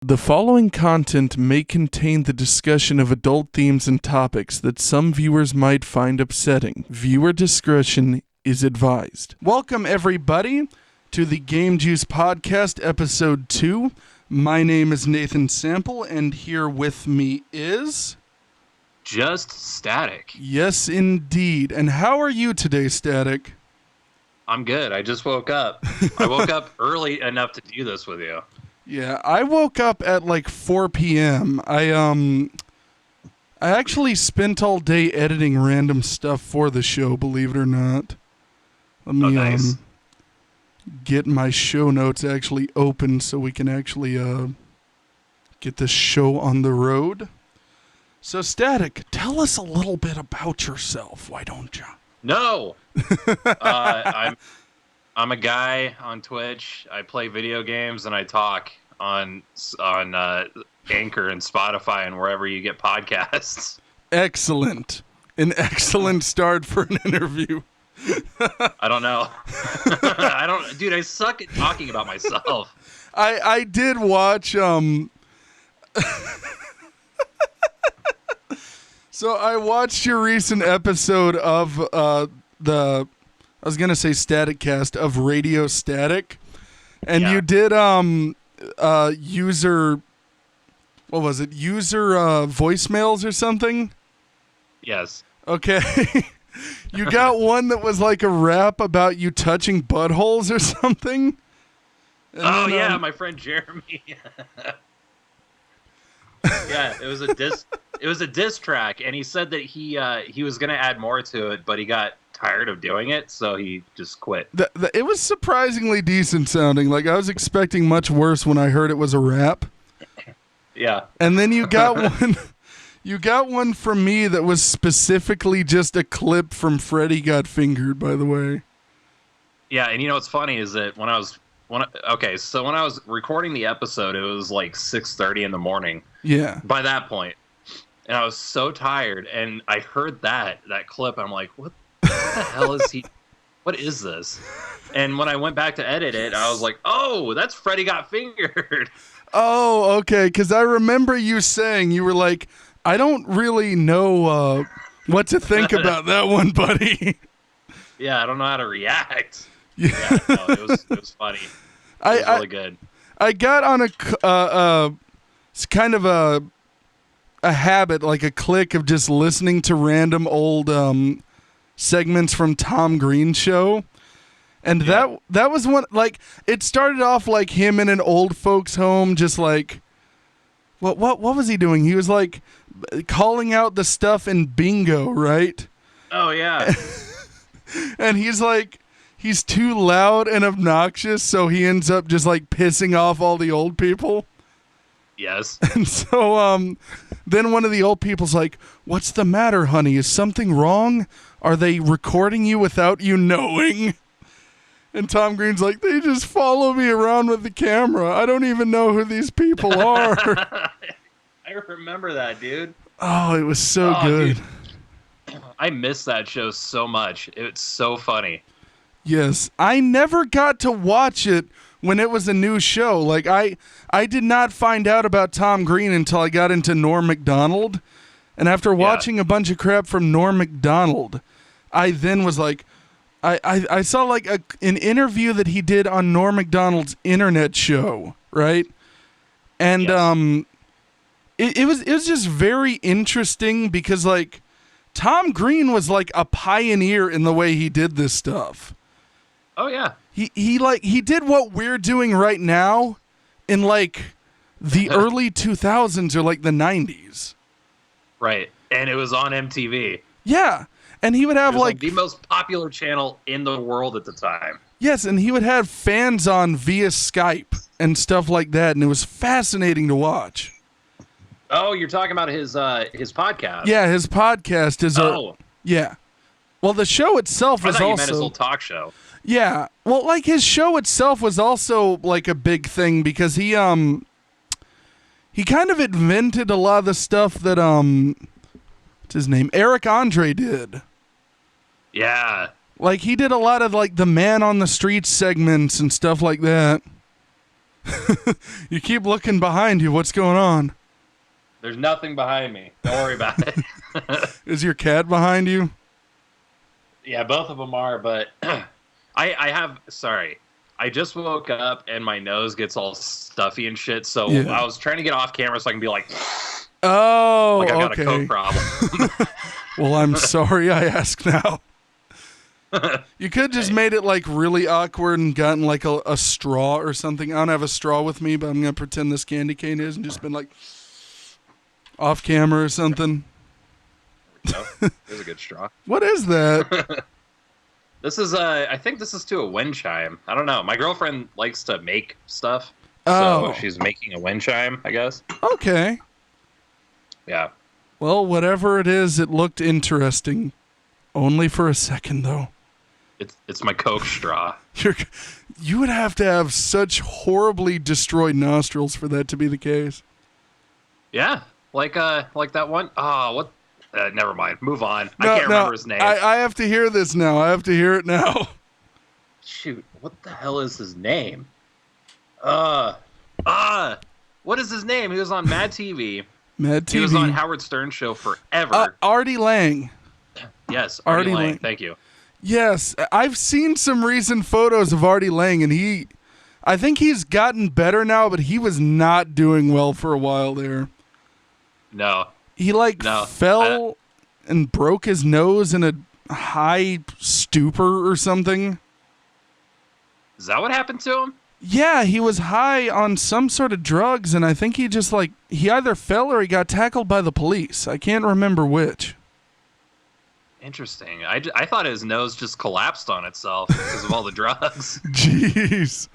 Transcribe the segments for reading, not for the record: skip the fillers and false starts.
The following content may contain the discussion of adult themes and topics that some viewers might find upsetting. Viewer discretion is advised. Welcome, everybody, to the Game Juice Podcast, Episode 2. My name is Nathan Sample, and here with me is... Just Static. Yes, indeed. And how are you today, Static? I'm good. I just woke up. I woke up early enough to do this with you. Yeah, I woke up at like 4 p.m. I actually spent all day editing random stuff for the show, believe it or not. Let me nice. Get my show notes actually open so we can actually get this show on the road. So, Static, tell us a little bit about yourself, why don't you? No! I'm a guy on Twitch. I play video games and I talk on Anchor and Spotify and wherever you get podcasts. Excellent. An excellent start for an interview. I don't know. Dude, I suck at talking about myself. I did watch So I watched your recent episode of I was going to say Static Cast of Radio Static, and you did user voicemails or something? Yes. Okay. You got one that was like a rap about you touching buttholes or something? And then, my friend Jeremy. Yeah, it was a diss track, and he said that he was going to add more to it, but he got tired of doing it, so he just quit. It was surprisingly decent sounding. Like, I was expecting much worse when I heard it was a rap. Yeah. And then you got one from me that was specifically just a clip from Freddy Got Fingered, by the way. Yeah, and you know what's funny is that when I was recording the episode, it was like 6:30 in the morning. Yeah. By that point. And I was so tired, and I heard that clip, and I'm like, what the hell is he? What is this? And when I went back to edit it, I was like, oh, that's Freddy Got Fingered. Oh, okay, because I remember you saying, you were like, I don't really know what to think about that one, buddy. Yeah, I don't know how to react. Yeah, no, it was funny. It was really good. I got on it's kind of a habit, like a click of just listening to random old segments from Tom Green's show. And that was one, like, it started off like him in an old folks home, just like, what was he doing? He was like calling out the stuff in bingo, right? Oh, yeah. And he's like, he's too loud and obnoxious, so he ends up just like pissing off all the old people. Yes. And so then one of the old people's like, what's the matter, honey? Is something wrong? Are they recording you without you knowing? And Tom Green's like, they just follow me around with the camera. I don't even know who these people are. I remember that, dude. Oh, it was so good. Dude. I miss that show so much. It's so funny. Yes. I never got to watch it when it was a new show. Like, I did not find out about Tom Green until I got into Norm Macdonald. And after watching a bunch of crap from Norm Macdonald, I then was like, I saw like an interview that he did on Norm Macdonald's internet show, right? And it was just very interesting because like Tom Green was like a pioneer in the way he did this stuff. Oh yeah. He did what we're doing right now in like the early 2000s or like the 90s. Right. And it was on MTV. Yeah. And he would have like the most popular channel in the world at the time. Yes, and he would have fans on via Skype and stuff like that, and it was fascinating to watch. Oh, you're talking about his podcast. Yeah, his podcast is yeah. Well, the show itself was I thought also you meant his little talk show. Yeah. Well, like his show itself was also like a big thing because he kind of invented a lot of the stuff that what's his name? Eric Andre did. Yeah. Like he did a lot of like the man on the street segments and stuff like that. You keep looking behind you. What's going on? There's nothing behind me. Don't worry about it. Is your cat behind you? Yeah, both of them are, but sorry. I just woke up and my nose gets all stuffy and shit, so Yeah. I was trying to get off camera so I can be like, oh, like I got okay. a coke problem. Well, I'm sorry I ask now. You could just made it like really awkward and gotten like a straw or something. I don't have a straw with me, but I'm going to pretend this candy cane is and just been like off camera or something. No, there's a good straw. What is that? This is I think this is to a wind chime. I don't know. My girlfriend likes to make stuff. Oh. So she's making a wind chime, I guess. Okay. Yeah. Well, whatever it is, it looked interesting. Only for a second, though. It's my Coke straw. You would have to have such horribly destroyed nostrils for that to be the case. Yeah, like that one. Oh, what? Never mind. Move on. I can't remember his name. I have to hear this now. I have to hear it now. Shoot, what the hell is his name? What is his name? He was on Mad TV. Mad TV. He was on Howard Stern show forever. Artie Lang. Yes, Artie Lang. Thank you. Yes, I've seen some recent photos of Artie Lang, and I think he's gotten better now, but he was not doing well for a while there. No. He fell and broke his nose in a high stupor or something. Is that what happened to him? Yeah, he was high on some sort of drugs, and I think he just he either fell or he got tackled by the police. I can't remember which. Interesting. I thought his nose just collapsed on itself because of all the drugs. Jeez.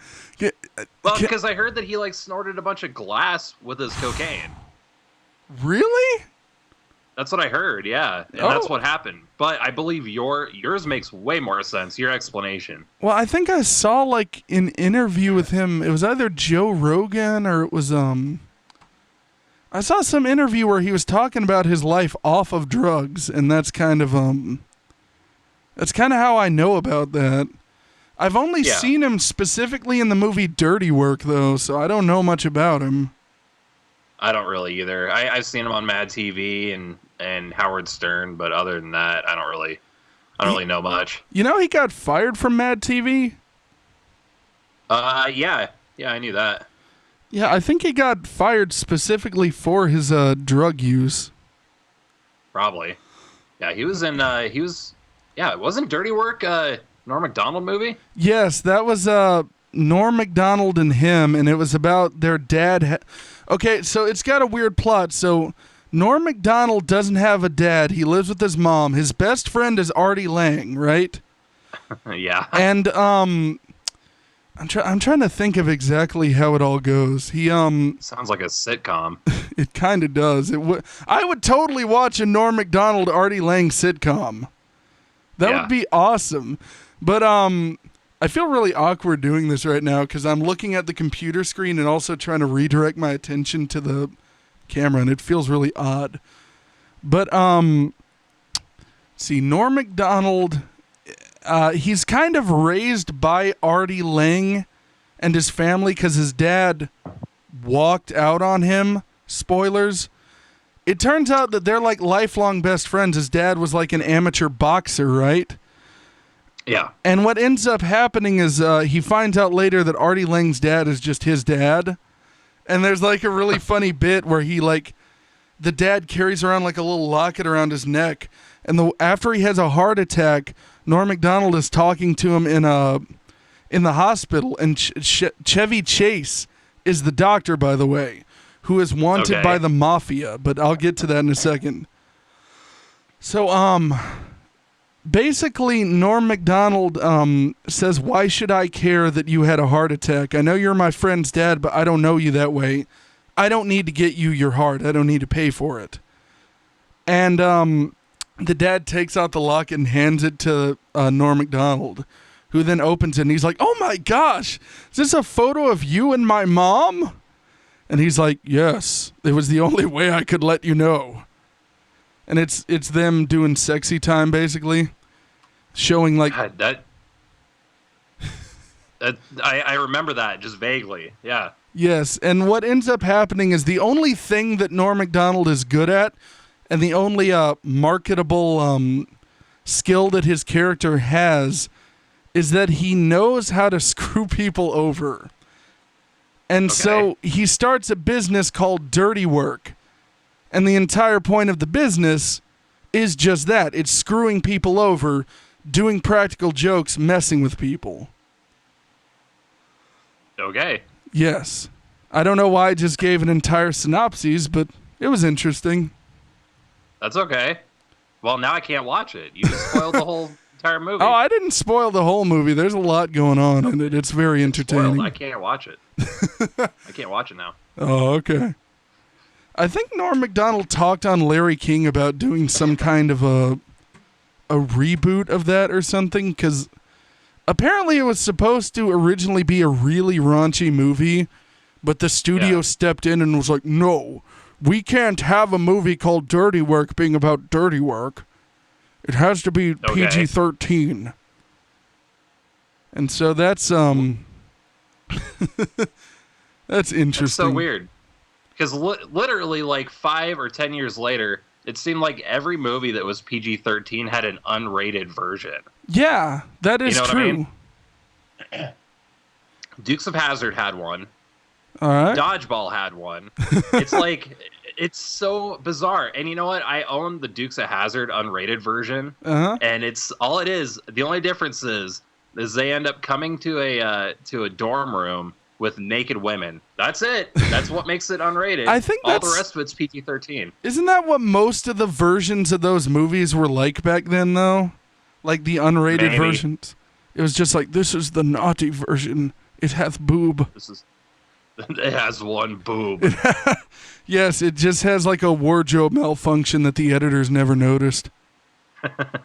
Well, because I heard that he snorted a bunch of glass with his cocaine. Really? That's what I heard, yeah. And that's what happened. But I believe yours makes way more sense, your explanation. Well, I think I saw an interview with him. It was either Joe Rogan or it was I saw some interview where he was talking about his life off of drugs, and that's kind of how I know about that. I've only seen him specifically in the movie Dirty Work, though, so I don't know much about him. I don't really either. I've seen him on Mad TV and Howard Stern, but other than that, I don't really know much. You know he got fired from Mad TV? Yeah, I knew that. Yeah, I think he got fired specifically for his drug use. Probably. Yeah, wasn't Dirty Work Norm Macdonald movie? Yes, that was Norm Macdonald and him, and it was about their dad. Okay, so it's got a weird plot. So Norm Macdonald doesn't have a dad. He lives with his mom. His best friend is Artie Lang, right? Yeah. And I'm trying to think of exactly how it all goes. He sounds like a sitcom. It kind of does. I would totally watch a Norm Macdonald Artie Lang sitcom. That would be awesome. But I feel really awkward doing this right now because I'm looking at the computer screen and also trying to redirect my attention to the camera, and it feels really odd. But see, Norm Macdonald, he's kind of raised by Artie Lang and his family because his dad walked out on him. Spoilers. It turns out that they're lifelong best friends. His dad was an amateur boxer, right? Yeah. And what ends up happening is he finds out later that Artie Lang's dad is just his dad. And there's a really funny bit where he the dad carries around a little locket around his neck. And after he has a heart attack, Norm Macdonald is talking to him in the hospital. And Chevy Chase is the doctor, by the way, who is wanted by the mafia. But I'll get to that in a second. So, basically, Norm Macdonald says, "Why should I care that you had a heart attack? I know you're my friend's dad, but I don't know you that way. I don't need to get you your heart. I don't need to pay for it." And the dad takes out the locket and hands it to Norm Macdonald, who then opens it, and he's like, "Oh my gosh, is this a photo of you and my mom?" And he's like, "Yes, it was the only way I could let you know." And it's them doing sexy time, basically, showing God, I remember that just vaguely. Yeah. Yes, and what ends up happening is the only thing that Norm Macdonald is good at, and the only marketable skill that his character has, is that he knows how to screw people over. And so he starts a business called Dirty Work. And the entire point of the business is just that. It's screwing people over, doing practical jokes, messing with people. Okay. Yes. I don't know why I just gave an entire synopsis, but it was interesting. That's okay. Well, now I can't watch it. You just spoiled the whole entire movie. Oh, I didn't spoil the whole movie. There's a lot going on in it. It's very entertaining. I can't watch it. I can't watch it now. Oh, okay. I think Norm Macdonald talked on Larry King about doing some kind of a reboot of that or something, because apparently it was supposed to originally be a really raunchy movie, but the studio stepped in and was like, no, we can't have a movie called Dirty Work being about dirty work. It has to be PG-13. And so that's that's interesting. It's so weird. Because literally like 5 or 10 years later, it seemed like every movie that was PG-13 had an unrated version. Yeah, that is true. I mean? Dukes of Hazzard had one. All right. Dodgeball had one. It's like, it's so bizarre. And you know what? I own the Dukes of Hazzard unrated version. And it's all it is. The only difference is they end up coming to a dorm room with naked women. That's it. That's what makes it unrated. I think all the rest of it's PG-13. Isn't that what most of the versions of those movies were like back then, though? Like the unrated versions. It was just like, this is the naughty version. It hath boob. It has one boob. Yes, it just has like a wardrobe malfunction that the editors never noticed.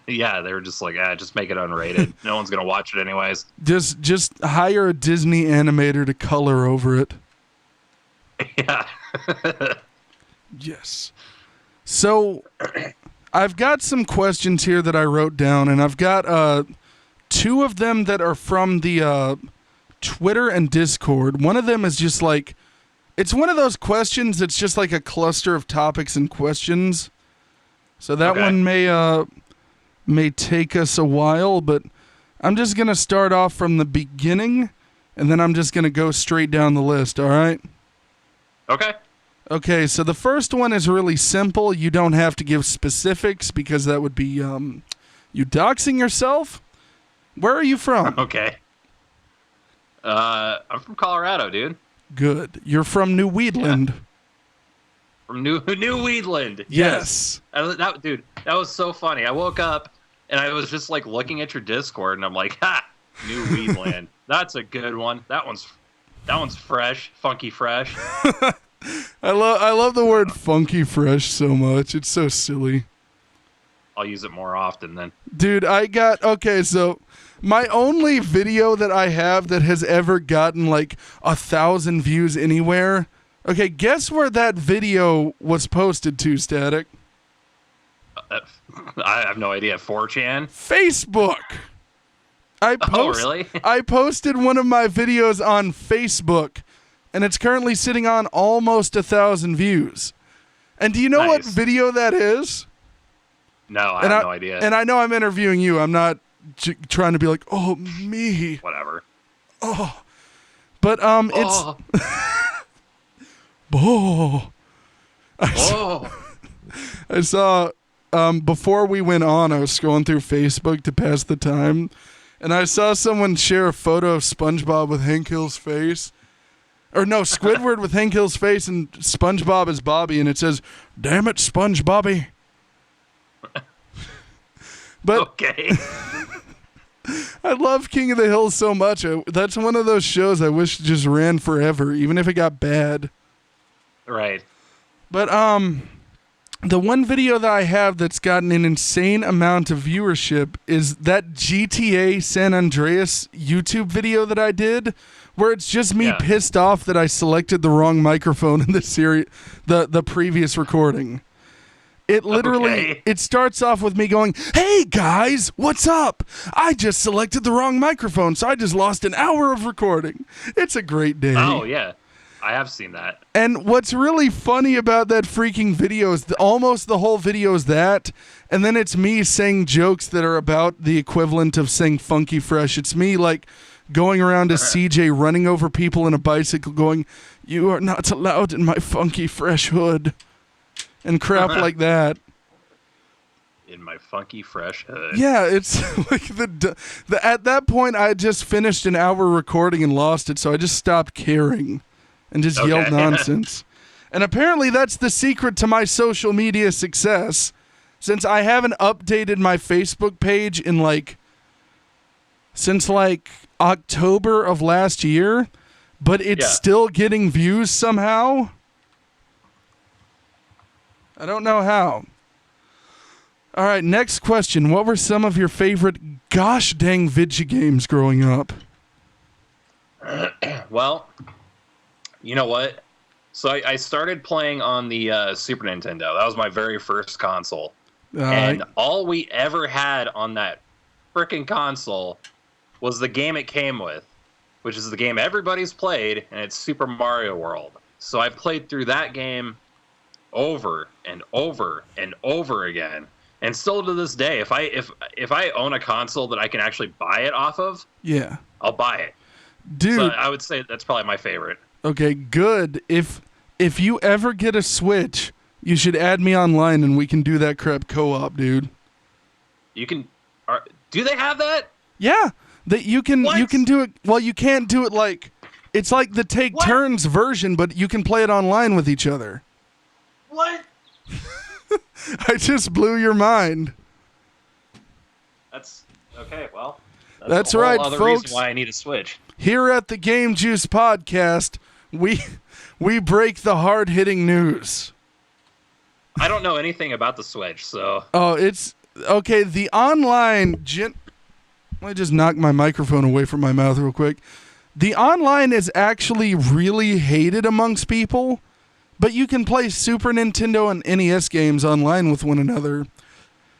Yeah, they were just like, just make it unrated. No one's gonna watch it anyways. Just hire a Disney animator to color over it. Yeah. Yes. So I've got some questions here that I wrote down, and I've got 2 of them that are from the Twitter and Discord. One of them is just like, it's one of those questions that's just like a cluster of topics and questions. So that one may take us a while, but I'm just going to start off from the beginning, and then I'm just going to go straight down the list, all right? Okay. Okay, so the first one is really simple. You don't have to give specifics because that would be you doxing yourself. Where are you from? Okay. I'm from Colorado, dude. Good. You're from New Weedland. Yeah. From New Weedland. Yes. Dude, that was so funny. I woke up and I was just like looking at your Discord and I'm like, ha, New Weedland. That's a good one. That one's fresh, funky fresh. I love the word funky fresh so much. It's so silly. I'll use it more often then. Dude, so my only video that I have that has ever gotten like 1,000 views anywhere. Okay, guess where that video was posted to, Static? I have no idea. 4chan? Facebook. Oh, really? I posted one of my videos on Facebook, and it's currently sitting on almost 1,000 views. And do you know what video that is? No, I have no idea. And I know I'm interviewing you. I'm not trying to be like, oh, me. Whatever. Oh. But it's... Oh. I saw before we went on, I was scrolling through Facebook to pass the time, and I saw someone share a photo of SpongeBob with Hank Hill's face. Or no, Squidward with Hank Hill's face and SpongeBob as Bobby, and it says, "Damn it, SpongeBobby." But okay. I love King of the Hill so much. That's one of those shows I wish just ran forever, even if it got bad. Right. But the one video that I have that's gotten an insane amount of viewership is that GTA San Andreas YouTube video that I did, where it's just me pissed off that I selected the wrong microphone in the previous recording. It literally, it starts off with me going, "Hey guys, what's up? I just selected the wrong microphone, so I just lost an hour of recording." It's a great day. Oh, yeah. I have seen that. And what's really funny about that freaking video is almost the whole video is that, and then it's me saying jokes that are about the equivalent of saying funky fresh. It's me like going around to CJ running over people in a bicycle going, "You are not allowed in my funky fresh hood," and crap like that. In my funky fresh hood. Yeah, it's like the at that point I had just finished an hour recording and lost it, so I just stopped caring and just yelled nonsense. And apparently that's the secret to my social media success, since I haven't updated my Facebook page in since October of last year, but it's still getting views somehow. I don't know how. All right, next question. What were some of your favorite gosh dang video games growing up? Well, you know what? So I started playing on the Super Nintendo. That was my very first console. And all we ever had on that frickin' console was the game it came with, which is the game everybody's played, and it's Super Mario World. So I played through that game over and over and over again. And still to this day, if I own a console that I can actually buy it off of, I'll buy it. Dude, so I would say that's probably my favorite. Okay, good. If you ever get a Switch, you should add me online and we can do that crap co-op, dude. You can. Do they have that? Yeah, that you can. What? You can do it. Well, you can't do it it's like the take turns version, but you can play it online with each other. What? I just blew your mind. That's okay. Well, that's a whole right, other folks. Reason why I need a Switch. Here at the Game Juice Podcast, we break the hard-hitting news. I don't know anything about the Switch, so. Oh, it's okay. The online let me just knock my microphone away from my mouth real quick. The online is actually really hated amongst people. But you can play Super Nintendo and NES games online with one another.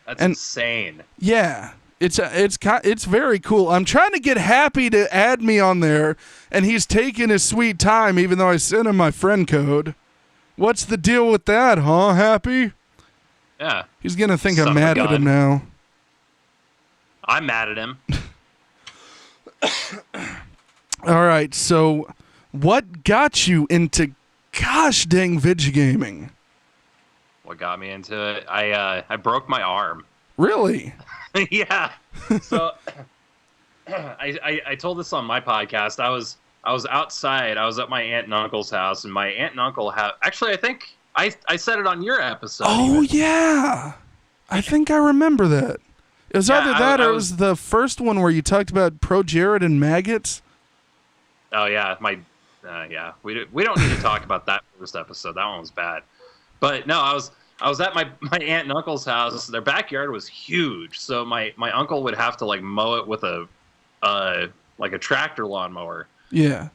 That's insane. Yeah, it's very cool. I'm trying to get Happy to add me on there, and he's taking his sweet time, even though I sent him my friend code. What's the deal with that, huh, Happy? Yeah. He's gonna think I'm mad at him now. I'm mad at him. All right, so what got you into gosh dang video gaming? What got me into it? I broke my arm. Really? Yeah. So I told this on my podcast. I was outside. I was at my aunt and uncle's house, and my aunt and uncle have actually. I think I said it on your episode. Oh yeah, I think I remember that. It was either that or it was the first one where you talked about Pro Jared and maggots. Oh yeah, yeah. We don't need to talk about that first episode. That one was bad. But no, I was at my aunt and uncle's house. Their backyard was huge, so my uncle would have to mow it with a tractor lawnmower. Yeah.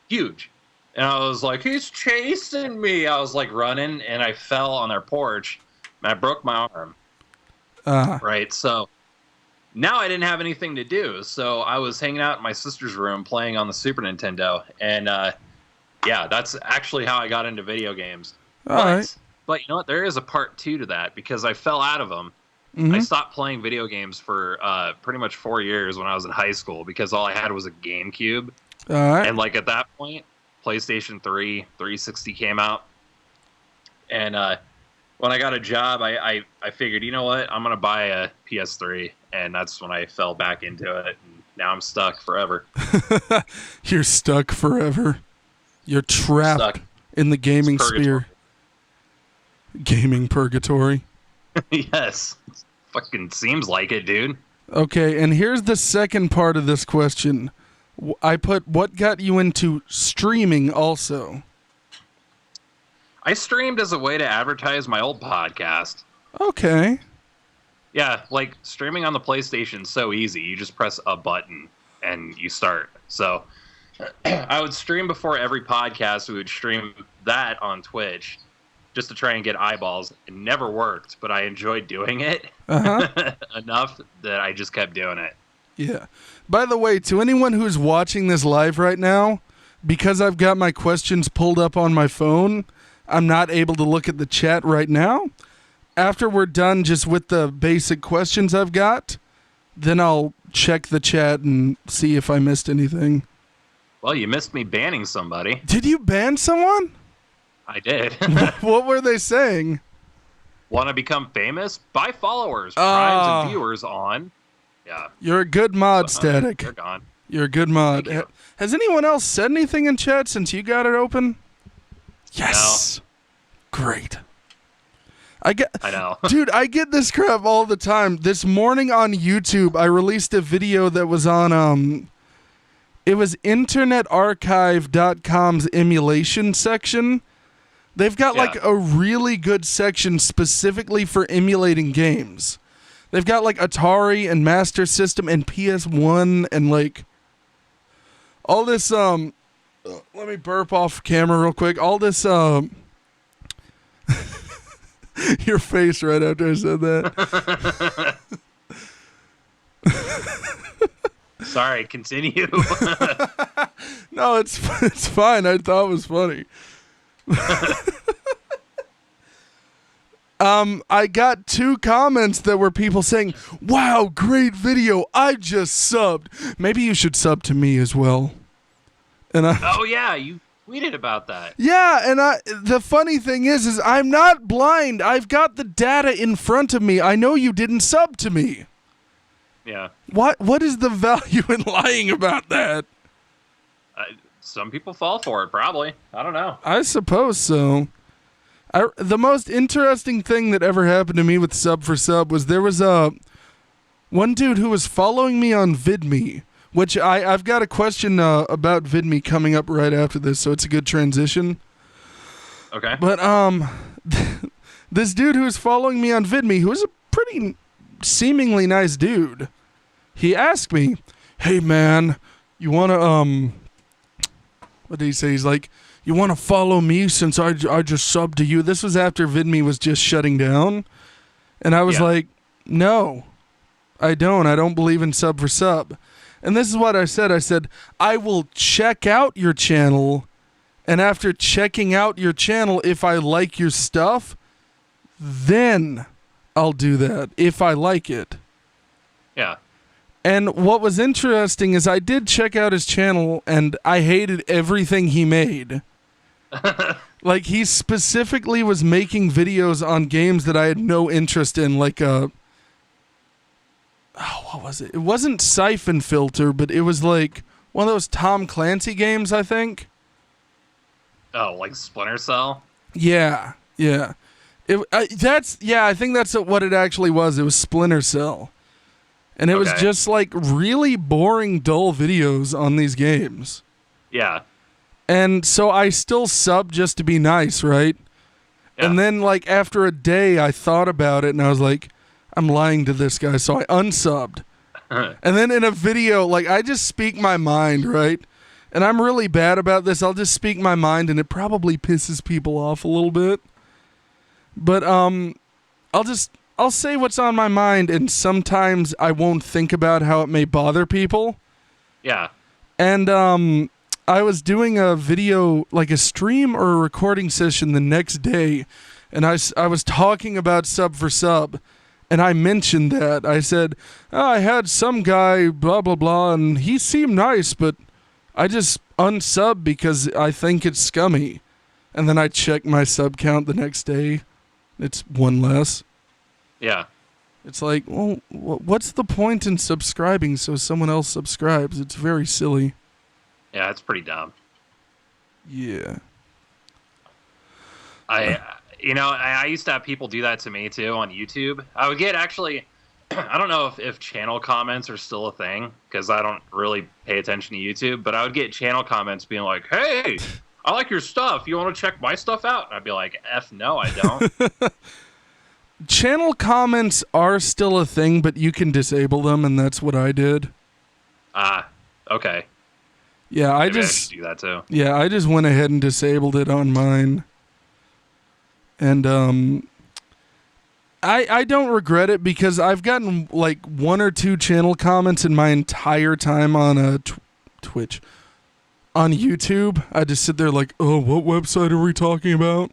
Huge. And I was like, he's chasing me. I was running, and I fell on their porch, and I broke my arm. Right. So now I didn't have anything to do, so I was hanging out in my sister's room playing on the Super Nintendo, and yeah, that's actually how I got into video games. But you know what? There is a part 2 to that, because I fell out of them. Mm-hmm. I stopped playing video games for pretty much 4 years when I was in high school, because all I had was a GameCube. And at that point, PlayStation 3, 360 came out. And when I got a job, I figured, you know what? I'm going to buy a PS3. And that's when I fell back into it. And now I'm stuck forever. You're stuck forever. You're trapped in the gaming sphere. Gaming purgatory. Yes. Fucking seems like it, dude. Okay, and here's the second part of this question. I put, what got you into streaming also? I streamed as a way to advertise my old podcast. Okay. Yeah, streaming on the PlayStation's so easy. You just press a button and you start. So I would stream before every podcast. We would stream that on Twitch just to try and get eyeballs. It never worked, but I enjoyed doing it enough that I just kept doing it. Yeah. By the way, to anyone who's watching this live right now, because I've got my questions pulled up on my phone, I'm not able to look at the chat right now. After we're done just with the basic questions I've got, then I'll check the chat and see if I missed anything. Well, you missed me banning somebody. Did you ban someone? I did. What were they saying? Want to become famous? Buy followers, primes, and viewers on. Yeah. You're a good mod, Static. They're gone. You're a good mod. Has anyone else said anything in chat since you got it open? Yes. No. Great. I know. Dude, I get this crap all the time. This morning on YouTube, I released a video that was on it was internetarchive.com's emulation section. They've got like a really good section specifically for emulating games. They've got like Atari and Master System and PS1 and like all this let me burp off camera real quick. All this your face right after I said that. Sorry, continue. No, it's fine. I thought it was funny. I got 2 comments that were people saying, "Wow, great video. I just subbed. Maybe you should sub to me as well." And oh yeah, you tweeted about that. Yeah, and the funny thing is I'm not blind. I've got the data in front of me. I know you didn't sub to me. Yeah. What is the value in lying about that? Some people fall for it, probably. I don't know. I suppose so. The most interesting thing that ever happened to me with Sub for Sub was there was one dude who was following me on Vidme, which I've got a question about Vidme coming up right after this, so it's a good transition. Okay. But this dude who was following me on Vidme, who was a pretty seemingly nice dude, he asked me, "Hey man, you wanna what did he say? He's like, you want to follow me since I just subbed to you?" This was after Vidme was just shutting down. And I was like, no, I don't. I don't believe in sub for sub. And this is what I said. I said, I will check out your channel. And after checking out your channel, if I like your stuff, then I'll do that if I like it. Yeah. And what was interesting is I did check out his channel and I hated everything he made. Like he specifically was making videos on games that I had no interest in, like what was it? It wasn't Siphon Filter, but it was like one of those Tom Clancy games, I think. Oh, like Splinter Cell? Yeah, yeah. I think that's what it actually was. It was Splinter Cell. And it was just like really boring, dull videos on these games. Yeah. And so I still subbed just to be nice, right? Yeah. And then like after a day I thought about it and I was like, I'm lying to this guy. So I unsubbed. And then in a video, like I just speak my mind, right? And I'm really bad about this. I'll just speak my mind and it probably pisses people off a little bit. But I'll say what's on my mind, and sometimes I won't think about how it may bother people. Yeah. And I was doing a video, like a stream or a recording session the next day, and I was talking about sub for sub, and I mentioned that. I said, I had some guy, blah, blah, blah, and he seemed nice, but I just unsubbed because I think it's scummy. And then I checked my sub count the next day. It's 1 less. Yeah. It's like, well, what's the point in subscribing so someone else subscribes? It's very silly. Yeah, it's pretty dumb. Yeah. I used to have people do that to me too on YouTube. I would get actually, I don't know if channel comments are still a thing because I don't really pay attention to YouTube, but I would get channel comments being like, "Hey, I like your stuff. You want to check my stuff out?" And I'd be like, "F no, I don't." Channel comments are still a thing, but you can disable them, and that's what I did. Okay. Yeah, I should do that too. Yeah, I just went ahead and disabled it on mine. And I don't regret it because I've gotten like 1 or 2 channel comments in my entire time on Twitch. on YouTube. I just sit there like, oh, what website are we talking about?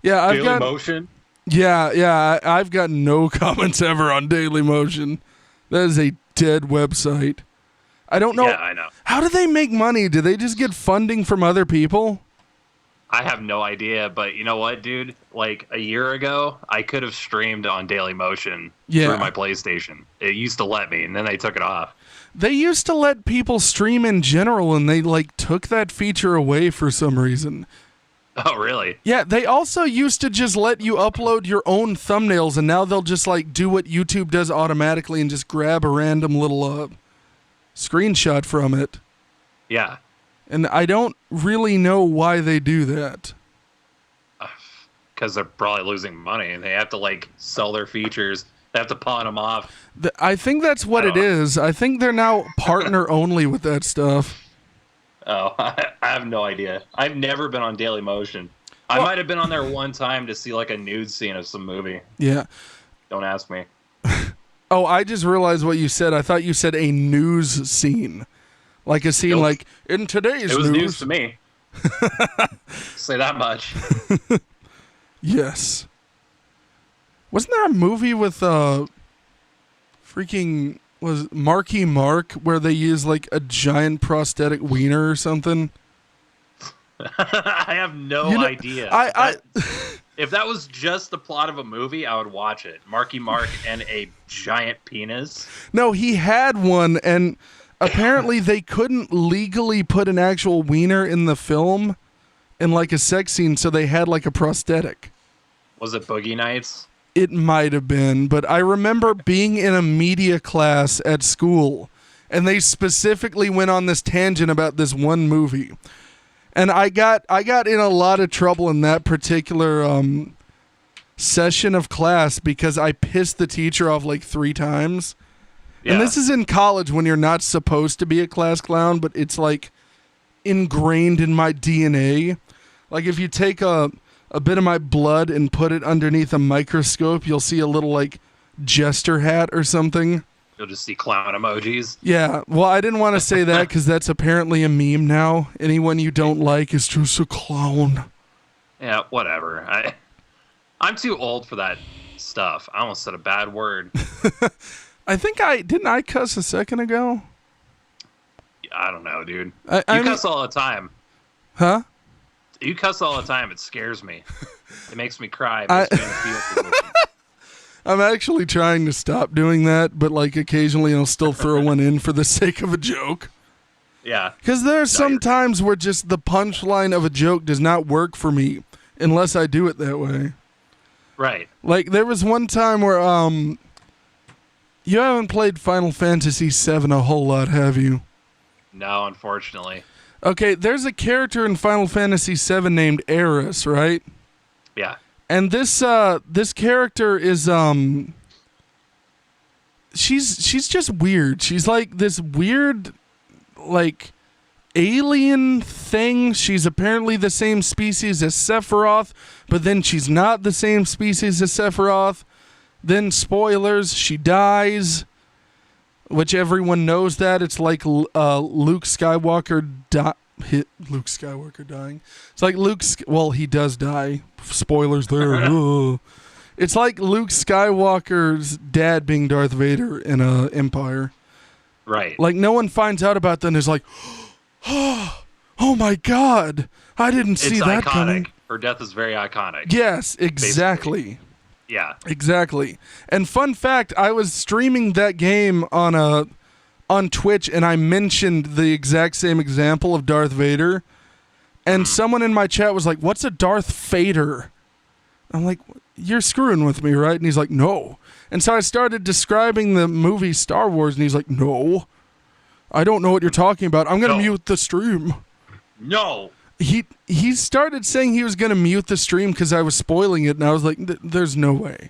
Yeah, Daily Motion. Yeah, I've got no comments ever on Daily Motion. That is a dead website. I don't know. Yeah, I know. How do they make money? Do they just get funding from other people? I have no idea, but you know what, dude? Like a year ago, I could have streamed on Daily Motion through my PlayStation. It used to let me, and then they took it off. They used to let people stream in general, and they like took that feature away for some reason. Oh, really? Yeah, they also used to just let you upload your own thumbnails, and now they'll just like do what YouTube does automatically and just grab a random little screenshot from it. Yeah. And I don't really know why they do that. Because they're probably losing money, and they have to like sell their features. They have to pawn them off. I think that's what it is. I think they're now partner only with that stuff. Oh, I have no idea. I've never been on Daily Motion. I might have been on there one time to see like a nude scene of some movie. Yeah. Don't ask me. Oh, I just realized what you said. I thought you said a news scene. Like a scene like, in today's news. It was news to me. Say that much. Yes. Wasn't there a movie with freaking was Marky Mark where they use like a giant prosthetic wiener or something? I have no idea. If that was just the plot of a movie, I would watch it. Marky Mark and a giant penis. No, he had one, and apparently they couldn't legally put an actual wiener in the film in like a sex scene, so they had like a prosthetic. Was it Boogie Nights? It might have been, but I remember being in a media class at school, and they specifically went on this tangent about this one movie. And I got in a lot of trouble in that particular session of class because I pissed the teacher off like 3 times. Yeah. And this is in college when you're not supposed to be a class clown, but it's like ingrained in my DNA. Like if you take a bit of my blood and put it underneath a microscope, you'll see a little like jester hat or something. You'll just see clown emojis. Yeah, well, I didn't want to say that because that's apparently a meme now. Anyone you don't like is just a clown. Yeah, whatever. I'm too old for that stuff. I almost said a bad word. I think didn't I cuss a second ago? I don't know, dude. I you cuss all the time. Huh? You cuss all the time. It scares me. It makes me cry. It makes me in the field position. I'm actually trying to stop doing that, but like occasionally I'll still throw one in for the sake of a joke. Yeah. Because there's some times where just the punchline of a joke does not work for me unless I do it that way. Right. Like there was one time where you haven't played Final Fantasy VII a whole lot, have you? No, unfortunately. Okay, there's a character in Final Fantasy VII named Eris, right? Yeah. And this character is she's just weird. She's like this weird like alien thing. She's apparently the same species as Sephiroth, but then she's not the same species as Sephiroth. Then spoilers, she dies, which everyone knows that. It's like Luke Skywalker Luke Skywalker dying. It's like he does die. Spoilers there. It's like Luke Skywalker's dad being Darth Vader in Empire. Right. Like no one finds out about that and is like, oh my God, I didn't see that coming. Her death is very iconic. Yes, exactly. Basically. Yeah. Exactly. And fun fact, I was streaming that game on Twitch, and I mentioned the exact same example of Darth Vader, and someone in my chat was like, what's a Darth Fader? I'm like, you're screwing with me, right? And he's like, no. And so I started describing the movie Star Wars, and he's like, no, I don't know what you're talking about. I'm going to mute the stream. No. He started saying he was going to mute the stream because I was spoiling it, and I was like, there's no way.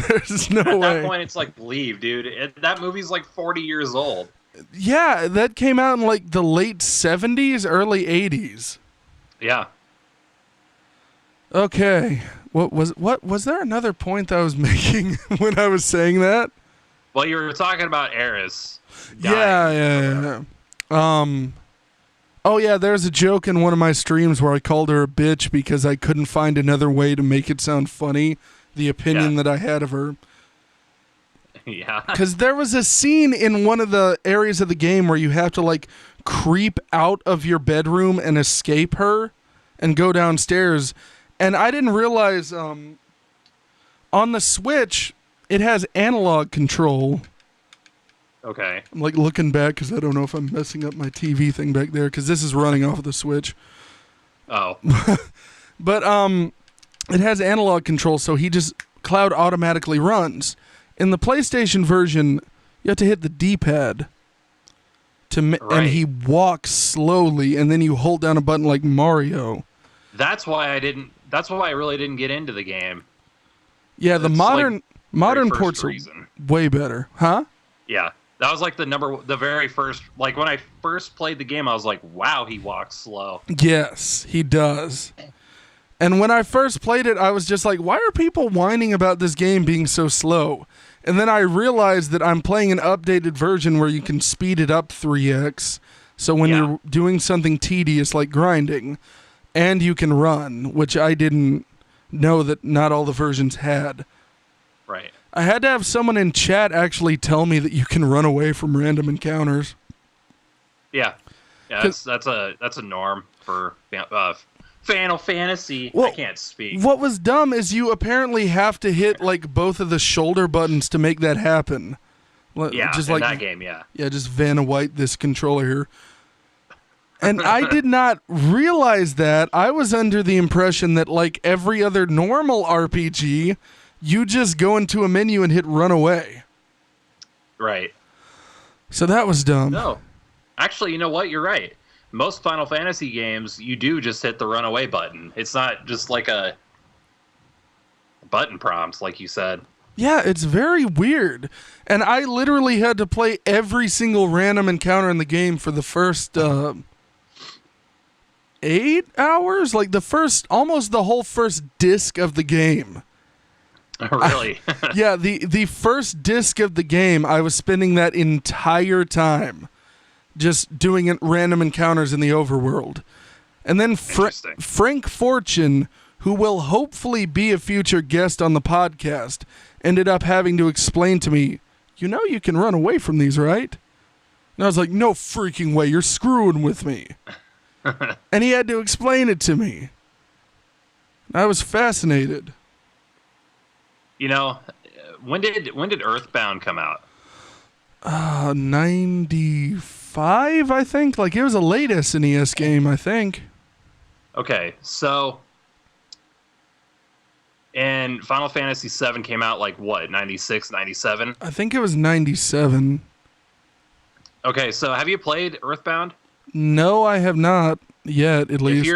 There's no way. At that point, it's like, leave, dude. That movie's like 40 years old. Yeah, that came out in like the late 70s, early 80s. Yeah. Okay. What was there another point I was making when I was saying that? Well, you were talking about Eris. Yeah. Oh yeah, there's a joke in one of my streams where I called her a bitch because I couldn't find another way to make it sound funny, the opinion that I had of her. Yeah. Because there was a scene in one of the areas of the game where you have to like creep out of your bedroom and escape her and go downstairs. And I didn't realize on the Switch, it has analog control. Okay. I'm like looking back because I don't know if I'm messing up my TV thing back there because this is running off of the Switch. Oh. But it has analog control, so Cloud automatically runs. In the PlayStation version, you have to hit the D-pad and he walks slowly, and then you hold down a button like Mario. That's why I really didn't get into the game. Yeah, the modern ports are way better, huh? Yeah, that was like the very first. Like when I first played the game, I was like, "Wow, he walks slow." Yes, he does. And when I first played it, I was just like, "Why are people whining about this game being so slow?" And then I realized that I'm playing an updated version where you can speed it up 3x. So when you're doing something tedious like grinding, and you can run, which I didn't know that not all the versions had. Right. I had to have someone in chat actually tell me that you can run away from random encounters. Yeah. Yeah, that's a norm for Final Fantasy. Well, I can't speak. What was dumb is you apparently have to hit like both of the shoulder buttons to make that happen. Yeah, just in that game, yeah. Yeah, just Vanna White this controller here. And I did not realize that. I was under the impression that like every other normal RPG, you just go into a menu and hit run away. Right. So that was dumb. No. Actually, you know what? You're right. Most Final Fantasy games, you do just hit the runaway button. It's not just like a button prompt, like you said. Yeah, it's very weird. And I literally had to play every single random encounter in the game for the first 8 hours? Like almost the whole first disc of the game. Really? Yeah, the first disc of the game, I was spending that entire time just doing random encounters in the overworld. And then Frank Fortune, who will hopefully be a future guest on the podcast, ended up having to explain to me, you know you can run away from these, right? And I was like, no freaking way, you're screwing with me. And he had to explain it to me. I was fascinated. You know, when did Earthbound come out? 95, I think. Like, it was a late SNES game, I think. Okay, so... And Final Fantasy VII came out, like, what, 96, 97? I think it was 97. Okay, so have you played Earthbound? No, I have not yet, at least.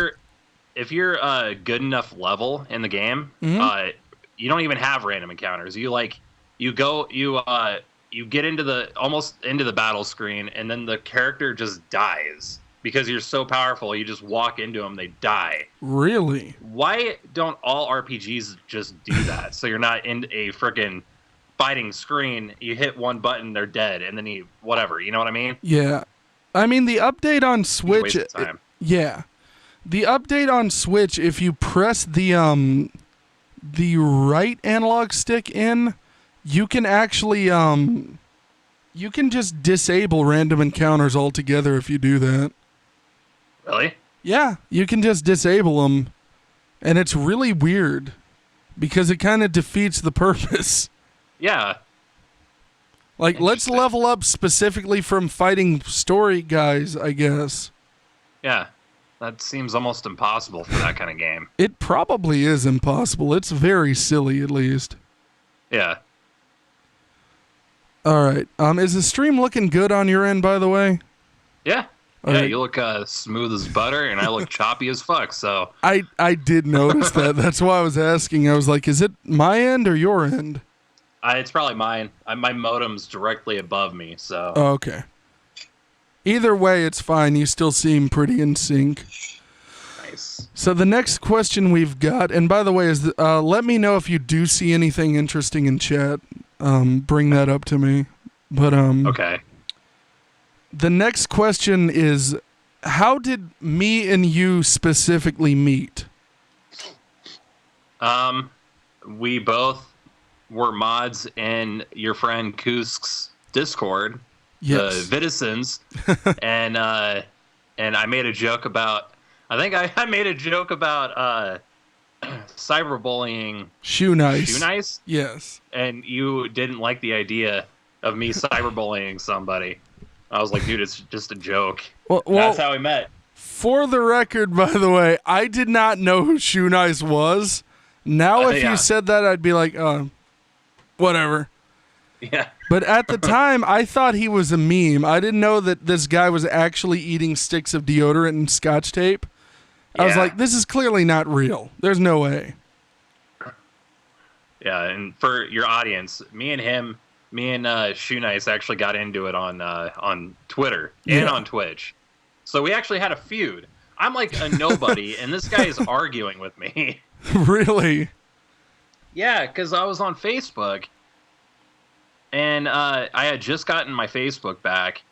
If you're a good enough level in the game, you don't even have random encounters. You get almost into the battle screen, and then the character just dies because you're so powerful. You just walk into them, they die. Really? Why don't all RPGs just do that? So you're not in a freaking fighting screen. You hit one button, they're dead, and then whatever. You know what I mean? Yeah. I mean, the update on Switch. Yeah. The update on Switch, if you press the right analog stick in, you can actually you can just disable random encounters altogether if you do that. Really? Yeah, you can just disable them, and it's really weird because it kind of defeats the purpose. Yeah. Like, let's level up specifically from fighting story guys, I guess. Yeah. That seems almost impossible for that kind of game. It probably is impossible. It's very silly, at least. Yeah. All right. Is the stream looking good on your end, by the way? Yeah. Right. You look smooth as butter, and I look choppy as fuck, so... I did notice that. That's why I was asking. I was like, is it my end or your end? It's probably mine. My modem's directly above me, so... Oh, okay. Either way, it's fine. You still seem pretty in sync. Nice. So the next question we've got, and by the way, is let me know if you do see anything interesting in chat. bring that up to me. But Okay. the next question is, how did me and you specifically meet? We both were mods in your friend Kusk's Discord, Yes. the Vidisons, and I made a joke about. I think I made a joke about cyberbullying Shoe Nice. Shoe Nice, Yes. and you didn't like the idea of me cyberbullying somebody. I was like, dude, it's just a joke. Well, That's how we met. For the record, by the way, I did not know who Shoe Nice was. Now, if Yeah. you said that, I'd be like, whatever. Yeah. But at the time, I thought he was a meme. I didn't know that this guy was actually eating sticks of deodorant and Scotch tape. I was Yeah. like, this is clearly not real. There's no way. Yeah, and for your audience, me and Shoe Nice actually got into it on Twitter and Yeah. on Twitch. So we actually had a feud. I'm like a nobody, and this guy is arguing with me. Really? Yeah, because I was on Facebook, and I had just gotten my Facebook back,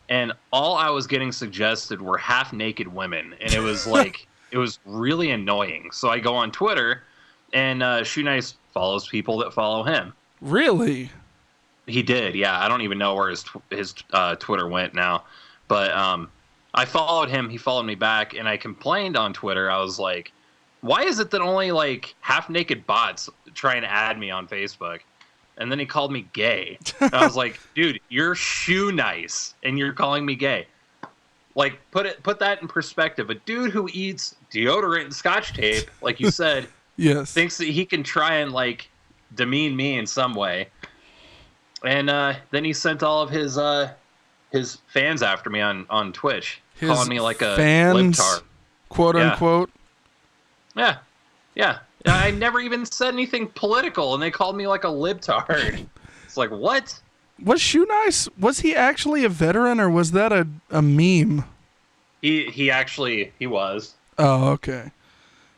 and all I was getting suggested were half-naked women, and it was like, it was really annoying. So I go on Twitter, and Shoe Nice follows people that follow him. Really? He did, yeah. I don't even know where his Twitter went now, but I followed him. He followed me back, and I complained on Twitter. I was like, "Why is it that only like half-naked bots try and add me on Facebook?" And then he called me gay. And I was like, "Dude, you're Shoe Nice, and you're calling me gay." Like, put that in perspective. A dude who eats deodorant and Scotch tape, like you said, Yes. thinks that he can try and like demean me in some way. And then he sent all of his fans after me on Twitch, His calling me like a fans, libtard. quote Yeah. unquote. Yeah. I never even said anything political, and they called me like a libtard. It's like, what? Was Shoe Nice, was he actually a veteran, or was that a meme? He was. Oh, okay.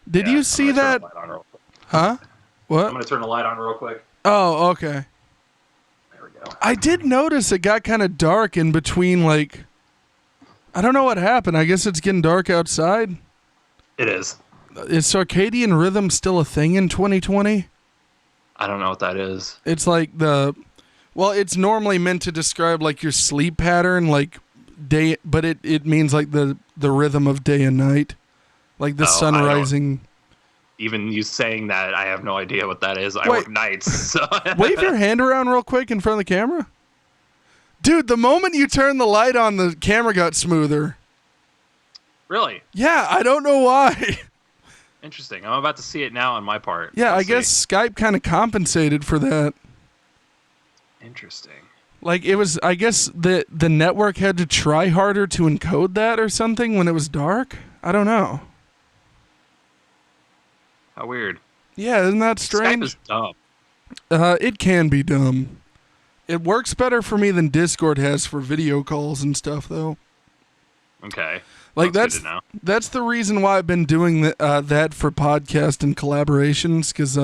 Did Yeah, you I'm see gonna turn that? the light on real quick. Huh? I'm What? gonna turn the light on real quick. Oh, okay. There we go. I did notice it got kind of dark in between, like, I don't know what happened. I guess it's getting dark outside. It is. Is circadian rhythm still a thing in 2020? I don't know what that is. It's like it's normally meant to describe like your sleep pattern, like day, but it means like the rhythm of day and night, like the sun rising. Even you saying that, I have no idea what that is. I Wait. work nights, so Wave your hand around real quick in front of the camera. Dude, the moment you turned the light on, the camera got smoother. Really Yeah, I don't know why. interesting. I'm about to see it now on my part. Yeah, Let's I guess see. Skype kind of compensated for that. Interesting. Like it was, I guess the network had to try harder to encode that or something when it was dark. I don't know. How weird. Yeah, isn't that strange? Skype is dumb. It can be dumb. It works better for me than Discord has for video calls and stuff, though. Okay. Like good to know. that's the reason why I've been doing that for podcast and collaborations, because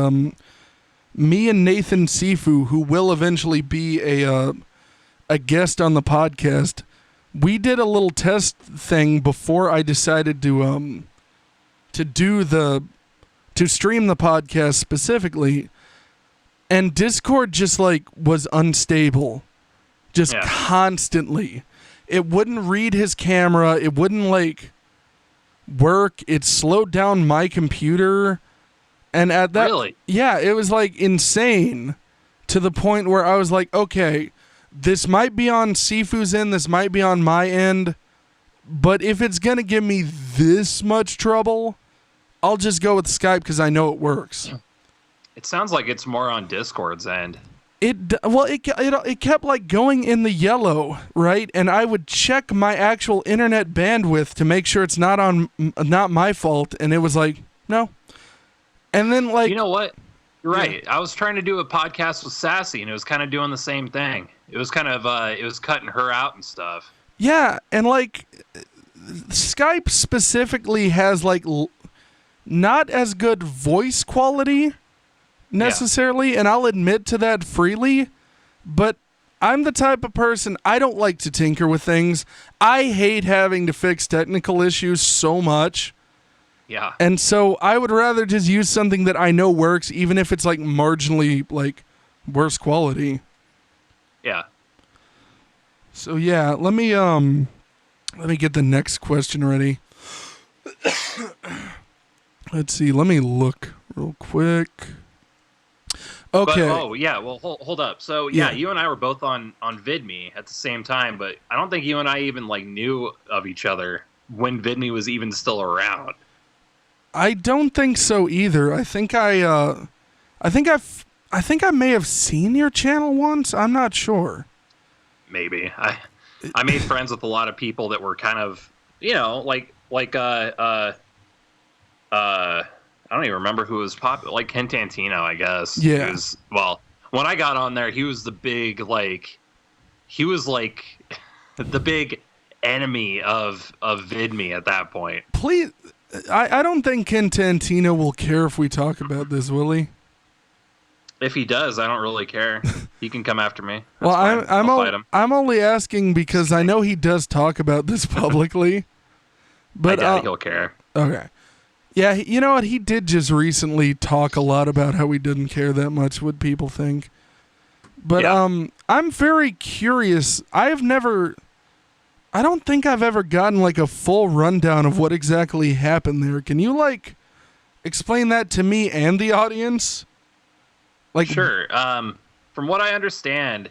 me and Nathan Sifu, who will eventually be a guest on the podcast, we did a little test thing before I decided to stream the podcast specifically, and Discord just like was unstable, just constantly. It wouldn't read his camera. It wouldn't like work. It slowed down my computer. And at that, Really? yeah, it was like insane to the point where I was like, okay, this might be on Sifu's end. This might be on my end. But if it's going to give me this much trouble, I'll just go with Skype because I know it works. It sounds like it's more on Discord's end. It kept like going in the yellow, right? And I would check my actual internet bandwidth to make sure it's not my fault, and it was like, no. And then like, You know what? You're right. I was trying to do a podcast with Sassy, and it was kind of doing the same thing. It was kind of it was cutting her out and stuff. yeah, and like Skype specifically has like not as good voice quality. necessarily, and I'll admit to that freely, but I'm the type of person, I don't like to tinker with things. I hate having to fix technical issues so much. Yeah. And so I would rather just use something that I know works, even if it's like marginally like worse quality. Yeah. So yeah, let me get the next question ready. Let's see, let me look real quick. Okay. But, yeah. Well, hold up. So yeah, you and I were both on Vidme at the same time, but I don't think you and I even like knew of each other when Vidme was even still around. I don't think so either. I think I may have seen your channel once. I'm not sure. Maybe I made friends with a lot of people that were kind of, I don't even remember who was popular. Like Ken Tantino, I guess. Yeah. When I got on there, he was the big the big enemy of Vidme at that point. Please, I don't think Ken Tantino will care if we talk about this, will he? If he does, I don't really care. He can come after me. Well, I'll fight him. I'm only asking because I know he does talk about this publicly. But I doubt he'll care. Okay. Yeah, you know what? He did just recently talk a lot about how he didn't care that much what people think. But I'm very curious. I don't think I've ever gotten like a full rundown of what exactly happened there. Can you like explain that to me and the audience? Like, sure. From what I understand,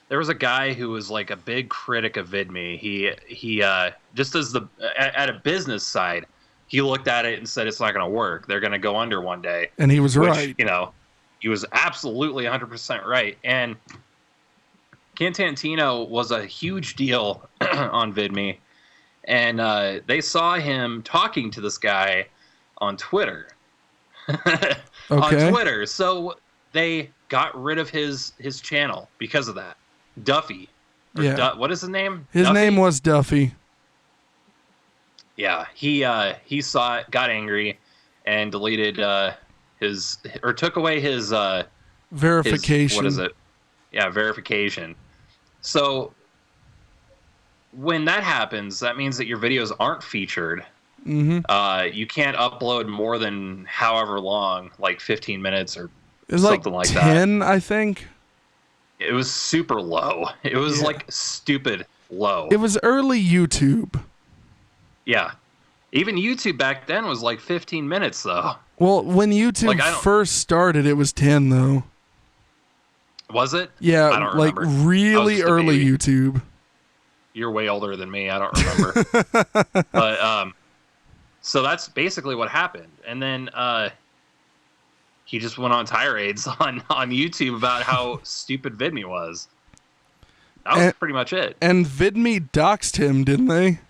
there was a guy who was like a big critic of Vidme. He just as at a business side, he looked at it and said it's not going to work. They're going to go under one day. And he was right. He was absolutely 100% right. And Ken Tantino was a huge deal on Vidme. And they saw him talking to this guy on Twitter. Okay. On Twitter. So they got rid of his channel because of that. Duffy. What is his name? His name was Duffy. Yeah, he saw it, got angry, and deleted took away his verification. What is it? Yeah, verification. So when that happens, that means that your videos aren't featured. Mm-hmm. You can't upload more than however long, like 15 minutes or it was something like 10, I think. It was super low. It was like stupid low. It was early YouTube. Yeah. Even YouTube back then was like 15 minutes, though. Well, when YouTube first started, it was 10, though. Was it? Yeah, I don't like remember. really early YouTube. You're way older than me. I don't remember. But so that's basically what happened. And then he just went on tirades on YouTube about how stupid Vidme was. That was pretty much it. And Vidme doxed him, didn't they?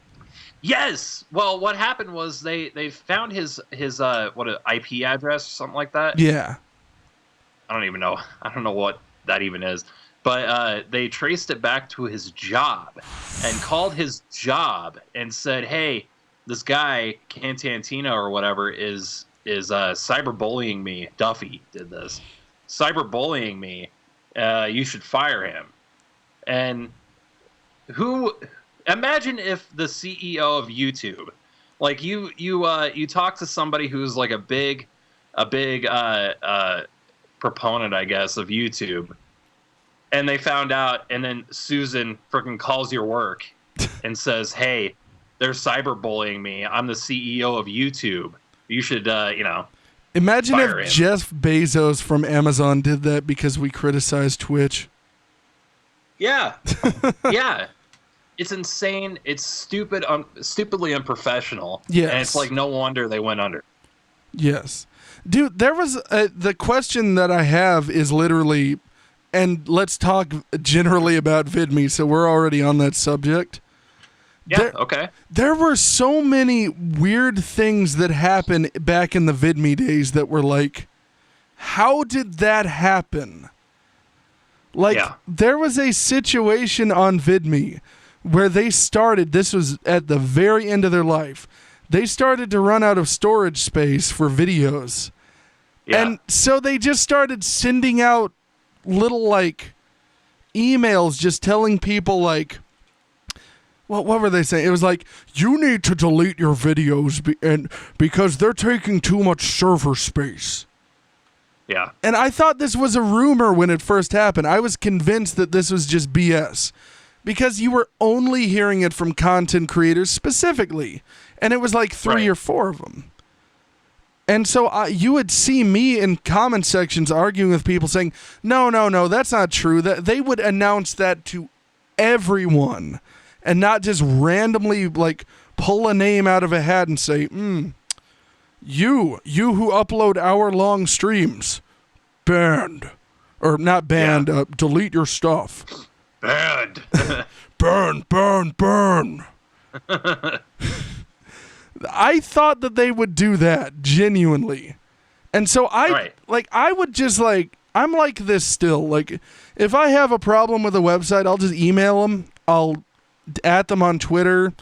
Yes. Well, what happened was they found his IP address or something like that. Yeah. I don't even know. I don't know what that even is. But they traced it back to his job and called his job and said, "Hey, this guy Ken Tantino or whatever is cyberbullying me. Duffy did this. Cyberbullying me. You should fire him." And imagine if the CEO of YouTube, like you talk to somebody who's like a big proponent, I guess, of YouTube, and they found out, and then Susan freaking calls your work and says, "Hey, they're cyberbullying me. I'm the CEO of YouTube. You should, Imagine if fire him." Jeff Bezos from Amazon did that because we criticized Twitch. Yeah. Yeah. It's insane. It's stupidly unprofessional. Yes. And it's like no wonder they went under. Yes. Dude, there was the question that I have is literally, and let's talk generally about Vidme, so we're already on that subject. Yeah, okay. There were so many weird things that happened back in the Vidme days that were like, how did that happen? Like, there was a situation on Vidme where they started, this was at the very end of their life, they started to run out of storage space for videos. Yeah. And so they just started sending out little like emails just telling people like, what were they saying? It was like, you need to delete your videos because they're taking too much server space. Yeah. And I thought this was a rumor when it first happened. I was convinced that this was just BS because you were only hearing it from content creators specifically. And it was like 3 or 4 of them. And so you would see me in comment sections arguing with people saying, no, that's not true. That they would announce that to everyone and not just randomly like pull a name out of a hat and say, you who upload hour-long streams, banned. Or not banned, delete your stuff. Banned. Burn. I thought that they would do that, genuinely. And so I would just like, I'm like this still. Like, if I have a problem with a website, I'll just email them. I'll at them on Twitter.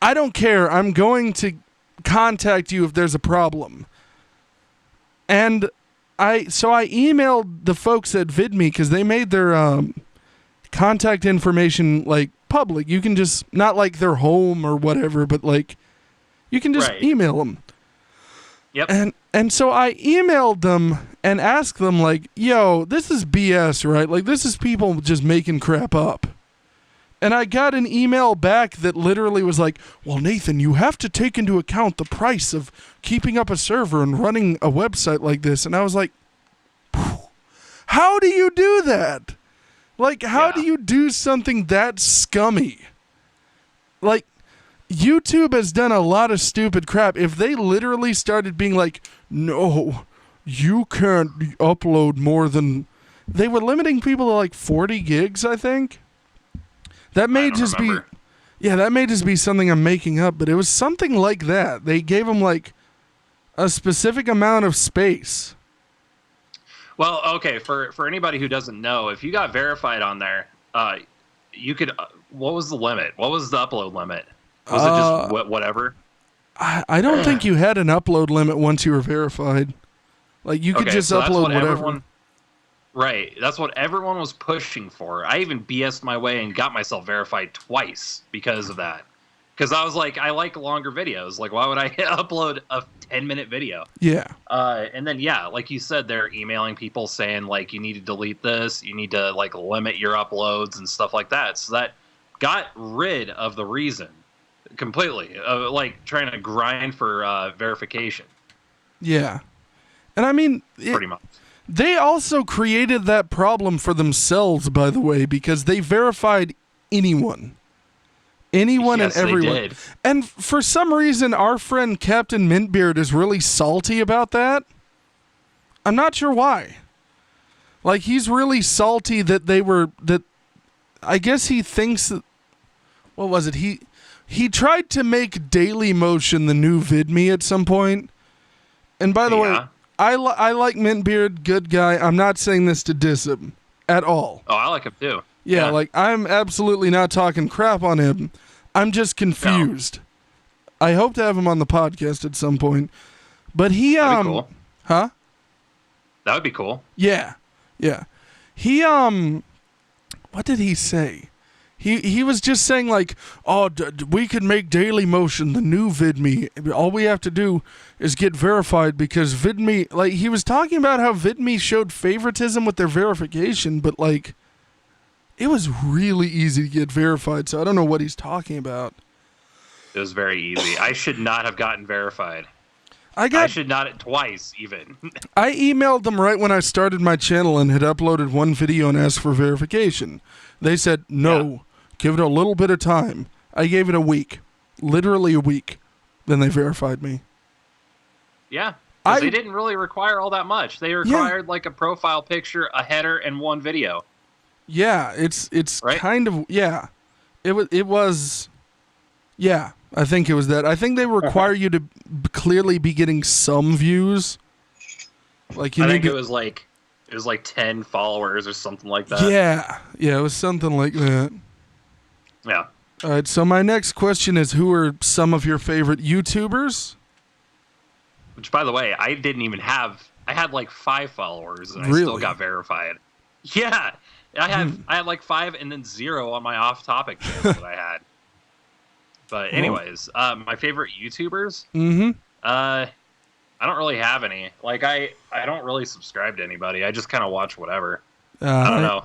I don't care. I'm going to contact you if there's a problem. And I emailed the folks at Vidme because they made their contact information like public. You can just, not like their home or whatever, but like you can just email them. Yep. And so I emailed them and asked them like, yo, this is BS, right? Like this is people just making crap up. And I got an email back that literally was like, well, Nathan, you have to take into account the price of keeping up a server and running a website like this. And I was like, how do you do that? Like, how do you do something that scummy? Like, YouTube has done a lot of stupid crap. If they literally started being like, no, you can't upload more than... They were limiting people to like 40 gigs, I think. That may just be, that may just be something I'm making up, but it was something like that. They gave them like a specific amount of space. Well, okay, for anybody who doesn't know, if you got verified on there, you could. What was the limit? What was the upload limit? Was it just whatever? I don't think you had an upload limit once you were verified. Like you could just upload whatever. Right, that's what everyone was pushing for. I even BS'd my way and got myself verified twice because of that. Because I was like, I like longer videos. Like, why would I upload a 10-minute video? Yeah. And then, like you said, they're emailing people saying, like, you need to delete this. You need to, like, limit your uploads and stuff like that. So that got rid of the reason completely. Like, trying to grind for verification. Yeah. And I mean... Pretty much. They also created that problem for themselves, by the way, because they verified anyone. Anyone and everyone. They did. And for some reason, our friend Captain Mintbeard is really salty about that. I'm not sure why. Like, he's really salty that I guess he thinks that, what was it? He tried to make Daily Motion the new Vidme at some point. And by the way, I like Mintbeard, good guy. I'm not saying this to diss him at all. Oh, I like him too. Yeah, like I'm absolutely not talking crap on him. I'm just confused. No. I hope to have him on the podcast at some point. But he That'd be cool. Huh? That would be cool. Yeah. Yeah. He what did he say? He was just saying like, oh, we could make Daily Motion the new Vidme. All we have to do is get verified because Vidme, like he was talking about how Vidme showed favoritism with their verification, but like it was really easy to get verified. So I don't know what he's talking about. It was very easy. I should not have gotten verified. I should not twice even. I emailed them right when I started my channel and had uploaded one video and asked for verification. They said no. Yeah. Give it a little bit of time. I gave it a week. Literally a week. Then they verified me. Yeah. They didn't really require all that much. They required like a profile picture, a header, and one video. Yeah, it's right? Kind of, yeah. It was, yeah, I think it was that. I think they require you to clearly be getting some views. Like I think it was like 10 followers or something like that. Yeah, it was something like that. Yeah. All right, so my next question is, who are some of your favorite YouTubers? Which, by the way, I didn't even have I had like 5 followers, and I still got verified. Yeah, I had like 5 and then 0 on my off-topic channel that I had. But anyways, my favorite YouTubers. I don't really have any. Like I don't really subscribe to anybody. I just kind of watch whatever. I don't know.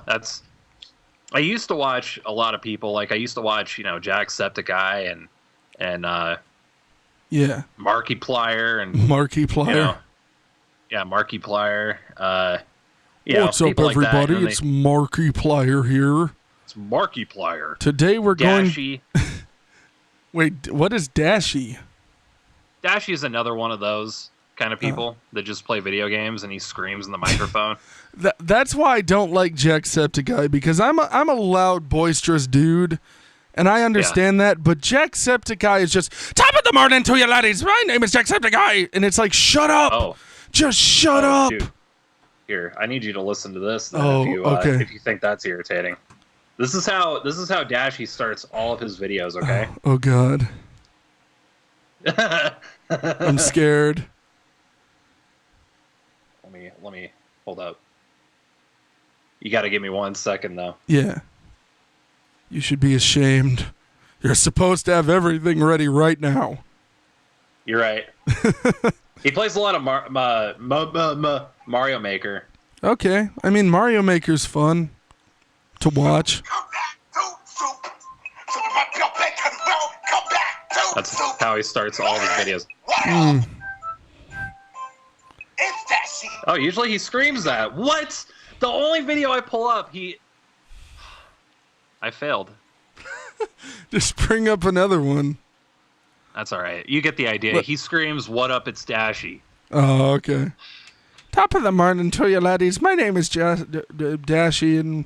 I used to watch a lot of people. Like I used to watch, Jacksepticeye and Markiplier and Markiplier. Markiplier. What's up, everybody? It's Markiplier here. It's Markiplier. Today we're Dashy. Wait, what is Dashy? Dashy is another one of those kind of people that just play video games and he screams in the microphone. That's why I don't like Jacksepticeye, because I'm a loud, boisterous dude, and I understand that. But Jacksepticeye is just top of the morning to you, laddies. My name is Jacksepticeye, and it's like, shut up, just shut up. Dude. Here, I need you to listen to this. Then, okay. If you think that's irritating, this is how Dashy starts all of his videos. Okay. Oh God. I'm scared. Let me hold up. You got to give me 1 second though. Yeah. You should be ashamed. You're supposed to have everything ready right now. You're right. He plays a lot of Mario Maker. Okay. I mean, Mario Maker's fun to watch. That's how he starts all of his videos. Oh, usually he screams that. What? The only video I pull up, I failed. Just bring up another one. That's all right. You get the idea. He screams, "What up? It's Dashy." Oh, okay. Top of the morning to you, laddies. My name is Dashy, and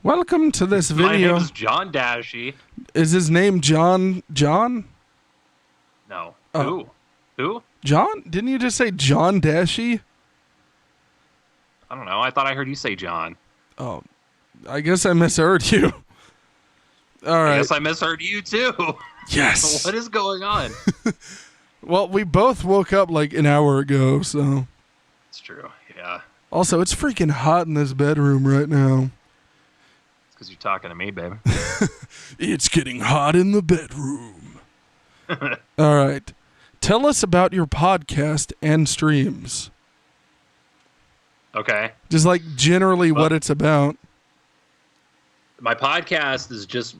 welcome to this video. My name is John Dashy. Is his name John? John? No. Who? John? Didn't you just say John Dashy? I don't know. I thought I heard you say John. Oh, I guess I misheard you. All right. I guess I misheard you too. Yes. What is going on? Well, we both woke up like an hour ago, so. It's true. Yeah. Also, it's freaking hot in this bedroom right now. It's because you're talking to me, baby. It's getting hot in the bedroom. All right. Tell us about your podcast and streams. Okay. Just like generally what it's about. My podcast is just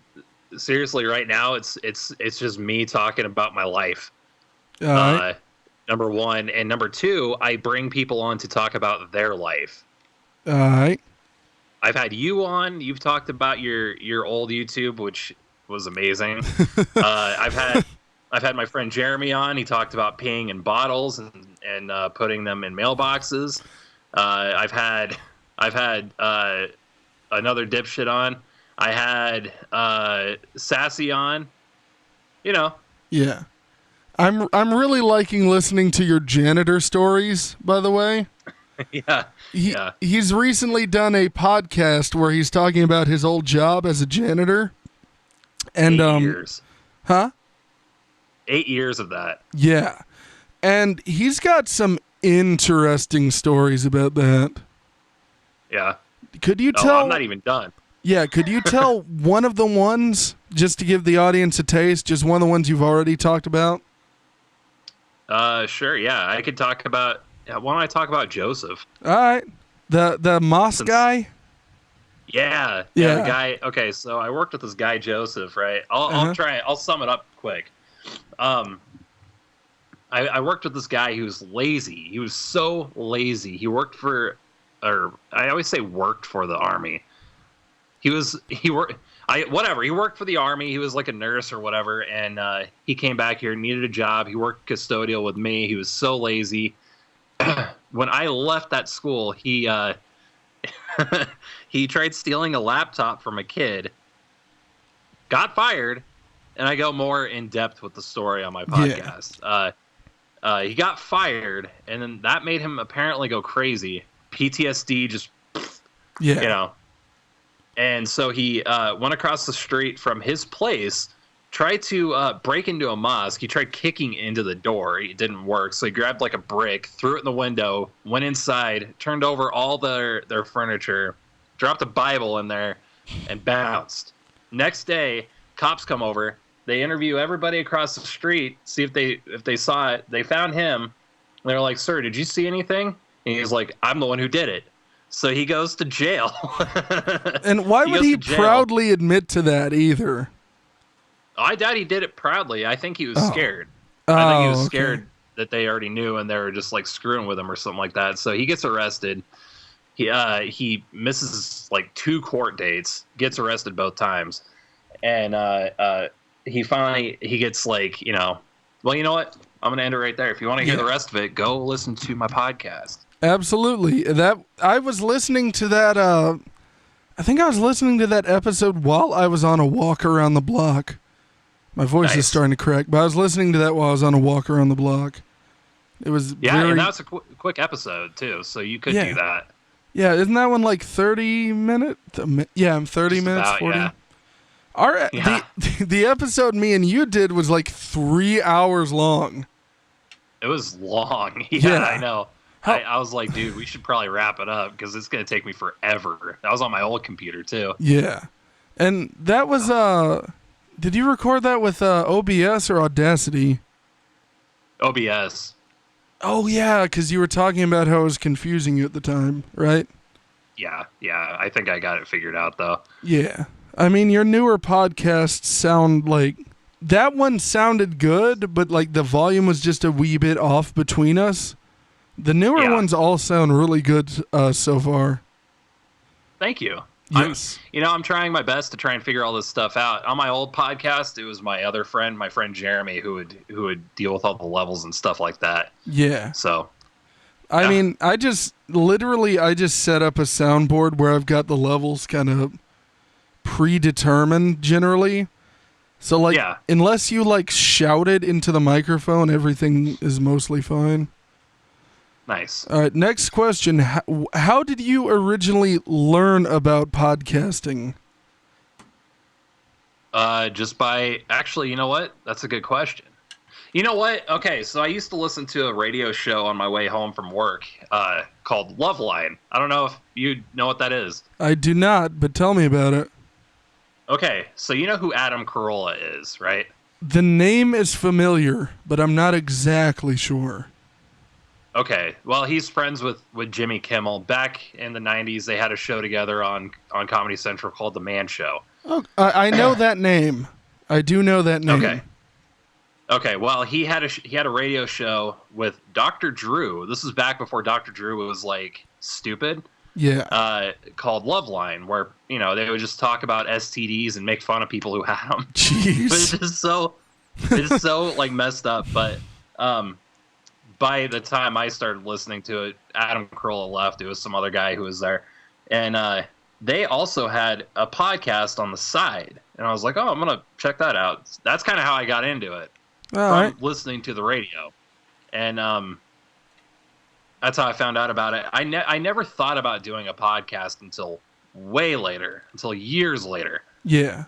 seriously right now. It's just me talking about my life. All right. Number 1, and number 2, I bring people on to talk about their life. All right. I've had you on. You've talked about your old YouTube, which was amazing. I've had my friend Jeremy on. He talked about peeing in bottles and putting them in mailboxes. I've had another dipshit on. I had Sassy on. Yeah. I'm really liking listening to your janitor stories, by the way. Yeah. He's recently done a podcast where he's talking about his old job as a janitor. And 8 years. Huh? 8 years of that. Yeah. And he's got some interesting stories about that. Yeah. Could you tell? I'm not even done. Yeah, could you tell one of the ones, just to give the audience a taste, just one of the ones you've already talked about? Sure, yeah. I could talk about... Why don't I talk about Joseph? All right. The Moss guy? Yeah, the guy... Okay, so I worked with this guy, Joseph, right? I'll sum it up quick. I worked with this guy who was lazy. He was so lazy. He worked for... Or I always say worked for the Army. He worked for the Army. He was like a nurse or whatever, and he came back here, needed a job. He worked custodial with me. He was so lazy. When I left that school, he he tried stealing a laptop from a kid, got fired, and I go more in depth with the story on my podcast. Yeah. He got fired, and then that made him apparently go crazy. PTSD just, yeah. And so he went across the street from his place tried to break into a mosque. He tried kicking into the door. It didn't work. So he grabbed like a brick, threw it in the window, went inside, turned over all their furniture, dropped a Bible in there, and bounced. Next day, cops come over. They interview everybody across the street, see if they saw it. They found him. They're like, "Sir, did you see anything?" And he's like, "I'm the one who did it." So he goes to jail. And why would he proudly admit to that either? I doubt he did it proudly. I think he was scared. I think he was scared that they already knew and they were just like screwing with him or something like that. So he gets arrested. He misses like 2 court dates, gets arrested both times. And he gets like, well, you know what? I'm going to end it right there. If you want to hear the rest of it, go listen to my podcast. Absolutely. I was listening to that. I think I was listening to that episode while I was on a walk around the block. My voice is starting to crack, but I was listening to that while I was on a walk around the block. It was and that was a quick episode too, so you could do that. Yeah, isn't that one like 30 minutes? Yeah, 30 minutes, 40. Yeah. The episode me and you did was like 3 hours long. It was long. Yeah, I know. I was like, dude, we should probably wrap it up because it's going to take me forever. That was on my old computer, too. Yeah. And that was, did you record that with OBS or Audacity? OBS. Oh, yeah, because you were talking about how it was confusing you at the time, right? Yeah. I think I got it figured out, though. Yeah. I mean, your newer podcasts sound like... That one sounded good, but like the volume was just a wee bit off between us. The newer ones all sound really good so far. Thank you. Yes. I'm trying my best to try and figure all this stuff out. On my old podcast, it was my other friend, my friend Jeremy, who would deal with all the levels and stuff like that. Yeah. So, I mean, I just set up a soundboard where I've got the levels kind of predetermined generally. So, like, unless you, like, shout it into the microphone, everything is mostly fine. Nice. All right, next question. How did you originally learn about podcasting? Just by... Actually, you know what? That's a good question. You know what? Okay, so I used to listen to a radio show on my way home from work called Loveline. I don't know if you know what that is. I do not, but tell me about it. Okay, so you know who Adam Carolla is, right? The name is familiar, but I'm not exactly sure. Okay, well, he's friends with Jimmy Kimmel. Back in the 90s, they had a show together on Comedy Central called The Man Show. Oh, I know that name. I do know that name. Okay, well, he had a radio show with Dr. Drew. This is back before Dr. Drew was, like, stupid. Yeah. Called Loveline, where they would just talk about STDs and make fun of people who had them. Jeez, but it's so like messed up. But by the time I started listening to it, Adam Carolla left. It was some other guy who was there, and they also had a podcast on the side. And I was like, oh, I'm gonna check that out. That's kind of how I got into it from listening to the radio, and that's how I found out about it. I never thought about doing a podcast until way later, until years later. Yeah.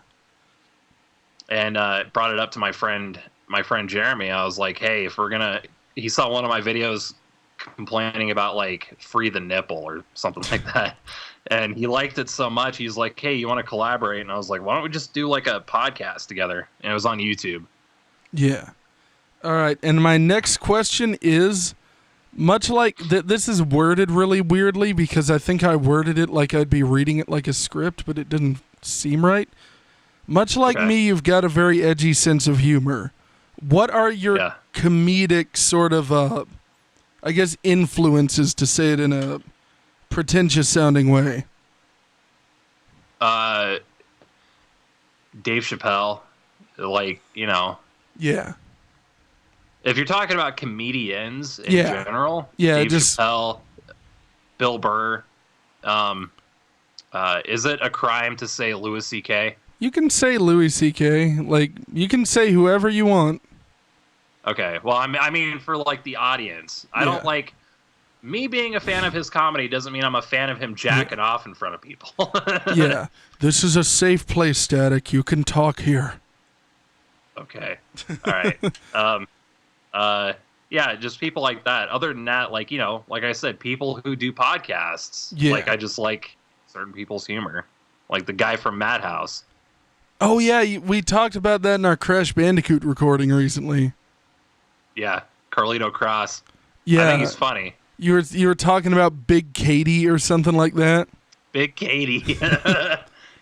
And brought it up to my friend Jeremy. I was like, hey, he saw one of my videos complaining about like free the nipple or something like that. And he liked it so much. He's like, hey, you want to collaborate? And I was like, why don't we just do like a podcast together? And it was on YouTube. Yeah. All right. And my next question is, much like this is worded really weirdly because I think I worded it like I'd be reading it like a script, but it didn't seem right. Much like me, you've got a very edgy sense of humor. What are your comedic sort of, I guess, influences, to say it in a pretentious sounding way? Dave Chappelle, like, Yeah. If you're talking about comedians in general, Dave Chappelle, Bill Burr, is it a crime to say Louis C.K.? You can say Louis C.K. Like, you can say whoever you want. Okay, well, I mean, for like the audience, I don't like me being a fan of his comedy. Doesn't mean I'm a fan of him jacking off in front of people. Yeah, this is a safe place, Static. You can talk here. Okay. All right. Yeah, just people like that. Other than that, like, like I said, people who do podcasts. Yeah. Like, I just like certain people's humor. Like the guy from Madhouse. Oh yeah, we talked about that in our Crash Bandicoot recording recently. Yeah, Carlito Cross. Yeah, I think he's funny. You were talking about Big Katie or something like that. Big Katie.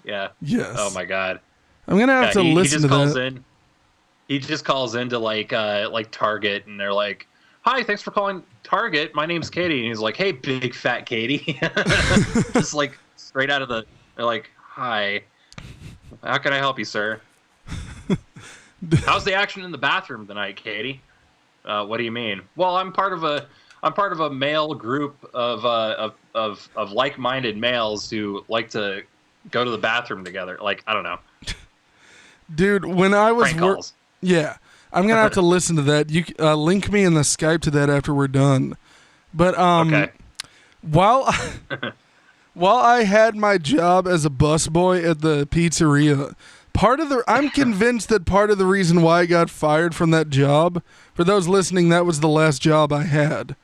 Yeah. Yes. Oh my God. I'm gonna have to listen to that. He just calls into like Target, and they're like, "Hi, thanks for calling Target. My name's Katie." And he's like, "Hey, big fat Katie." Just like straight out of the. They're like, "Hi, how can I help you, sir? How's the action in the bathroom tonight, Katie?" What do you mean? Well, I'm part of a male group of like-minded males who like to go to the bathroom together. Like, I don't know. Dude, when I was yeah, I'm gonna have to listen to that. You link me in the Skype to that after we're done. But okay. while I had my job as a busboy at the pizzeria, I'm convinced that part of the reason why I got fired from that job, for those listening, that was the last job I had.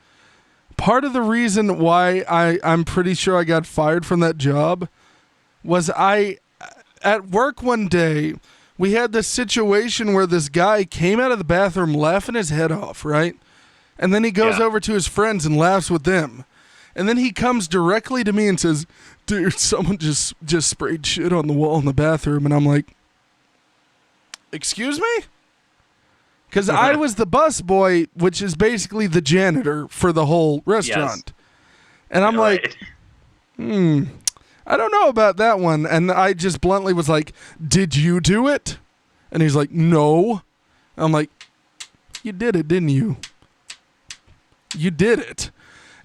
Part of the reason why I'm pretty sure I got fired from that job was at work one day, we had this situation where this guy came out of the bathroom laughing his head off, right? And then he goes over to his friends and laughs with them. And then he comes directly to me and says, "Dude, someone just sprayed shit on the wall in the bathroom." And I'm like, "Excuse me?" Because I was the busboy, which is basically the janitor for the whole restaurant. Yes. And I'm like, I don't know about that one. And I just bluntly was like, "Did you do it?" And he's like, "No." I'm like, "You did it, didn't you? You did it."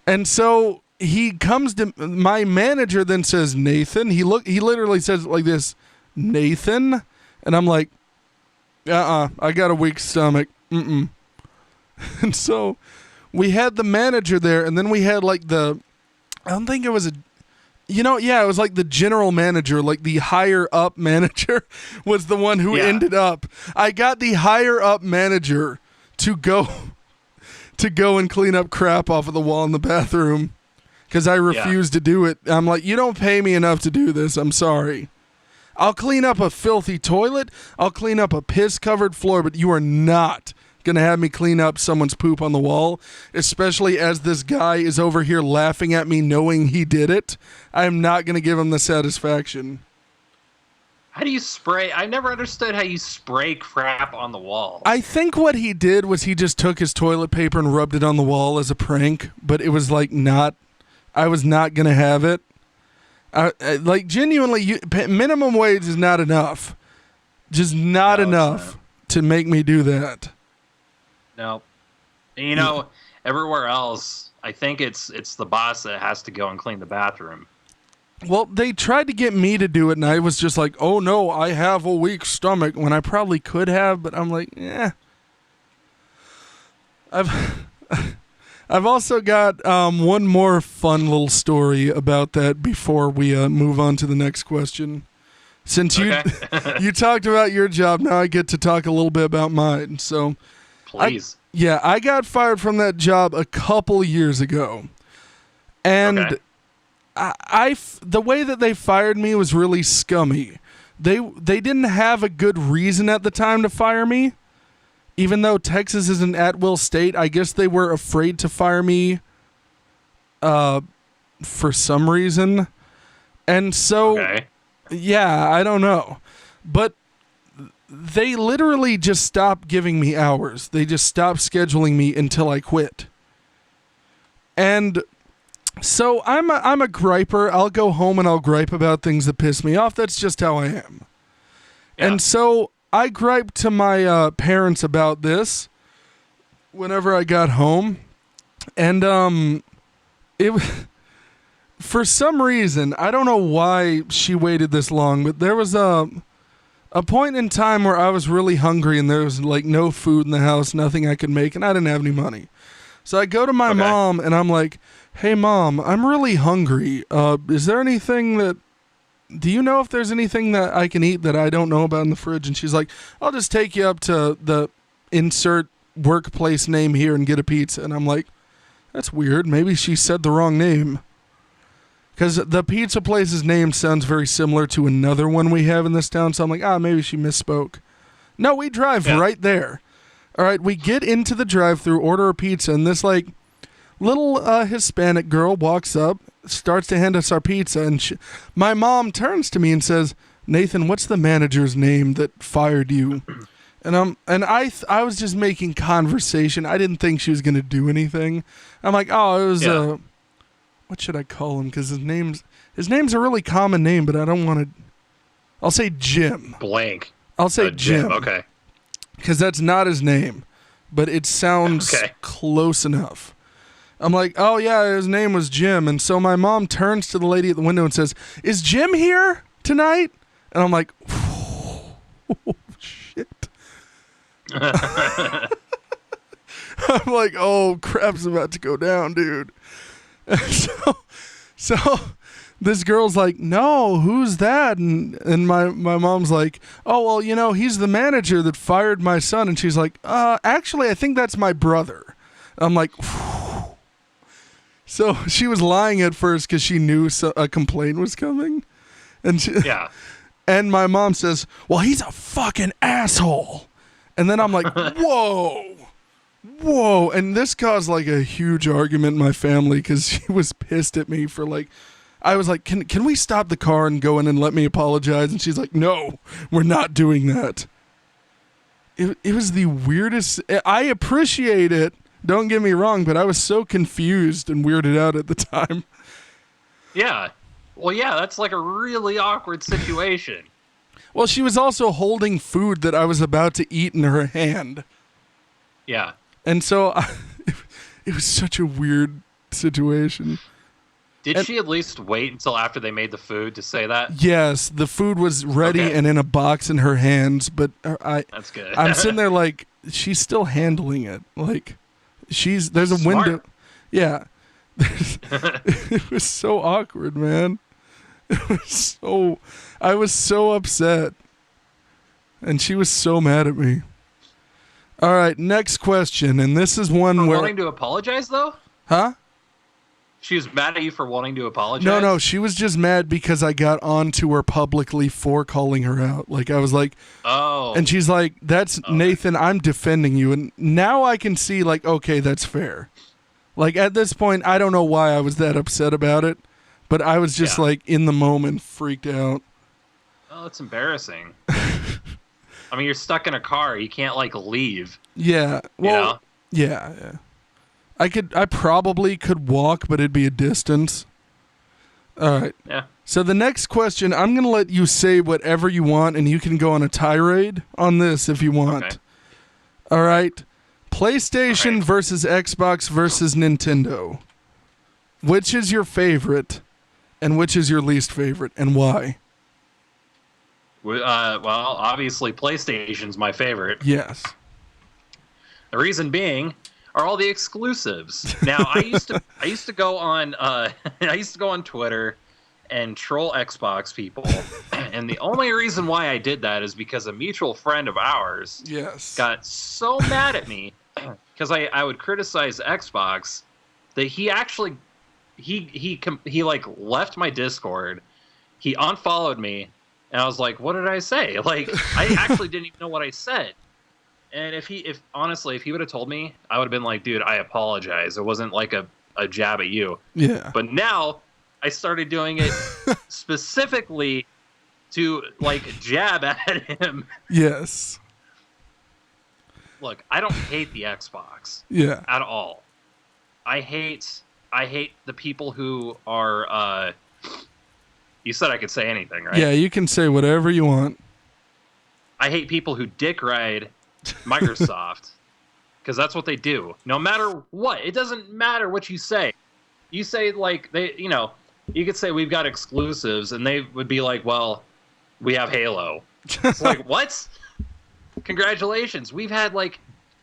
And so he comes to my manager, then says, "Nathan." He literally says it like this, "Nathan." And I'm like, I got a weak stomach. And so we had the manager there, and then we had like I don't think it was it was like the general manager, like the higher up manager was the one who ended up. I got the higher up manager to go and clean up crap off of the wall in the bathroom because I refused to do it. I'm like, "You don't pay me enough to do this. I'm sorry. I'll clean up a filthy toilet. I'll clean up a piss-covered floor, but you are not going to have me clean up someone's poop on the wall, especially as this guy is over here laughing at me knowing he did it. I'm not going to give him the satisfaction." How do you spray? I never understood how you spray crap on the wall. I think what he did was he just took his toilet paper and rubbed it on the wall as a prank, but it was like I was not going to have it. Like, genuinely, minimum wage is not enough. Just not enough to make me do that. No. Everywhere else, I think it's the boss that has to go and clean the bathroom. Well, they tried to get me to do it, and I was just like, "Oh, no, I have a weak stomach," when I probably could have, but I'm like, I've also got one more fun little story about that before we move on to the next question. Since you talked about your job, now I get to talk a little bit about mine. So, please. I got fired from that job a couple years ago, and the way that they fired me was really scummy. They didn't have a good reason at the time to fire me. Even though Texas is an at-will state, I guess they were afraid to fire me for some reason. And so, I don't know. But they literally just stopped giving me hours. They just stopped scheduling me until I quit. And so I'm a griper. I'll go home and I'll gripe about things that piss me off. That's just how I am. Yeah. And so I griped to my parents about this whenever I got home, and for some reason, I don't know why she waited this long, but there was a point in time where I was really hungry and there was like no food in the house, nothing I could make, and I didn't have any money. So I go to my mom and I'm like, "Hey, Mom, I'm really hungry. Is there anything that do you know if there's anything that I can eat that I don't know about in the fridge? And she's like, I'll just take you up to the insert workplace name here and get a pizza. And I'm like, that's weird. Maybe she said the wrong name. Because the pizza place's name sounds very similar to another one we have in this town. So I'm like, maybe she misspoke. No, we drive right there. All right, we get into the drive-thru, order a pizza, and this, like, little Hispanic girl walks up, starts to hand us our pizza, and my mom turns to me and says, Nathan, what's the manager's name that fired you? And I was just making conversation. I didn't think she was going to do anything. I'm like, it was, what should I call him? Because his name's a really common name, but I don't want to, I'll say Jim. Blank. I'll say Jim. Okay. Because that's not his name, but it sounds close enough. I'm like, oh, yeah, his name was Jim. And so my mom turns to the lady at the window and says, is Jim here tonight? And I'm like, oh, shit. I'm like, oh, crap's about to go down, dude. So this girl's like, no, who's that? And my mom's like, oh, well, he's the manager that fired my son. And she's like, actually, I think that's my brother. I'm like, whew. So she was lying at first because she knew a complaint was coming. And my mom says, well, he's a fucking asshole. And then I'm like, whoa. And this caused like a huge argument in my family because she was pissed at me for like, I was like, can we stop the car and go in and let me apologize? And she's like, no, we're not doing that. It was the weirdest. I appreciate it. Don't get me wrong, but I was so confused and weirded out at the time. Yeah. Well, yeah, that's like a really awkward situation. Well, she was also holding food that I was about to eat in her hand. Yeah. And so it was such a weird situation. Did she at least wait until after they made the food to say that? Yes, the food was ready and in a box in her hands, but that's good. I'm sitting there like, she's still handling it. Like, there's a Smart. window. Yeah. It was so awkward, man. I was so upset. And she was so mad at me. All right, next question. And this is one where... wanting to apologize, though? Huh? She was mad at you for wanting to apologize? No, she was just mad because I got on to her publicly for calling her out. Like, I was like... Oh. And she's like, Nathan, I'm defending you. And now I can see, like, okay, that's fair. Like, at this point, I don't know why I was that upset about it. But I was just, like, in the moment, freaked out. Oh, it's embarrassing. I mean, you're stuck in a car. You can't, like, leave. Yeah. Well, yeah. I probably could walk, but it'd be a distance. All right. Yeah. So the next question, I'm going to let you say whatever you want, and you can go on a tirade on this if you want. Okay. All right. PlayStation versus Xbox versus Nintendo. Which is your favorite, and which is your least favorite, and why? Well, obviously, PlayStation's my favorite. Yes. The reason being are all the exclusives. Now, I used to go on Twitter and troll Xbox people, and the only reason why I did that is because a mutual friend of ours got so mad at me because I would criticize Xbox that he actually he like left my Discord, he unfollowed me. And I was like, what did I say? Like, I actually didn't even know what I said. And if he would have told me, I would have been like, dude, I apologize. It wasn't like a jab at you. Yeah. But now I started doing it specifically to, like, jab at him. Yes. Look, I don't hate the Xbox. Yeah. At all. I hate the people who are... You said I could say anything, right? Yeah, you can say whatever you want. I hate people who dick ride Microsoft because that's what they do. No matter what, it doesn't matter what you say. You say like you could say we've got exclusives, and they would be like, "Well, we have Halo." It's like, what? Congratulations, we've had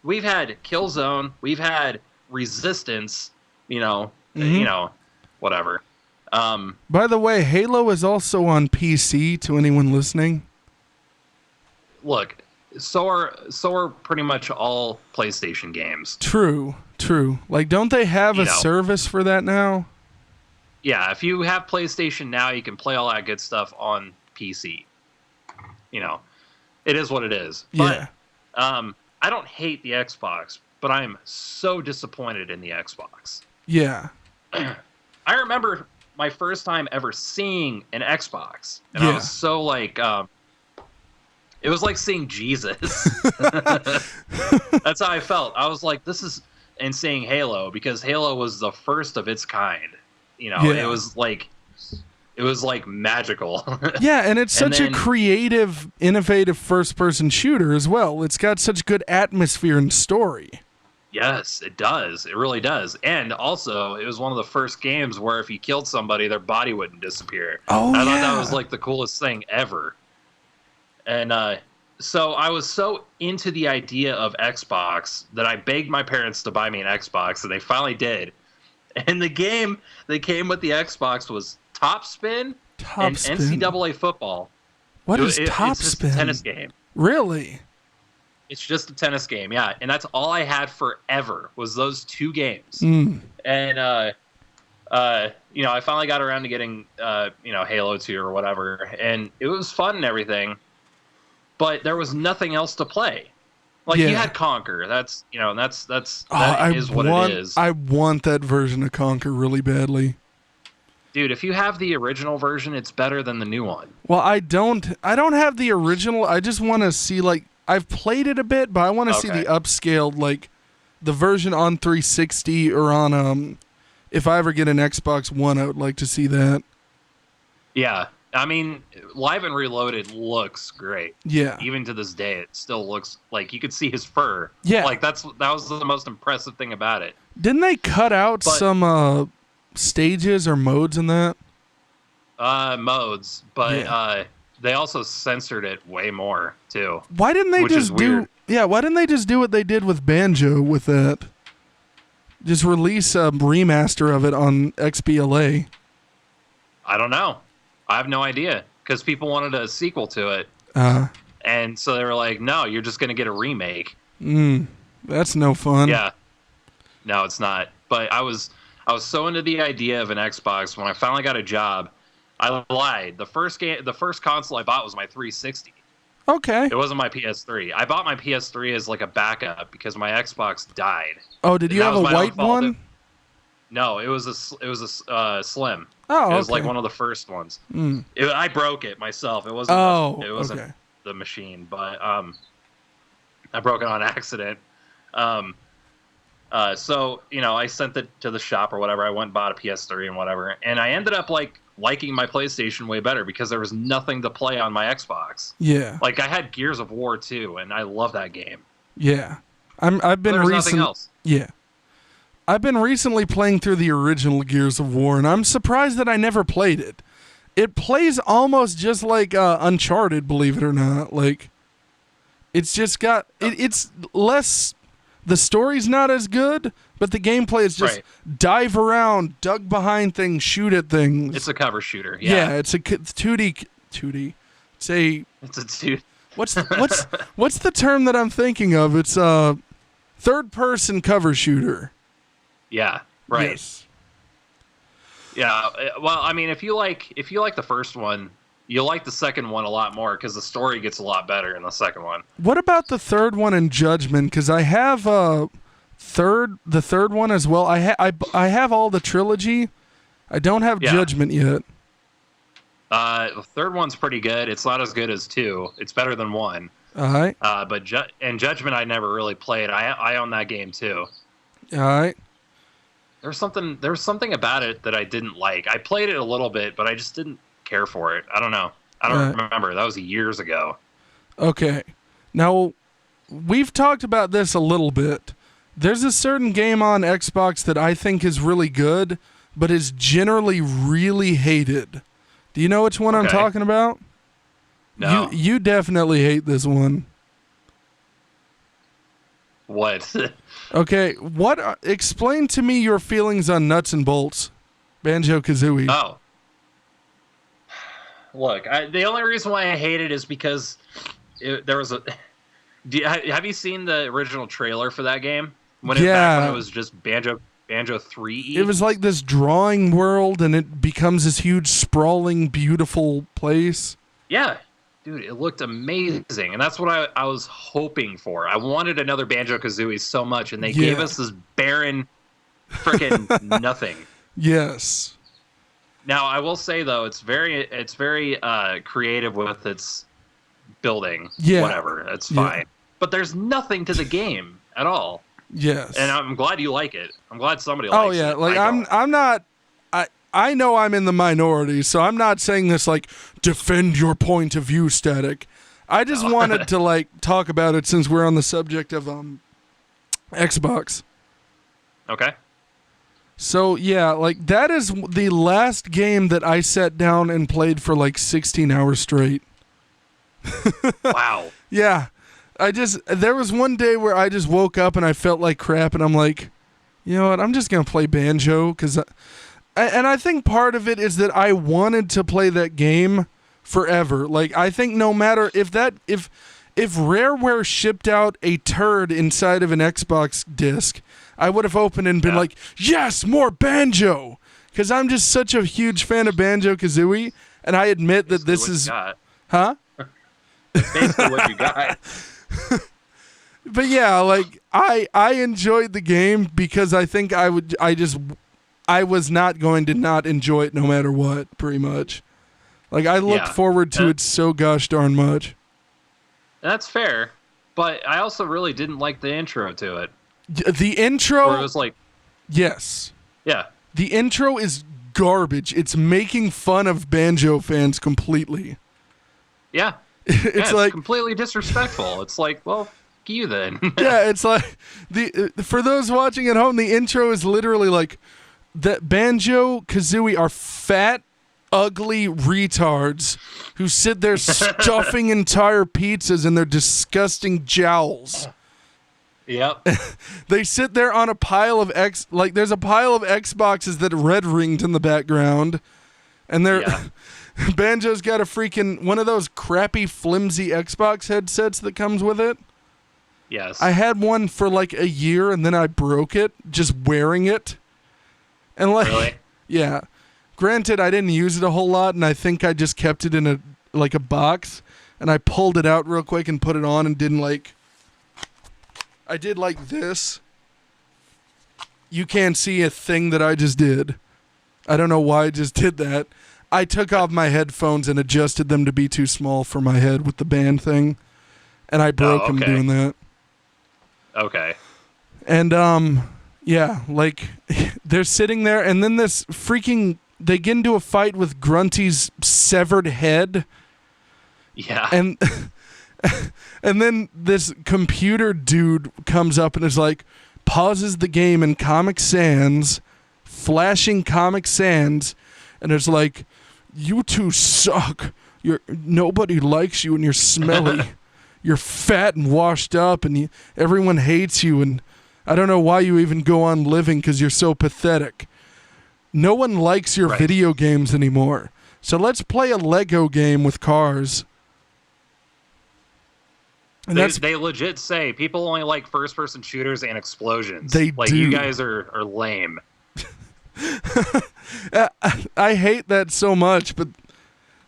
Killzone, we've had Resistance, whatever. By the way, Halo is also on PC to anyone listening. Look, so are pretty much all PlayStation games. True. Like, don't they have a service for that now? Yeah, if you have PlayStation Now, you can play all that good stuff on PC. It is what it is. Yeah. But I don't hate the Xbox, but I'm so disappointed in the Xbox. Yeah. I remember my first time ever seeing an Xbox, and I was so like, it was like seeing Jesus. That's how I felt. I was like, this is, and seeing Halo, because Halo was the first of its kind. It was like magical. Yeah, and it's such a creative, innovative first-person shooter as well. It's got such good atmosphere and story. Yes, it does. It really does. And also, it was one of the first games where if you killed somebody, their body wouldn't disappear. Oh, I thought that was like the coolest thing ever. And so I was so into the idea of Xbox that I begged my parents to buy me an Xbox, and they finally did. And the game that came with the Xbox was Top Spin and NCAA football. What is Top It's just Spin? a tennis game. Really? It's just a tennis game, yeah. And that's all I had forever was those two games. And I finally got around to getting Halo 2 or whatever, and it was fun and everything. But there was nothing else to play. Like you had Conquer. That is what it is. I want that version of Conquer really badly. Dude, if you have the original version, it's better than the new one. Well, I don't have the original. I just want to see, like, I've played it a bit, but I want to see the upscaled, like, the version on 360 or on if I ever get an Xbox One, I would like to see that. Yeah. I mean, Live and Reloaded looks great. Yeah. Even to this day, it still looks like you could see his fur. Yeah. Like that was the most impressive thing about it. Didn't they cut out some stages or modes in that? Modes, but they also censored it way more too. Why didn't they just do? Yeah, why didn't they just do what they did with Banjo with that? Just release a remaster of it on XBLA. I don't know. I have no idea because people wanted a sequel to it, and so they were like, "No, you're just going to get a remake." That's no fun. Yeah, no, it's not. But I was so into the idea of an Xbox when I finally got a job. I lied. The first console I bought was my 360. Okay. It wasn't my PS3. I bought my PS3 as like a backup because my Xbox died. Oh, did you have a white one? No, it was a Slim. Oh, it was like one of the first ones. I broke it myself. It wasn't. It wasn't the machine, but I broke it on accident. So I sent it to the shop or whatever. I went and bought a PS3 and whatever, and I ended up liking my PlayStation way better because there was nothing to play on my Xbox. Yeah. Like I had Gears of War 2, and I love that game. Yeah. I've been nothing else. Yeah. I've been recently playing through the original Gears of War, and I'm surprised that I never played it. It plays almost just like Uncharted, believe it or not. Like, it's just got it's less. The story's not as good, but the gameplay is just dive around, dug behind things, shoot at things. It's a cover shooter. Yeah, it's a 2D. It's a 2D. What's the term that I'm thinking of? It's a third-person cover shooter. Yeah. Right. Yes. Yeah. Well, I mean, if you like the first one, you'll like the second one a lot more because the story gets a lot better in the second one. What about the third one in Judgment? Because I have the third one as well. I have all the trilogy. I don't have Judgment yet. The third one's pretty good. It's not as good as 2. It's better than 1. All right. But Judgment I never really played. I own that game too. All right. There was something about it that I didn't like. I played it a little bit, but I just didn't care for it. I don't know. I don't remember. That was years ago. Okay. Now, we've talked about this a little bit. There's a certain game on Xbox that I think is really good, but is generally really hated. Do you know which one I'm talking about? No. You definitely hate this one. What? Okay, explain to me your feelings on Nuts and Bolts, Banjo-Kazooie. Oh, Look, the only reason why I hate it is because there was a. Have you seen the original trailer for that game? Back when it was just Banjo 3E. It was like this drawing world, and it becomes this huge, sprawling, beautiful place. Yeah, dude, it looked amazing, and that's what I was hoping for. I wanted another Banjo-Kazooie so much, and they gave us this barren, freaking nothing. Yes. Now, I will say though, it's very creative with its building. Yeah. Whatever, it's fine. Yeah. But there's nothing to the game at all. Yes. And I'm glad you like it. I'm glad somebody likes it. Oh yeah, like I'm not. I know I'm in the minority, so I'm not saying this like defend your point of view static. I just wanted to like talk about it since we're on the subject of Xbox. Okay. So yeah, like that is the last game that I sat down and played for like 16 hours straight. Wow. Yeah. There was one day where I just woke up and I felt like crap, and I'm like, you know what, I'm just going to play Banjo, and I think part of it is that I wanted to play that game forever. Like, I think no matter if Rareware shipped out a turd inside of an Xbox disc, I would have opened it and been like, yes, more Banjo, because I'm just such a huge fan of Banjo-Kazooie, and I admit that this is... Huh? That's basically what you got. But yeah, like I enjoyed the game because I think I was not going to not enjoy it no matter what, pretty much. Like I looked forward to it so gosh darn much. That's fair, but I also really didn't like the intro to it. The intro, where it was like, yes, yeah, the intro is garbage. It's making fun of Banjo fans completely. Yeah. It's like completely disrespectful. It's like, well, f you then. Yeah, it's like for those watching at home, the intro is literally like that Banjo-Kazooie are fat, ugly retards who sit there stuffing entire pizzas in their disgusting jowls. Yep. They sit there on a pile of there's a pile of Xboxes that red ringed in the background, and they're Banjo's got a freaking one of those crappy flimsy Xbox headsets that comes with it. Yes. I had one for like a year and then I broke it just wearing it. And like really? Yeah. Granted, I didn't use it a whole lot, and I think I just kept it in a box, and I pulled it out real quick and put it on and I did like this. You can't see a thing that I just did. I don't know why I just did that. I took off my headphones and adjusted them to be too small for my head with the band thing, and I broke them doing that. Okay. And yeah, like they're sitting there, and then they get into a fight with Grunty's severed head. Yeah. And then this computer dude comes up and is like, pauses the game in Comic Sans, flashing Comic Sans, and it's like, you two suck. Nobody likes you, and you're smelly. You're fat and washed up, and everyone hates you, and I don't know why you even go on living because you're so pathetic. No one likes your video games anymore. So let's play a Lego game with cars. And they legit say people only like first-person shooters and explosions. They do. You guys are lame. I hate that so much, but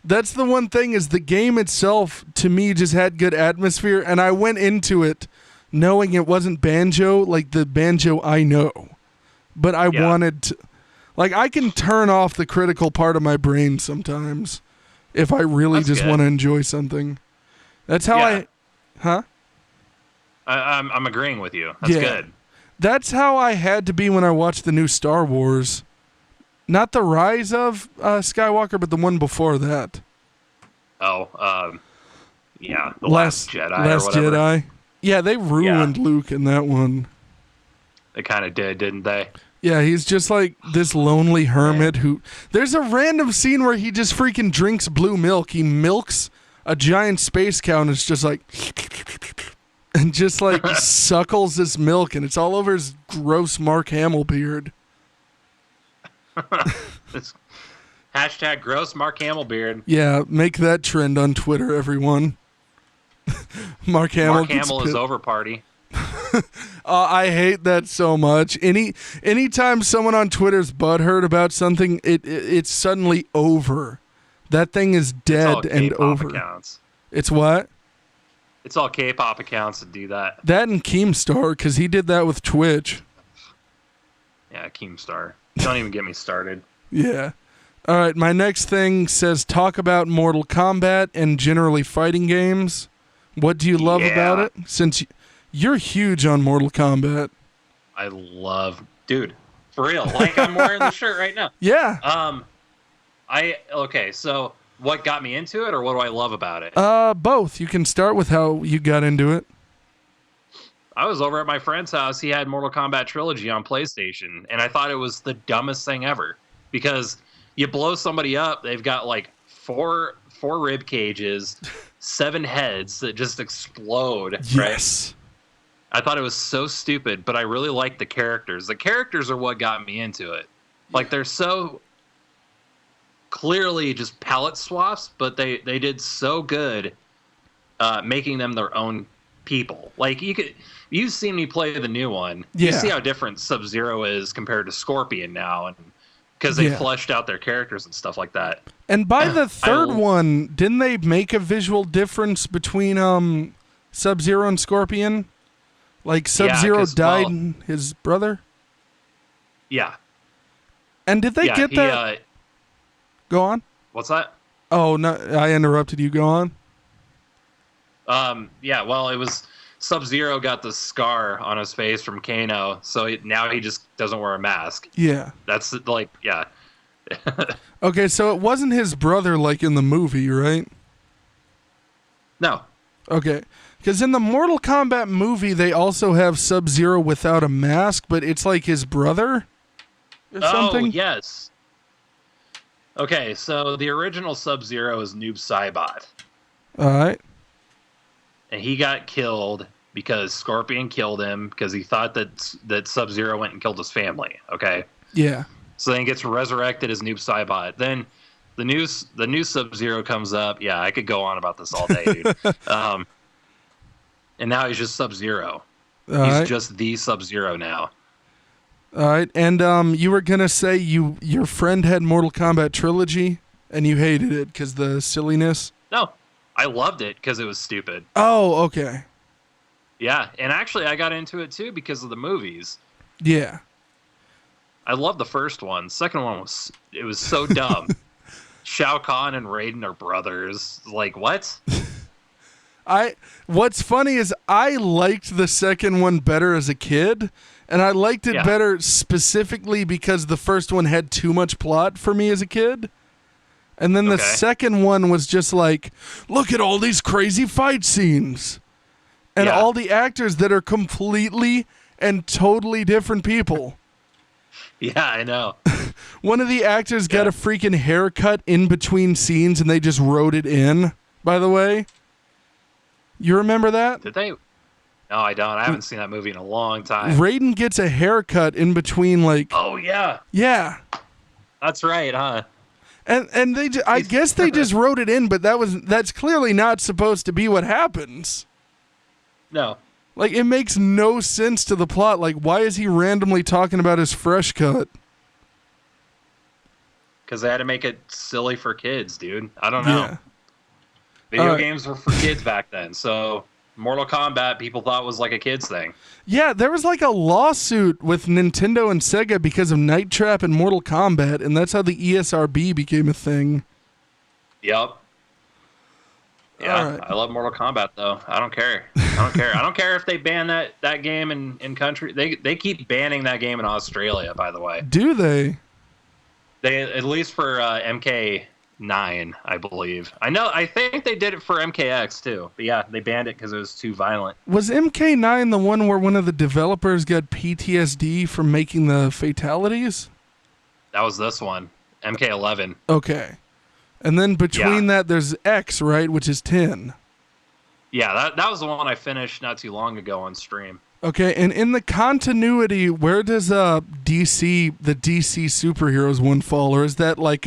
that's the one thing is the game itself, to me, just had good atmosphere, and I went into it knowing it wasn't Banjo, like the Banjo I know. But I wanted to... Like, I can turn off the critical part of my brain sometimes if I really just want to enjoy something. That's how I'm agreeing with you. That's good. That's how I had to be when I watched the new Star Wars. Not the Rise of Skywalker, but the one before that. Oh, yeah. The Last Jedi Last or whatever. Jedi. Yeah, they ruined Luke in that one. They kind of did, didn't they? Yeah, he's just like this lonely hermit who... There's a random scene where he just freaking drinks blue milk. He milks a giant space cow and it's just like... And just like suckles this milk, and it's all over his gross Mark Hamill beard. Hashtag gross Mark Hamill beard. Yeah, make that trend on Twitter, everyone. Mark Hamill is over party. I hate that so much. Anytime someone on Twitter's butthurt about something, it's suddenly over. That thing is dead and over. Accounts. It's what? It's all K-pop accounts that do that. That and Keemstar, because he did that with Twitch. Yeah, Keemstar. Don't even get me started. Yeah. All right, my next thing says talk about Mortal Kombat and generally fighting games. What do you love about it? Since you're huge on Mortal Kombat. I love, dude, for real. Like I'm wearing the shirt right now. Yeah. Okay, so what got me into it or what do I love about it? Both. You can start with how you got into it. I was over at my friend's house. He had Mortal Kombat Trilogy on PlayStation, and I thought it was the dumbest thing ever because you blow somebody up, they've got like four rib cages, 7 heads that just explode. Yes. Right? I thought it was so stupid, but I really liked the characters. The characters are what got me into it. Like they're so clearly just palette swaps, but they did so good making them their own people. Like you've seen me play the new one. Yeah. You see how different Sub-Zero is compared to Scorpion now, and because they fleshed out their characters and stuff like that. And by the third one, didn't they make a visual difference between Sub-Zero and Scorpion? Like Sub-Zero died and his brother? Yeah. And did they get that? Go on. What's that? Oh, no, I interrupted you. Go on. Yeah, well, it was Sub-Zero got the scar on his face from Kano, so now he just doesn't wear a mask. Yeah. That's like, yeah. Okay, so it wasn't his brother like in the movie, right? No. Okay. Because in the Mortal Kombat movie, they also have Sub-Zero without a mask, but it's like his brother or something? Oh, yes. Okay, so the original Sub-Zero is Noob Saibot. All right. And he got killed because Scorpion killed him because he thought that Sub-Zero went and killed his family, okay? Yeah. So then he gets resurrected as Noob Saibot. Then the new Sub-Zero comes up. Yeah, I could go on about this all day, dude. And now he's just Sub-Zero. He's just the Sub-Zero now. All right. And you were going to say your friend had Mortal Kombat Trilogy and you hated it because the silliness? No, I loved it because it was stupid. Oh, okay. Yeah, and actually I got into it too because of the movies. Yeah. I love the first one. Second one was so dumb. Shao Kahn and Raiden are brothers. Like, what? What's funny is I liked the second one better as a kid, and I liked it better specifically because the first one had too much plot for me as a kid. And then the second one was just like, look at all these crazy fight scenes. And all the actors that are completely and totally different people. Yeah, I know. One of the actors got a freaking haircut in between scenes and they just wrote it in, by the way. You remember that? Did they? No, I don't. I haven't seen that movie in a long time. Raiden gets a haircut in between, like... Oh, yeah. Yeah. That's right, huh? And they, I guess they just wrote it in, but that's clearly not supposed to be what happens. No. Like, it makes no sense to the plot. Like, why is he randomly talking about his fresh cut? Because they had to make it silly for kids, dude. I don't know. Yeah. Video games were for kids back then, so Mortal Kombat people thought was like a kid's thing. Yeah, there was like a lawsuit with Nintendo and Sega because of Night Trap and Mortal Kombat, and that's how the ESRB became a thing. Yep. Yeah, I love Mortal Kombat though. I don't care. I don't care if they ban that game in country. They keep banning that game in Australia, by the way. Do they? They at least for MK9, I believe. I think they did it for MKX too. But yeah, they banned it because it was too violent. Was MK9 the one where one of the developers got PTSD from making the fatalities? That was this one, MK11. Okay. And then between that, there's X, right, which is 10. Yeah, that was the one I finished not too long ago on stream. Okay, and in the continuity, where does the DC superheroes one fall, or is that like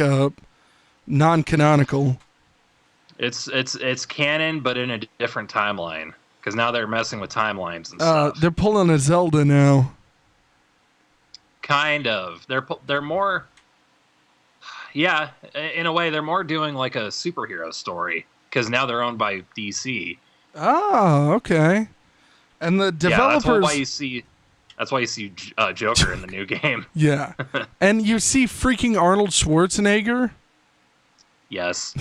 non-canonical. It's canon, but in a different timeline. Because now they're messing with timelines and stuff. They're pulling a Zelda now. Kind of. They're more. Yeah, in a way, they're more doing like a superhero story. Because now they're owned by DC. Oh, okay. And the developers. Yeah, that's why you see Joker in the new game. Yeah. And you see freaking Arnold Schwarzenegger. Yes.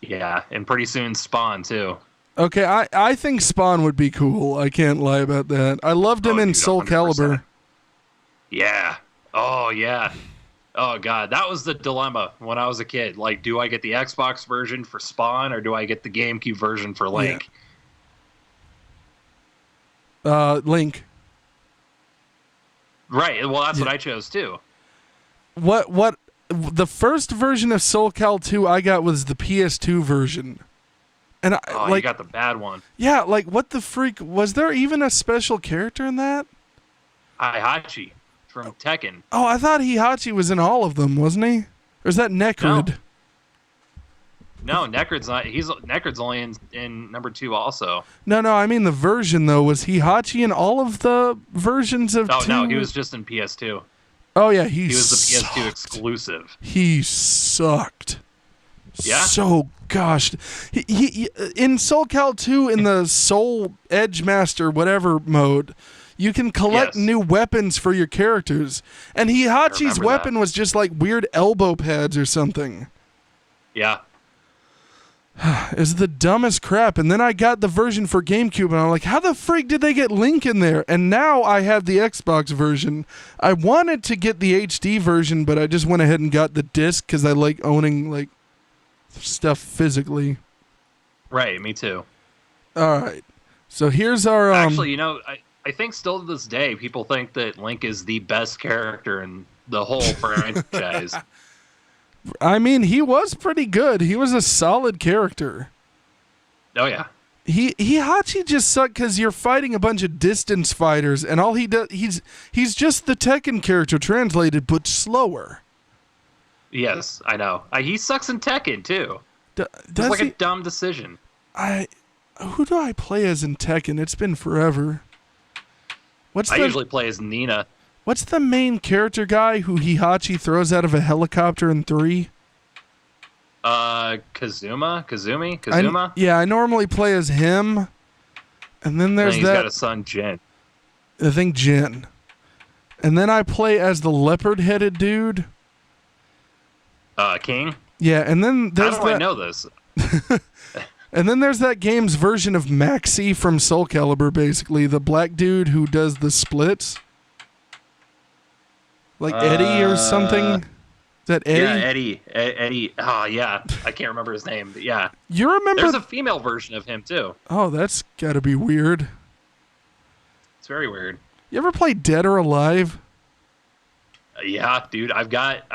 Yeah, and pretty soon Spawn too. Okay, I think Spawn would be cool. I can't lie about that. I loved him in Soul 100%. Calibur. Yeah. Oh, yeah. Oh, God. That was the dilemma when I was a kid. Like, do I get the Xbox version for Spawn or do I get the GameCube version for Link? Yeah. Link. Right. Well, that's what I chose too. What the first version of Soul Cal 2 I got was the PS2 version. And you got the bad one. Yeah, like what the freak was there even a special character in that? Heihachi from Tekken. Oh, I thought Heihachi was in all of them, wasn't he? Or is that Necrid? No, Necrid's not. Necrid's only in number 2 also. No, I mean the version though. Was Heihachi in all of the versions of 2? Oh, no, he was just in PS2. Oh yeah, he was the PS2 exclusive. He sucked. Yeah. So gosh, he in Soul Cal 2 in the Soul Edge Master whatever mode, you can collect new weapons for your characters, and Heihachi's weapon was just like weird elbow pads or something. Yeah. It's the dumbest crap. And then I got the version for GameCube, and I'm like, how the freak did they get Link in there? And now I have the Xbox version. I wanted to get the HD version, but I just went ahead and got the disc because I like owning like stuff physically. Right, me too. All right. So here's our actually, I think still to this day people think that Link is the best character in the whole franchise. I mean, he was pretty good. He was a solid character. Oh yeah. Heihachi just sucked because you're fighting a bunch of distance fighters, and all he does he's just the Tekken character translated, but slower. Yes, I know. He sucks in Tekken too. It's like a dumb decision. Who do I play as in Tekken? It's been forever. I usually play as Nina. What's the main character guy who Heihachi throws out of a helicopter in 3? Kazuma? I normally play as him. And then there's he's got a son, Jin. I think Jin. And then I play as the leopard-headed dude. King? Yeah, and then there's How do I know this? And then there's that game's version of Maxi from Soul Calibur, basically. The black dude who does the splits. Like Eddie or something? Is that Eddie? Yeah, Eddie. Oh, yeah. I can't remember his name, but yeah. You remember? There's a female version of him, too. Oh, that's gotta be weird. It's very weird. You ever play Dead or Alive? Yeah, dude. I've got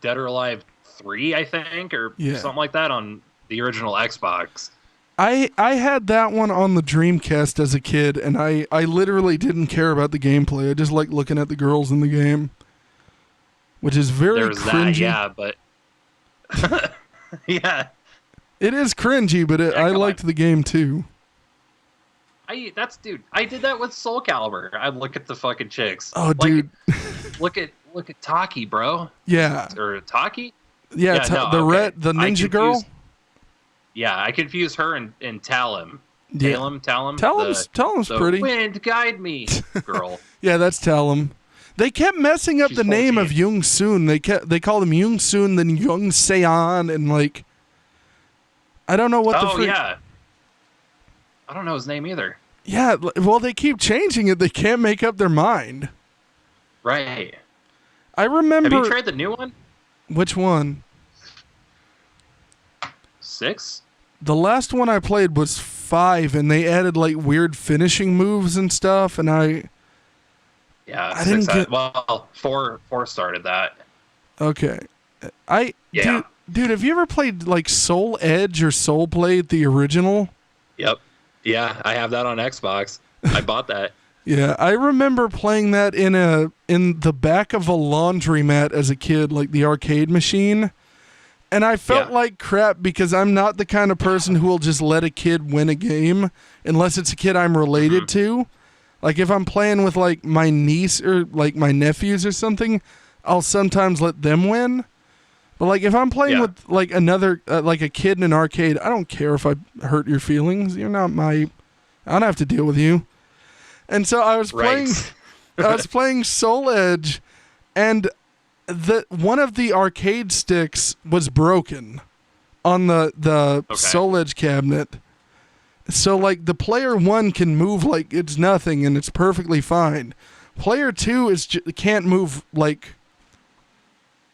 Dead or Alive 3, I think, or something like that on the original Xbox. I had that one on the Dreamcast as a kid, and I literally didn't care about the gameplay. I just liked looking at the girls in the game. Which is very cringy. That, yeah, but yeah, it is cringy, but I liked the game too. I did that with Soul Calibur. I look at the fucking chicks. Oh, dude, look at Taki, bro. Yeah, or Taki. Yeah, the ninja girl. Yeah, I confuse her and Talim. Yeah. Talim's pretty. The wind guide me, girl. Yeah, that's Talim. They kept messing up the name of Young Soon. They called him Young Soon, then Young Seon, and like, I don't know what the. Oh yeah. I don't know his name either. Yeah, well, they keep changing it. They can't make up their mind. Right. I remember. Have you tried the new one? Which one? 6? The last one I played was 5, and they added like weird finishing moves and stuff, and Yeah, I didn't get. Well, 4 started that. Okay, dude, have you ever played like Soul Edge or Soul Blade, the original? Yep. Yeah, I have that on Xbox. I bought that. Yeah, I remember playing that in the back of a laundromat as a kid, like the arcade machine. And I felt like crap because I'm not the kind of person who will just let a kid win a game unless it's a kid I'm related to. Like if I'm playing with like my niece or like my nephews or something, I'll sometimes let them win. But like if I'm playing with like another like a kid in an arcade, I don't care if I hurt your feelings. You're not I don't have to deal with you. And so I was playing Soul Edge, and one of the arcade sticks was broken on the Soul Edge cabinet. So like the player 1 can move like it's nothing and it's perfectly fine. Player 2 can't move, like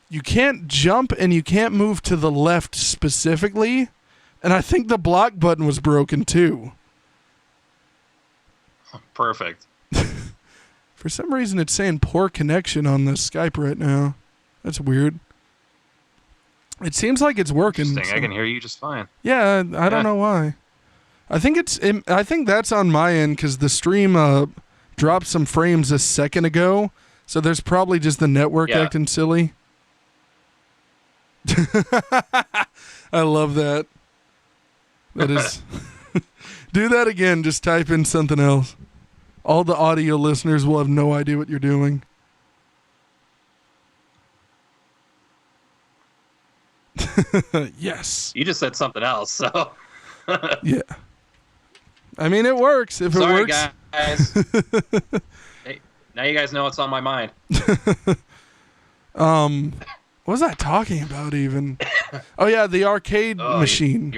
you can't jump and you can't move to the left specifically. And I think the block button was broken too. Perfect. For some reason it's saying poor connection on the Skype right now. That's weird. It seems like it's working. So. I can hear you just fine. Yeah, I don't know why. I think that's on my end because the stream dropped some frames a second ago, so there's probably just the network acting silly. I love that. That is. Do that again. Just type in something else. All the audio listeners will have no idea what you're doing. Yes. You just said something else, so. Yeah. I mean, it works. If Sorry, it works. Guys. Hey, now you guys know what's on my mind. What was I talking about even? Oh, yeah, the arcade machine.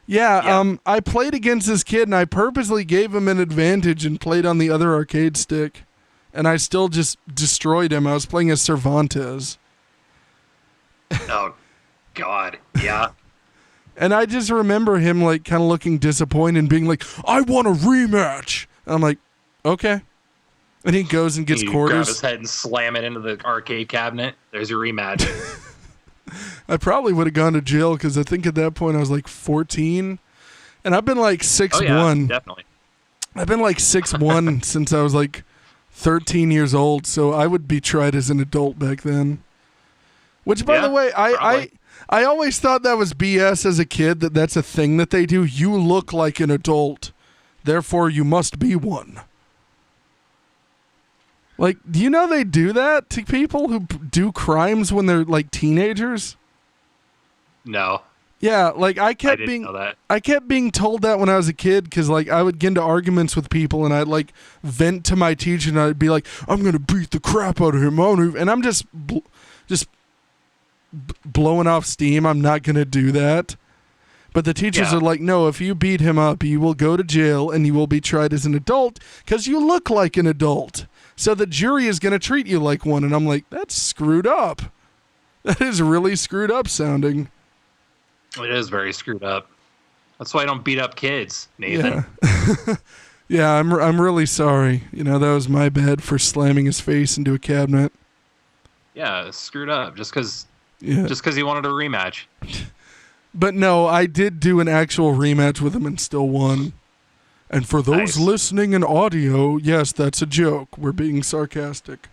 I played against this kid, and I purposely gave him an advantage and played on the other arcade stick. And I still just destroyed him. I was playing as Cervantes. Oh, God. Yeah. And I just remember him like kind of looking disappointed and being like, I want a rematch. And I'm like, okay. And he goes and gets quarters. Grab his head and slam it into the arcade cabinet. There's your rematch. I probably would have gone to jail because I think at that point I was like 14. And I've been like 6'1". Yeah, definitely. I've been like 6'1" since I was like 13 years old. So I would be tried as an adult back then. Which, by the way, I always thought that was BS as a kid, that's a thing that they do. You look like an adult, therefore you must be one. Like, do you know they do that to people who do crimes when they're like teenagers? No. Yeah, like I kept being told that when I was a kid because like I would get into arguments with people and I'd like vent to my teacher and I'd be like, I'm gonna beat the crap out of him, and I'm just blowing off steam. I'm not going to do that. But the teachers are like, no, if you beat him up, you will go to jail and you will be tried as an adult because you look like an adult. So the jury is going to treat you like one. And I'm like, that's screwed up. That is really screwed up sounding. It is very screwed up. That's why I don't beat up kids, Nathan. Yeah, yeah, I'm really sorry. You know, that was my bad for slamming his face into a cabinet. Yeah, it's screwed up just because he wanted a rematch. But no, I did do an actual rematch with him and still won. And for those listening in audio, yes, that's a joke. We're being sarcastic.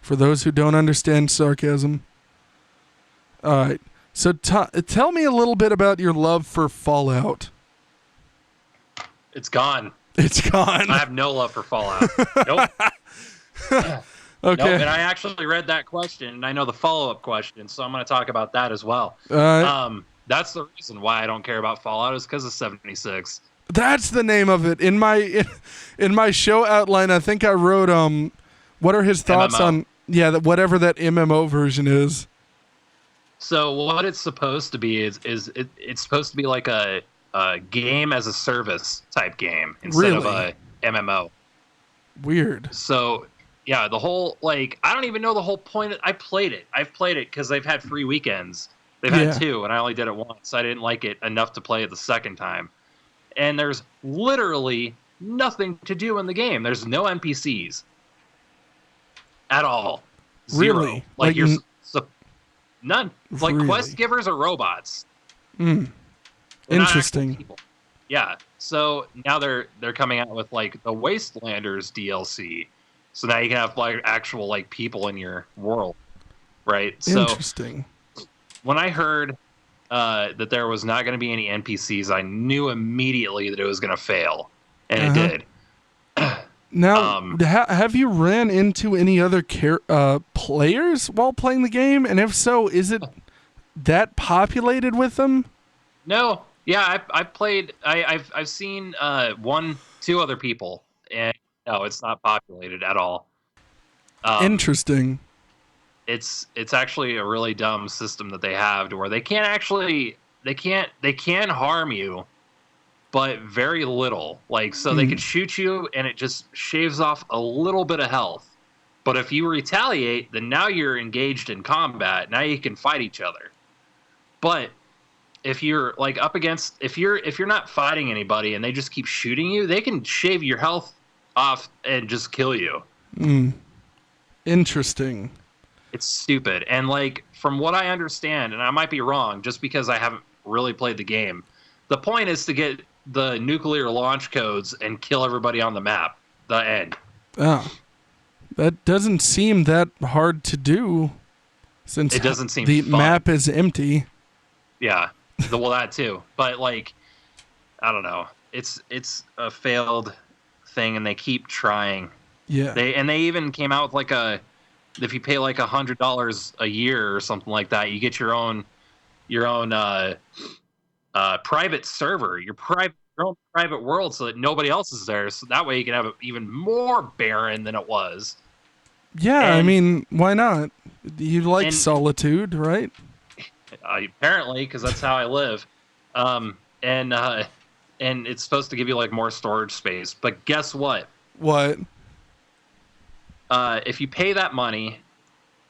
For those who don't understand sarcasm. All right. So tell me a little bit about your love for Fallout. It's gone. It's gone. I have no love for Fallout. Nope. Okay. Nope. And I actually read that question, and I know the follow-up question, so I'm going to talk about that as well. That's the reason why I don't care about Fallout is because of 76. That's the name of it. In my show outline, I think I wrote what are his thoughts MMO. on whatever that MMO version is. So what it's supposed to be is it's supposed to be like a game as a service type game instead of a MMO. Weird. So yeah, the whole I don't even know the whole point. I've played it because they've had free weekends. They've had 2, and I only did it once. I didn't like it enough to play it the second time. And there's literally nothing to do in the game. There's no NPCs at all. Zero. Really? Like none. Like quest givers are robots. Interesting. Yeah. So now they're coming out with like the Wastelanders DLC. So now you can have like actual like people in your world, right? Interesting. when I heard that there was not going to be any NPCs, I knew immediately that it was going to fail, and it did. Now, have you ran into any other players while playing the game? And if so, is it that populated with them? No. Yeah, I've played. I've seen 2 other people, and no, it's not populated at all. Interesting. It's actually a really dumb system that they have, to where they can't harm you, but very little. Like, so they can shoot you, and it just shaves off a little bit of health. But if you retaliate, then now you're engaged in combat. Now you can fight each other. But if you're like up against, if you're not fighting anybody and they just keep shooting you, they can shave your health off and just kill you. Interesting. It's stupid. And like, from what I understand, and I might be wrong just because I haven't really played the game, the point is to get the nuclear launch codes and kill everybody on the map. The end. Oh, that doesn't seem that hard to do, since it doesn't seem the fun. map is empty. Yeah, well, that too. But like, I don't know. It's a failed thing, and they keep trying. Yeah. They even came out with like if you pay like $100 a year or something like that, you get your own private server, your own private world, so that nobody else is there. So that way you can have it even more barren than it was. Yeah, I mean, why not? You like solitude, right? Apparently, because that's how I live. And it's supposed to give you like more storage space. But guess what? What? If you pay that money,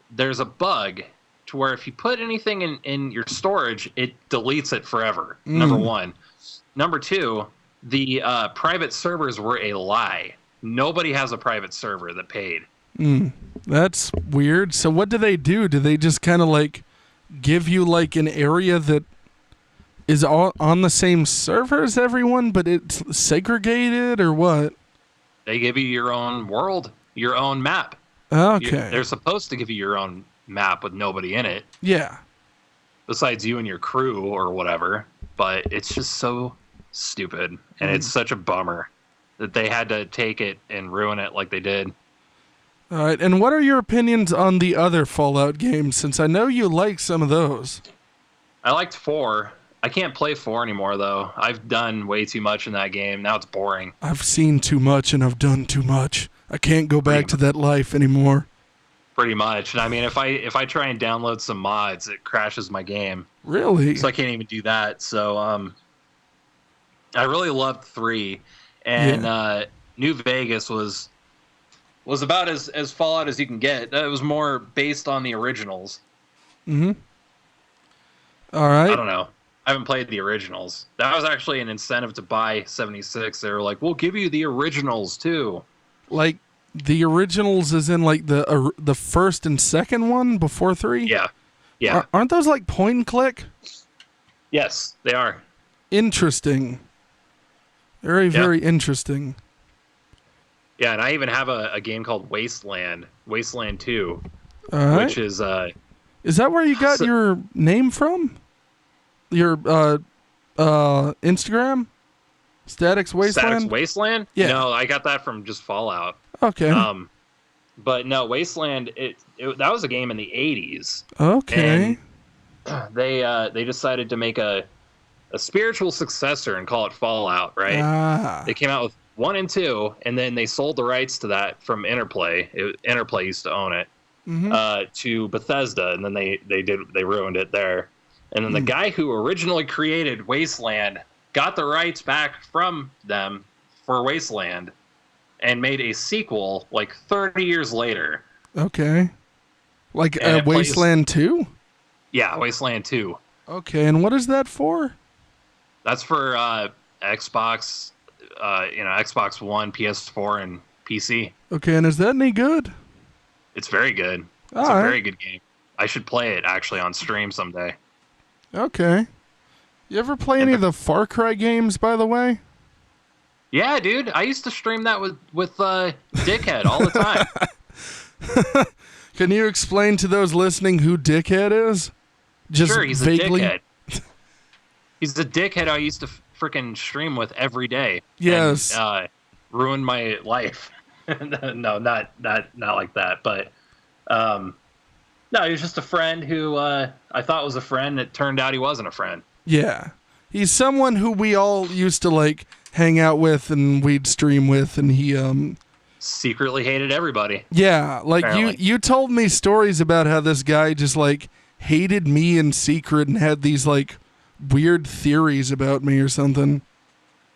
there's a bug to where if you put anything in your storage, it deletes it forever. Number one. Number two, the private servers were a lie. Nobody has a private server that paid. That's weird. So what do they do? Do they just kind of like give you like an area that is all on the same server as everyone, but it's segregated, or what? They give you your own world, your own map. Okay. They're supposed to give you your own map with nobody in it. Yeah. Besides you and your crew or whatever. But it's just so stupid. And it's such a bummer that they had to take it and ruin it like they did. All right. And what are your opinions on the other Fallout games, since I know you like some of those? I liked 4. I can't play 4 anymore, though. I've done way too much in that game. Now it's boring. I've seen too much and I've done too much. I can't go back to that life anymore. Pretty much. And I mean, if I try and download some mods, it crashes my game. Really? So I can't even do that. So I really loved 3. And New Vegas was about as Fallout as you can get. It was more based on the originals. All right. I don't know. I haven't played the originals. That was actually an incentive to buy 76. They were like, we'll give you the originals too. Like the originals is in like the first and second one before 3? Yeah. Yeah. Aren't those like point and click? Yes, they are. Interesting. Very, very interesting. Yeah, and I even have a game called Wasteland 2, All right. which is Is that where you got your name from? Your Instagram? Static's Wasteland? Static's Wasteland? Yeah. No, I got that from just Fallout. Okay. But no, Wasteland, that was a game in the 80s. Okay. And they decided to make a spiritual successor and call it Fallout, right? Ah. They came out with 1 and 2, and then they sold the rights to that from Interplay. Interplay used to own it. To Bethesda, and then they ruined it there. And then the guy who originally created Wasteland got the rights back from them for Wasteland and made a sequel like 30 years later. Okay. Like Wasteland 2? Yeah, Wasteland 2. Okay, and what is that for? That's for Xbox, Xbox One, PS4, and PC. Okay, and is that any good? It's very good. It's a very good game. I should play it actually on stream someday. Okay. You ever play any of the Far Cry games, by the way? Yeah, dude. I used to stream that with Dickhead all the time. Can you explain to those listening who Dickhead is? Just sure, he's vaguely. a dickhead. He's a dickhead I used to freaking stream with every day. Yes. And, ruined my life. No, not like that. But no, he was just a friend who I thought was a friend. It turned out he wasn't a friend. Yeah. He's someone who we all used to like hang out with and we'd stream with, and he secretly hated everybody. Yeah, like apparently. you told me stories about how this guy just like hated me in secret and had these like weird theories about me or something.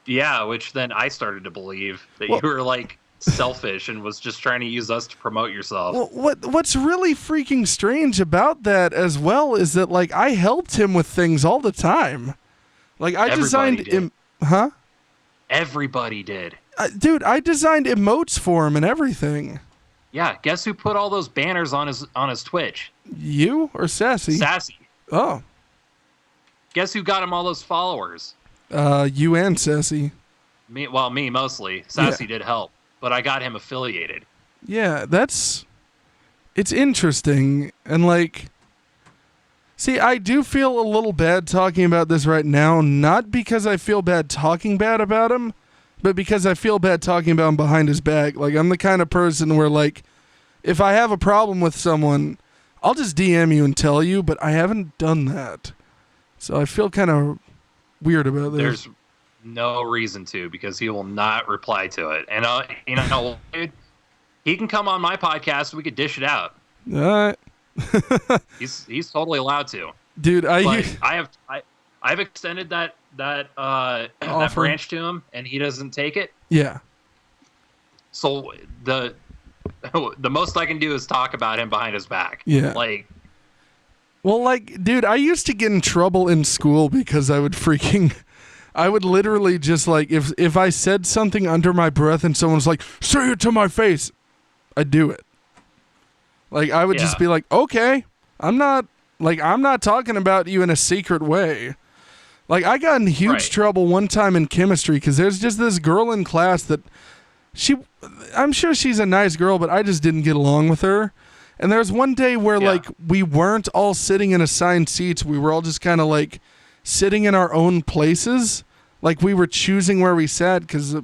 Yeah, which then I started to believe that you were like selfish and was just trying to use us to promote yourself. Well, what's really freaking strange about that as well is that like I helped him with things all the time. Like I designed him, huh? Everybody did. Dude, I designed emotes for him and everything. Yeah, guess who put all those banners on his Twitch? You or Sassy? Sassy. Oh. Guess who got him all those followers? You and Sassy. Me mostly. Sassy did help, but I got him affiliated. Yeah, it's interesting. And like, see, I do feel a little bad talking about this right now, not because I feel bad talking bad about him, but because I feel bad talking about him behind his back. Like, I'm the kind of person where, like, if I have a problem with someone, I'll just DM you and tell you, but I haven't done that. So I feel kind of weird about this. There's no reason to, because he will not reply to it. And, you know, dude, he can come on my podcast. We could dish it out. All right. He's totally allowed to. Dude, I've extended that branch to him, and he doesn't take it. Yeah. So the most I can do is talk about him behind his back. Yeah. Like, well, like, dude, I used to get in trouble in school because I would literally just like, if I said something under my breath and someone's like, say it to my face, I'd do it. Like, I would just be like, okay, I'm not talking about you in a secret way. Like, I got in huge trouble one time in chemistry because there's just this girl in class that I'm sure she's a nice girl, but I just didn't get along with her. And there's one day where, like, we weren't all sitting in assigned seats. We were all just kind of, like, sitting in our own places. Like, we were choosing where we sat because I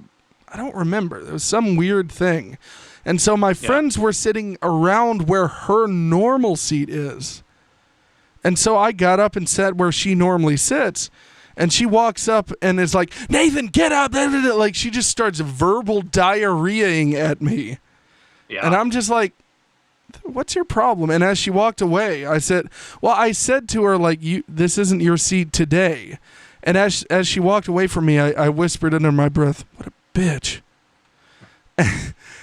don't remember. There was some weird thing. And so my friends were sitting around where her normal seat is. And so I got up and sat where she normally sits. And she walks up and is like, Nathan, get up. Like, she just starts verbal diarrheaing at me. Yeah. And I'm just like, what's your problem? And as she walked away, I said to her, like, this isn't your seat today. And as she walked away from me, I whispered under my breath, what a bitch.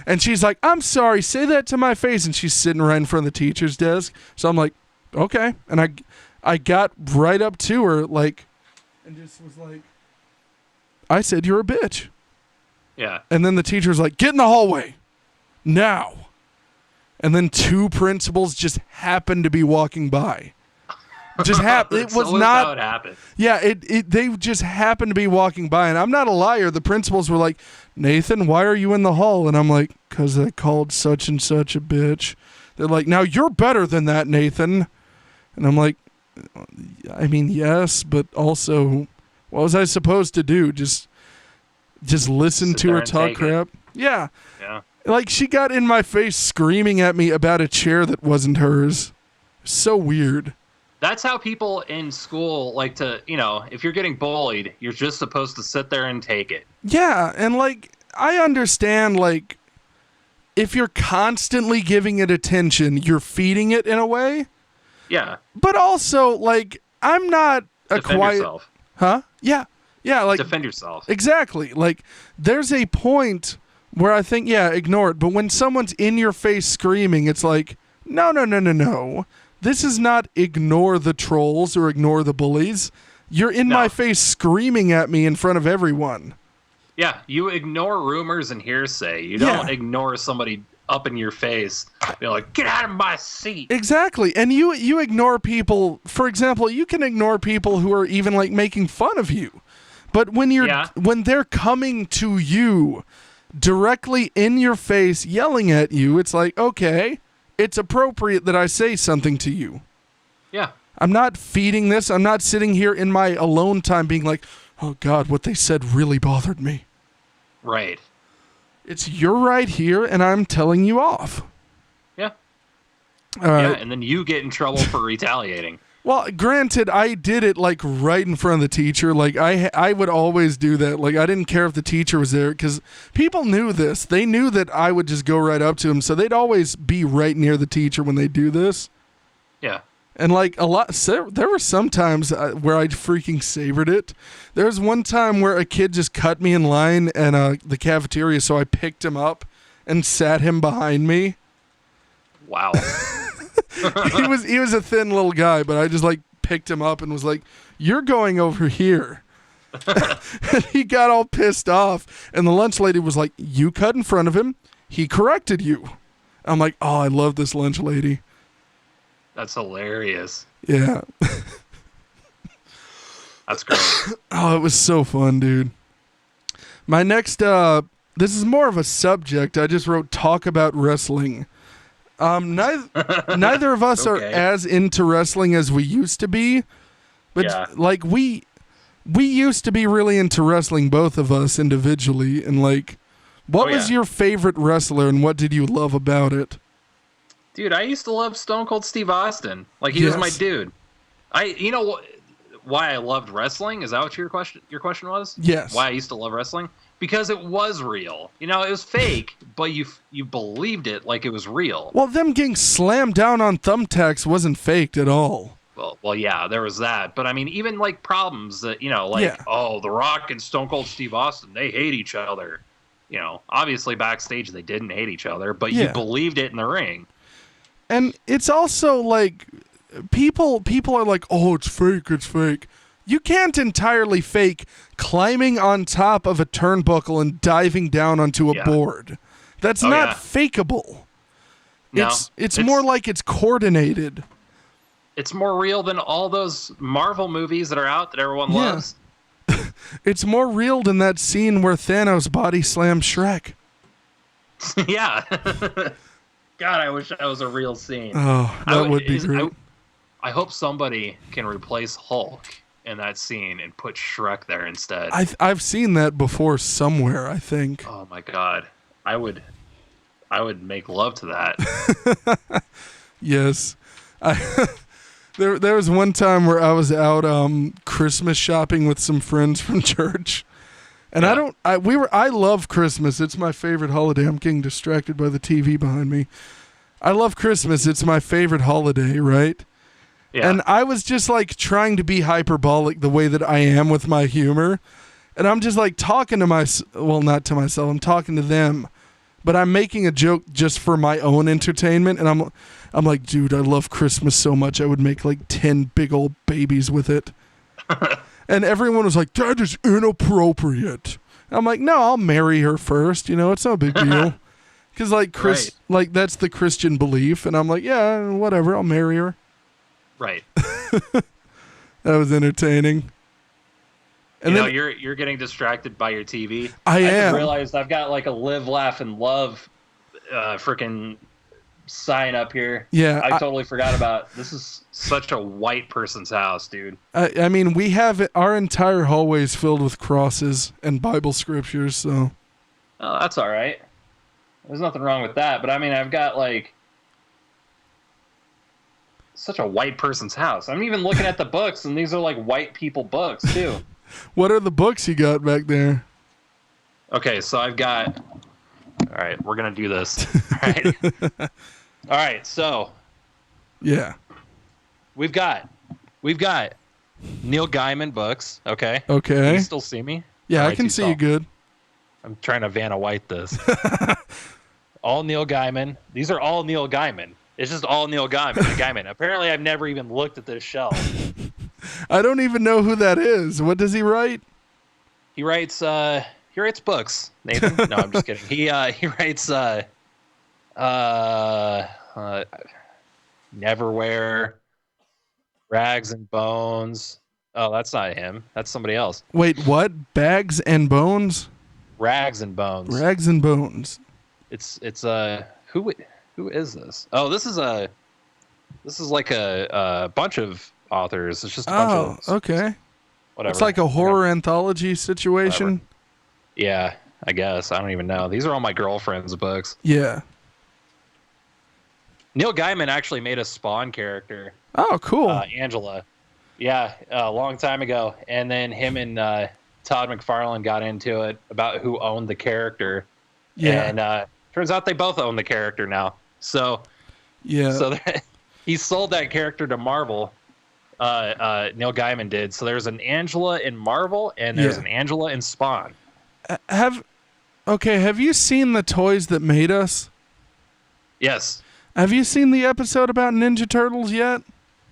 And she's like, I'm sorry, say that to my face. And she's sitting right in front of the teacher's desk. So I'm like, okay. And I got right up to her, like, and just was like, I said, you're a bitch. Yeah. And then the teacher's like, get in the hallway now. And then two principals just happened to be walking by. Just happened. It was not how it happened. Yeah, they just happened to be walking by, and I'm not a liar. The principals were like, Nathan, why are you in the hall? And I'm like, because I called such and such a bitch. They're like, now you're better than that, Nathan. And I'm like, I mean, yes, but also, what was I supposed to do? Just listen to her talk crap? Yeah. Yeah. Like, she got in my face screaming at me about a chair that wasn't hers. So weird. That's how people in school like to, you know, if you're getting bullied, you're just supposed to sit there and take it. Yeah, and like, I understand, like, if you're constantly giving it attention, you're feeding it in a way. Yeah. But also, like, I'm not a Defend quiet... yourself. Huh? Yeah. Yeah, like... Defend yourself. Exactly. Like, there's a point where I think, yeah, ignore it. But when someone's in your face screaming, it's like, no. This is not ignore the trolls or ignore the bullies. You're in my face screaming at me in front of everyone. Yeah, you ignore rumors and hearsay. You don't ignore somebody up in your face. They're like, get out of my seat. Exactly. And you ignore people. For example, you can ignore people who are even like making fun of you. But when they're coming to you directly in your face yelling at you, it's like, okay, it's appropriate that I say something to you. Yeah. I'm not feeding this. I'm not sitting here in my alone time being like, oh God, what they said really bothered me. Right. It's you're right here, and I'm telling you off. Yeah. All right. Yeah, and then you get in trouble for retaliating. Well, granted, I did it like right in front of the teacher. Like I would always do that. Like I didn't care if the teacher was there because people knew this. They knew that I would just go right up to him, so they'd always be right near the teacher when they do this. Yeah. And like there were some times where I freaking savored it. There was one time where a kid just cut me in line in the cafeteria, so I picked him up and sat him behind me. Wow. he was a thin little guy, but I just like picked him up and was like, "You're going over here." And he got all pissed off, and the lunch lady was like, "You cut in front of him. He corrected you." I'm like, "Oh, I love this lunch lady." That's hilarious. Yeah. That's great. Oh, it was so fun, dude. My next this is more of a subject. I just wrote talk about wrestling. Neither of us are as into wrestling as we used to be, but like we used to be really into wrestling, both of us individually. And like, what was your favorite wrestler, and what did you love about it? Dude, I used to love Stone Cold Steve Austin. Like he was my dude. You know why I loved wrestling? Is that what your question was? Yes. Why I used to love wrestling? Because it was real. You know, it was fake, but you believed it like it was real. Well, them getting slammed down on thumbtacks wasn't faked at all. Well, yeah, there was that. But I mean, even like problems that, you know, like, oh, The Rock and Stone Cold Steve Austin, they hate each other. You know, obviously backstage they didn't hate each other, but you believed it in the ring. And it's also like people are like, oh, it's fake. You can't entirely fake climbing on top of a turnbuckle and diving down onto a board. That's not fakeable. No, it's more like it's coordinated. It's more real than all those Marvel movies that are out that everyone loves. It's more real than that scene where Thanos body slammed Shrek. Yeah. God, I wish that was a real scene. Oh, that would be great. I hope somebody can replace Hulk in that scene and put Shrek there instead. I've seen that before somewhere, I think. Oh my God. I would make love to that. Yes. There was one time where I was out Christmas shopping with some friends from church. And I love Christmas. It's my favorite holiday. I'm getting distracted by the TV behind me. I love Christmas. It's my favorite holiday, right? Yeah. And I was just like trying to be hyperbolic the way that I am with my humor. And I'm just like talking to not to myself. I'm talking to them. But I'm making a joke just for my own entertainment. And I'm like, dude, I love Christmas so much. I would make like 10 big old babies with it. And everyone was like, that is inappropriate. I'm like, no, I'll marry her first. You know, it's no big deal. Because like like that's the Christian belief. And I'm like, yeah, whatever, I'll marry her. Right. That was entertaining. And then you're getting distracted by your TV. I am. Just realized I've got like a live, laugh, and love freaking sign up here. Yeah. I totally forgot about. This is such a white person's house, dude. I mean, we have our entire hallways filled with crosses and Bible scriptures, so. Oh, that's all right. There's nothing wrong with that. But I mean, I've got like such a white person's house. I'm even looking at the books, and these are like white people books too. What are the books you got back there? Okay, so I've got. All right, we're gonna do this. All right. All right. So. Yeah. We've got Neil Gaiman books. Okay. Okay. Can you still see me? Yeah, I can see you good. I'm trying to Vanna White this. All Neil Gaiman. These are all Neil Gaiman. It's just all Neil Gaiman. Apparently, I've never even looked at this shelf. I don't even know who that is. What does he write? He writes books, Nathan. No, I'm just kidding. He writes Neverwhere, Rags and Bones. Oh, that's not him. That's somebody else. Wait, what? Bags and Bones? Rags and Bones. Rags and Bones. It's who is this? Oh, this is like a bunch of authors. It's just a bunch of Oh, okay. whatever. It's like a horror anthology situation. Whatever. Yeah, I guess. I don't even know. These are all my girlfriend's books. Yeah. Neil Gaiman actually made a Spawn character. Oh, cool. Angela. Yeah, a long time ago. And then him and Todd McFarlane got into it about who owned the character. Yeah. And turns out they both own the character now. So yeah. So he sold that character to Marvel. Neil Gaiman did. So there's an Angela in Marvel and there's an Angela in Spawn. Have you seen The Toys That Made Us? Yes. Have you seen the episode about Ninja Turtles yet?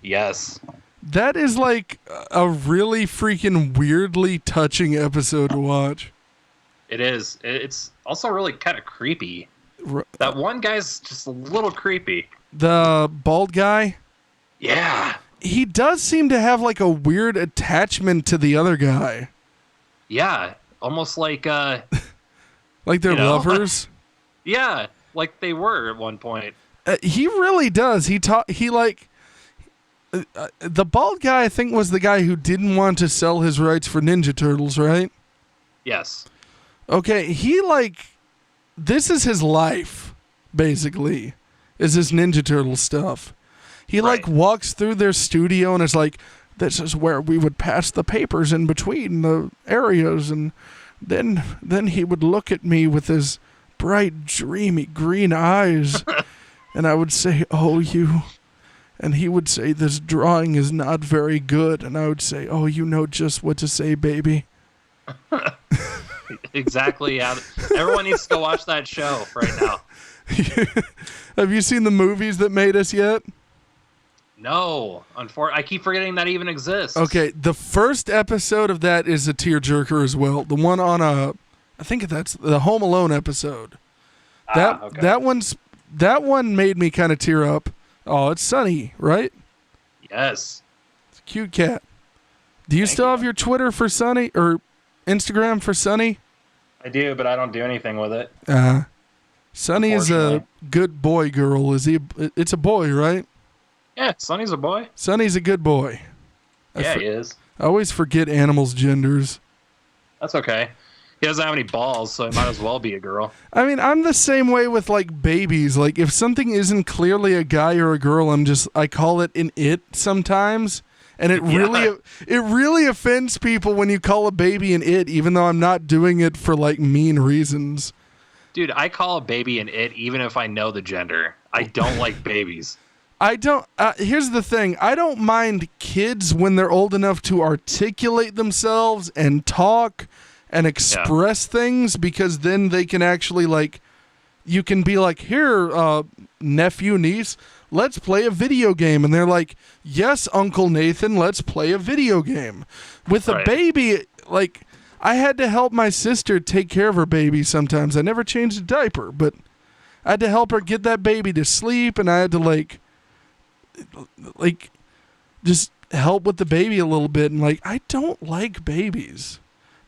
Yes. That is like a really freaking weirdly touching episode to watch. It is. It's also really kind of creepy. That one guy's just a little creepy. The bald guy? Yeah. He does seem to have like a weird attachment to the other guy. Yeah. Almost like like they're lovers. Yeah, like they were at one point. He really does. The bald guy, I think, was the guy who didn't want to sell his rights for Ninja Turtles, right? Yes. Okay, this is his life, basically, is this Ninja Turtle stuff. He walks through their studio and is like, this is where we would pass the papers in between the areas, and then he would look at me with his bright, dreamy green eyes, and I would say, oh, you... And he would say, this drawing is not very good. And I would say, oh, you know just what to say, baby. Exactly. Yeah. Everyone needs to go watch that show right now. Have you seen the movies that made us yet? No. I keep forgetting that even exists. Okay. The first episode of that is a tearjerker as well. The one on I think that's the Home Alone episode. That one made me kind of tear up. Oh, it's Sunny, right? Yes. It's a cute cat. Do you still have your Twitter for Sunny or Instagram for Sunny? I do, but I don't do anything with it. Sunny is a good boy girl. It's a boy, right? Yeah, Sunny's a boy. Sunny's a good boy. Yeah, he is. I always forget animals' genders. That's okay. He doesn't have any balls, so he might as well be a girl. I mean, I'm the same way with, like, babies. Like, if something isn't clearly a guy or a girl, I call it an it sometimes. And it really offends people when you call a baby an it, even though I'm not doing it for, like, mean reasons. Dude, I call a baby an it even if I know the gender. I don't like babies. I don't... here's the thing. I don't mind kids when they're old enough to articulate themselves and talk and express things, because then they can actually, like, you can be like, here, nephew, niece, let's play a video game. And they're like, yes, Uncle Nathan, let's play a video game. With a baby, like, I had to help my sister take care of her baby sometimes. I never changed a diaper, but I had to help her get that baby to sleep, and I had to, like just help with the baby a little bit. And, like, I don't like babies.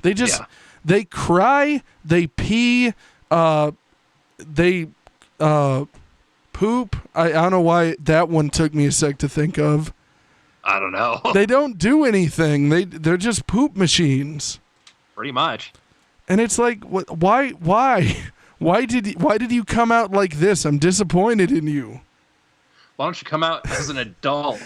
They just, they cry, they pee, they poop. I don't know why that one took me a sec to think of. I don't know. They don't do anything. They're just poop machines. Pretty much. And it's like, why did you come out like this? I'm disappointed in you. Why don't you come out as an adult?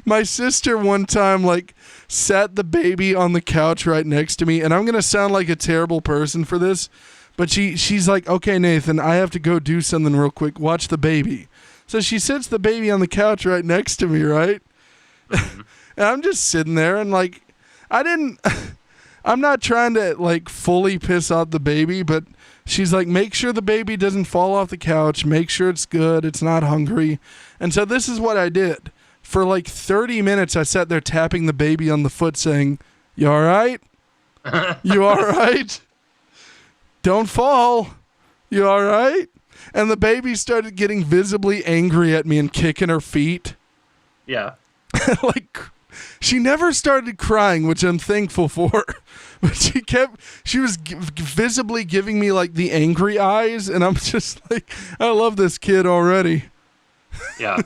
My sister one time, like, sat the baby on the couch right next to me, and I'm going to sound like a terrible person for this, but she's like, okay, Nathan, I have to go do something real quick. Watch the baby. So she sits the baby on the couch right next to me, right? Mm-hmm. And I'm just sitting there, and, like, I'm not trying to, like, fully piss off the baby, but she's like, make sure the baby doesn't fall off the couch. Make sure it's good. It's not hungry. And so this is what I did. For like 30 minutes, I sat there tapping the baby on the foot saying, you all right? You all right? Don't fall. You all right? And the baby started getting visibly angry at me and kicking her feet. Yeah. Like, she never started crying, which I'm thankful for. But she was visibly giving me, like, the angry eyes. And I'm just like, I love this kid already. Yeah.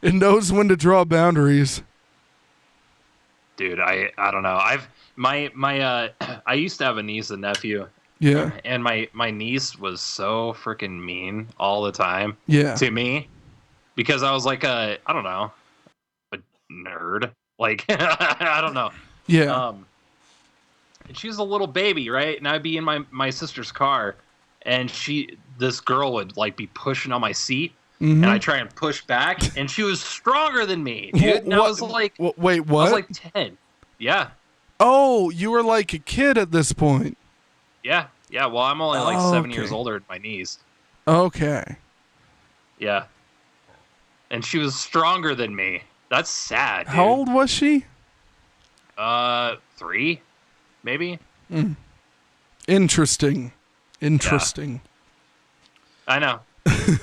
It knows when to draw boundaries. Dude, I don't know. I used to have a niece and nephew. Yeah. And my niece was so freaking mean all the time Yeah. to me because I was like I don't know, a nerd. Like I don't know. Yeah. And she was a little baby, right? And I'd be in my sister's car, and this girl would like be pushing on my seat, and I try and push back, and she was stronger than me, dude. And I was like, wait, what? I was like 10. Yeah. Oh, you were like a kid at this point. Yeah. Yeah. Well, I'm only like 7 years older than my niece. Okay. Yeah. And she was stronger than me. That's sad, dude. How old was she? 3, maybe. Interesting. Yeah. I know.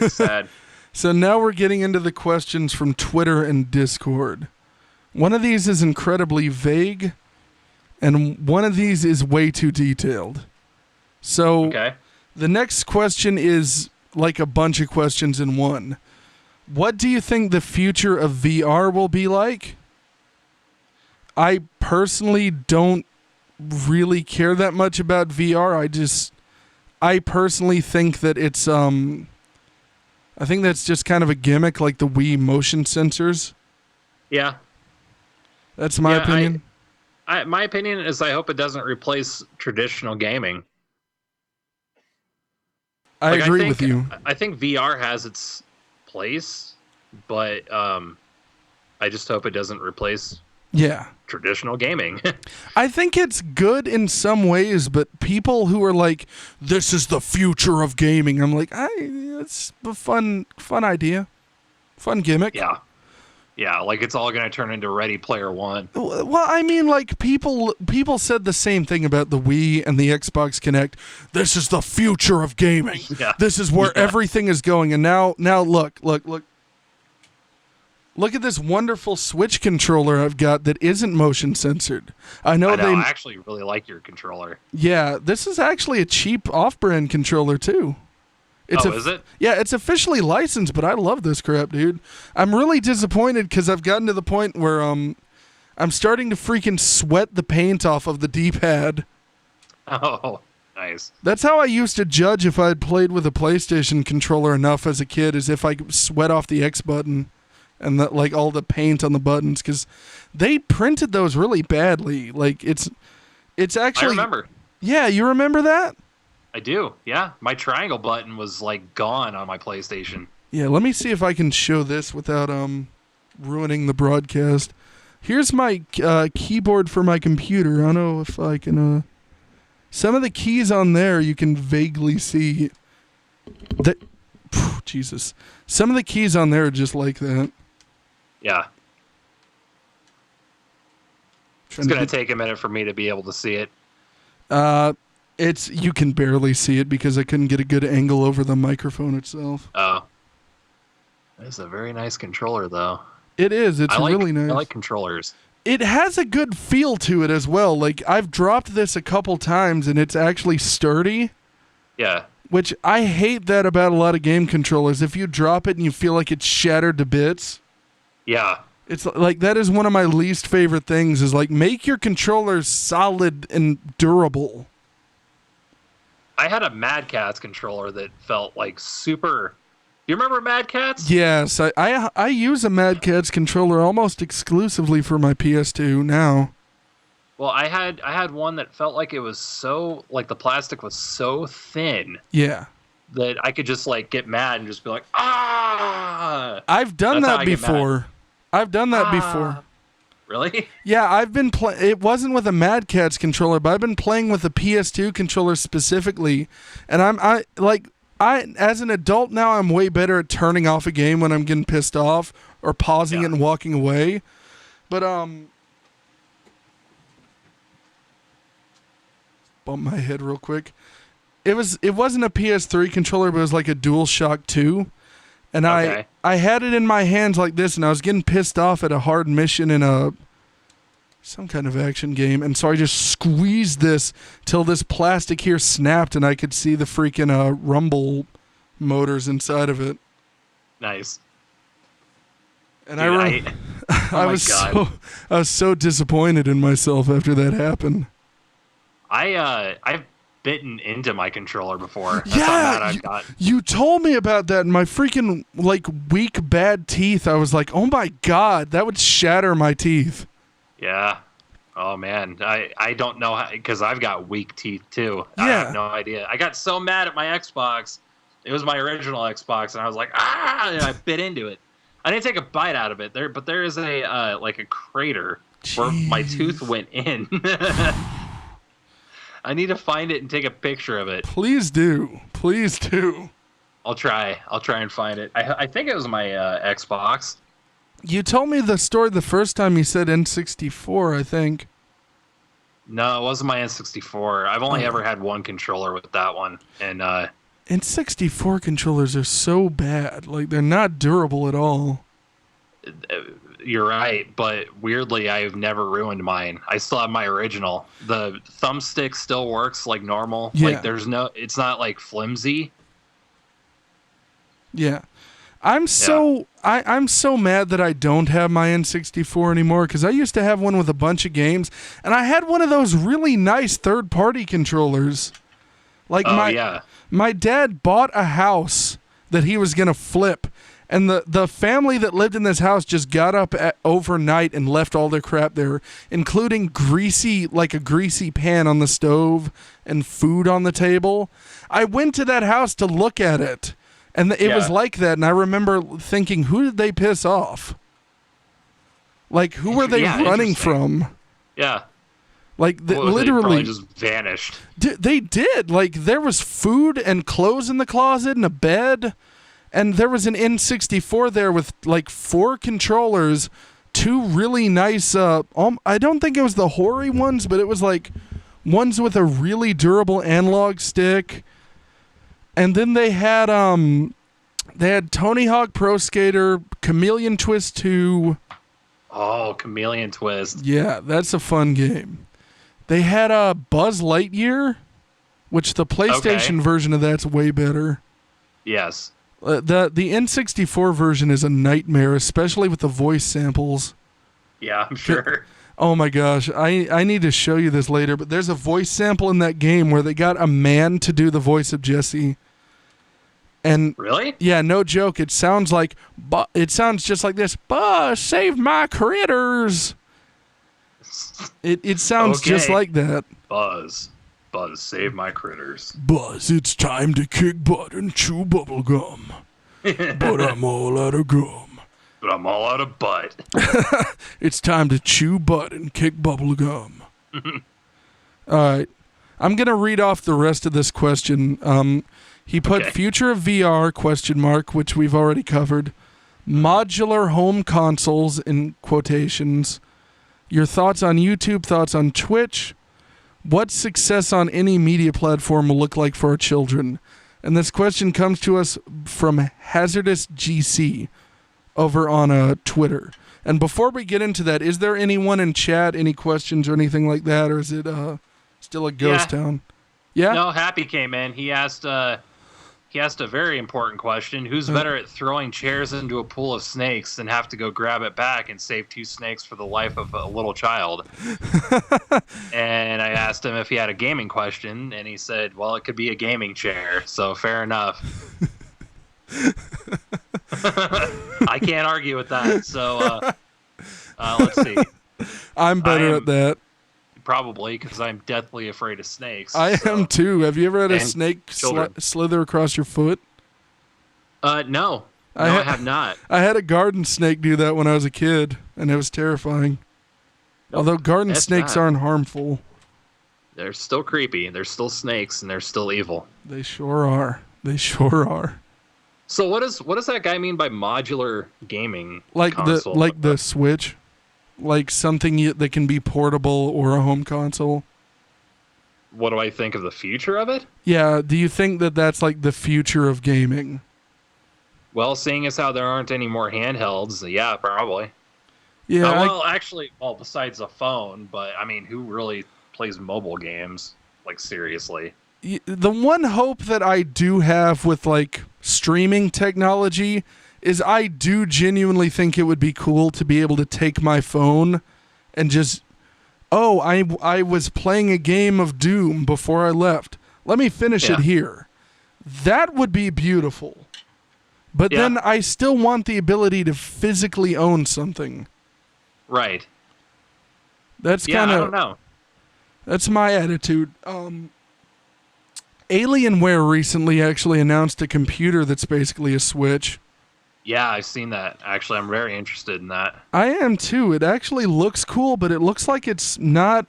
Sad. So now we're getting into the questions from Twitter and Discord. One of these is incredibly vague, and one of these is way too detailed. So Okay. the next question is like a bunch of questions in one. What do you think the future of VR will be like? I personally don't really care that much about VR. I personally think that it's I think that's just kind of a gimmick, like the Wii motion sensors. Yeah. That's my opinion. My opinion is I hope it doesn't replace traditional gaming. I agree with you. I think VR has its place, but I just hope it doesn't replace traditional gaming. I think it's good in some ways, but people who are like, this is the future of gaming, I'm like, it's a fun idea. Fun gimmick. Yeah. Yeah, like it's all going to turn into Ready Player One. Well, I mean, like people said the same thing about the Wii and the Xbox Kinect. This is the future of gaming. Yeah. This is where everything is going. And now look at this wonderful Switch controller I've got that isn't motion censored. I actually really like your controller. Yeah, this is actually a cheap off-brand controller too. Is it? Yeah, it's officially licensed, but I love this crap, dude. I'm really disappointed because I've gotten to the point where I'm starting to freaking sweat the paint off of the D-pad. Oh, nice. That's how I used to judge if I'd played with a PlayStation controller enough as a kid, is if I could sweat off the X button and like all the paint on the buttons, because they printed those really badly. Like it's actually. I remember. Yeah, you remember that? I do, yeah. My triangle button was like gone on my PlayStation. Yeah, let me see if I can show this without ruining the broadcast. Here's my keyboard for my computer. I don't know if I can. Some of the keys on there you can vaguely see. That, Jesus. Some of the keys on there are just like that. Yeah. It's going to take a minute for me to be able to see it. You can barely see it because I couldn't get a good angle over the microphone itself. Oh. It's a very nice controller, though. It is. It's really nice. I like controllers. It has a good feel to it as well. Like, I've dropped this a couple times, and it's actually sturdy. Yeah. Which I hate that about a lot of game controllers. If you drop it and you feel like it's shattered to bits. Yeah. It's like, that is one of my least favorite things, is like, make your controllers solid and durable. I had a Mad Catz controller that felt like super. You remember Mad Catz? Yes, I use a Mad Catz controller almost exclusively for my PS2 now. Well, I had one that felt like it was so, like the plastic was so thin. Yeah. That I could just like get mad and just be like, ah. I've done that before. Really? Yeah, I've been it wasn't with a Mad Catz controller, but I've been playing with a PS2 controller specifically, and I as an adult now, I'm way better at turning off a game when I'm getting pissed off or pausing it and walking away. But bump my head real quick. It wasn't a PS3 controller, but it was like a DualShock 2. And I had it in my hands like this, and I was getting pissed off at a hard mission in some kind of action game, and so I just squeezed this till this plastic here snapped, and I could see the freaking rumble motors inside of it. Nice. And Dude, I was so disappointed in myself after that happened. I've bitten into my controller before. That's Yeah, how mad I've gotten. you told me about that, and my freaking weak bad teeth. I was like, oh my god, that would shatter my teeth. Yeah. Oh man, I don't know how, because I've got weak teeth too. Yeah. I have no idea. I got so mad at my Xbox. It was my original Xbox, and I was like, and I bit into it. I didn't take a bite out of it there, but there is a a crater where my tooth went in. I need to find it and take a picture of it. Please do. Please do. I'll try and find it. I think it was my Xbox. You told me the story the first time you said N64, I think. No, it wasn't my N64. I've only ever had one controller with that one, and N64 controllers are so bad. Like, they're not durable at all. You're right, but weirdly, I've never ruined mine. I still have my original. The thumbstick still works like normal. Yeah. Like, it's not like flimsy. Yeah. I'm so mad that I don't have my N64 anymore, because I used to have one with a bunch of games, and I had one of those really nice third-party controllers. Like my dad bought a house that he was gonna flip, and the family that lived in this house just got up overnight and left all their crap there, including a greasy pan on the stove and food on the table. I went to that house to look at it. And it was like that, and I remember thinking, who did they piss off? Like, who were they running from? Yeah. Like, literally. They probably just vanished. They did. Like, there was food and clothes in the closet and a bed, and there was an N64 there with, 4 controllers, 2 really nice, I don't think it was the hoary ones, but it was, ones with a really durable analog stick. And then they had Tony Hawk Pro Skater, Chameleon Twist 2. Oh, Chameleon Twist. Yeah, that's a fun game. They had Buzz Lightyear, which the PlayStation version of that's way better. Yes. The N64 version is a nightmare, especially with the voice samples. Yeah, I'm sure. Oh my gosh, I need to show you this later, but there's a voice sample in that game where they got a man to do the voice of Jesse. And really? Yeah, no joke. It sounds just like this. Buzz, save my critters. It sounds just like that. Buzz, save my critters. Buzz, it's time to kick butt and chew bubble gum. But I'm all out of gum. But I'm all out of butt. It's time to chew butt and kick bubble gum. All right. I'm going to read off the rest of this question. He put future of VR, which we've already covered. Modular home consoles, in quotations. Your thoughts on YouTube, thoughts on Twitch. What success on any media platform will look like for our children? And this question comes to us from Hazardous GC over on Twitter. And before we get into that, is there anyone in chat, any questions or anything like that? Or is it still a ghost town? Yeah? No, Happy came in. He asked a very important question. Who's better at throwing chairs into a pool of snakes and have to go grab it back and save 2 snakes for the life of a little child? And I asked him if he had a gaming question, and he said, well, it could be a gaming chair, so fair enough. I can't argue with that, so let's see. I'm better at that. Probably, because I'm deathly afraid of snakes. I am too. Have you ever had a snake slither across your foot? No. I have not. I had a garden snake do that when I was a kid, and it was terrifying. Although garden snakes aren't harmful. They're still creepy. They're still snakes, and they're still evil. They sure are. They sure are. So what does that guy mean by modular gaming console? Like the Switch? Like something that can be portable or a home console? What do I think of the future of it? Yeah, do you think that that's like the future of gaming? Well, seeing as how there aren't any more handhelds, yeah, probably. Yeah. Besides a phone, but I mean, who really plays mobile games? Like, seriously. The one hope that I do have with like streaming technology is I do genuinely think it would be cool to be able to take my phone and just, oh, I was playing a game of Doom before I left. Let me finish it here. That would be beautiful. But then I still want the ability to physically own something. Right. That's kind of, I don't know. That's my attitude. Alienware recently actually announced a computer that's basically a Switch. Yeah, I've seen that. Actually, I'm very interested in that. I am too. It actually looks cool, but it looks like it's not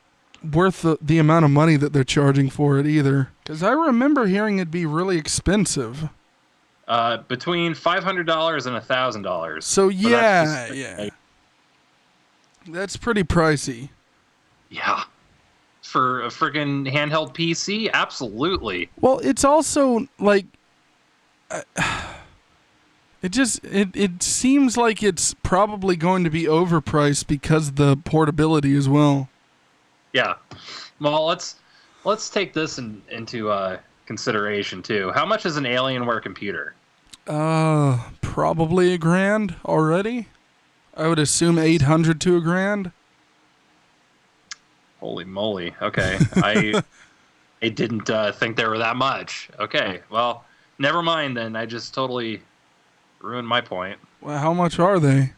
worth the amount of money that they're charging for it either. Because I remember hearing it'd be really expensive. Between $500 and $1,000. So yeah. That's pretty pricey. Yeah. For a friggin' handheld PC? Absolutely. Well, it's also like... It seems like it's probably going to be overpriced because of the portability as well. Yeah. Well, let's take this into consideration too. How much is an Alienware computer? Probably $1,000 already. I would assume 800 to $1,000. Holy moly! Okay, I didn't think they were that much. Okay, well, never mind then. I just totally ruined my point. Well, how much are they?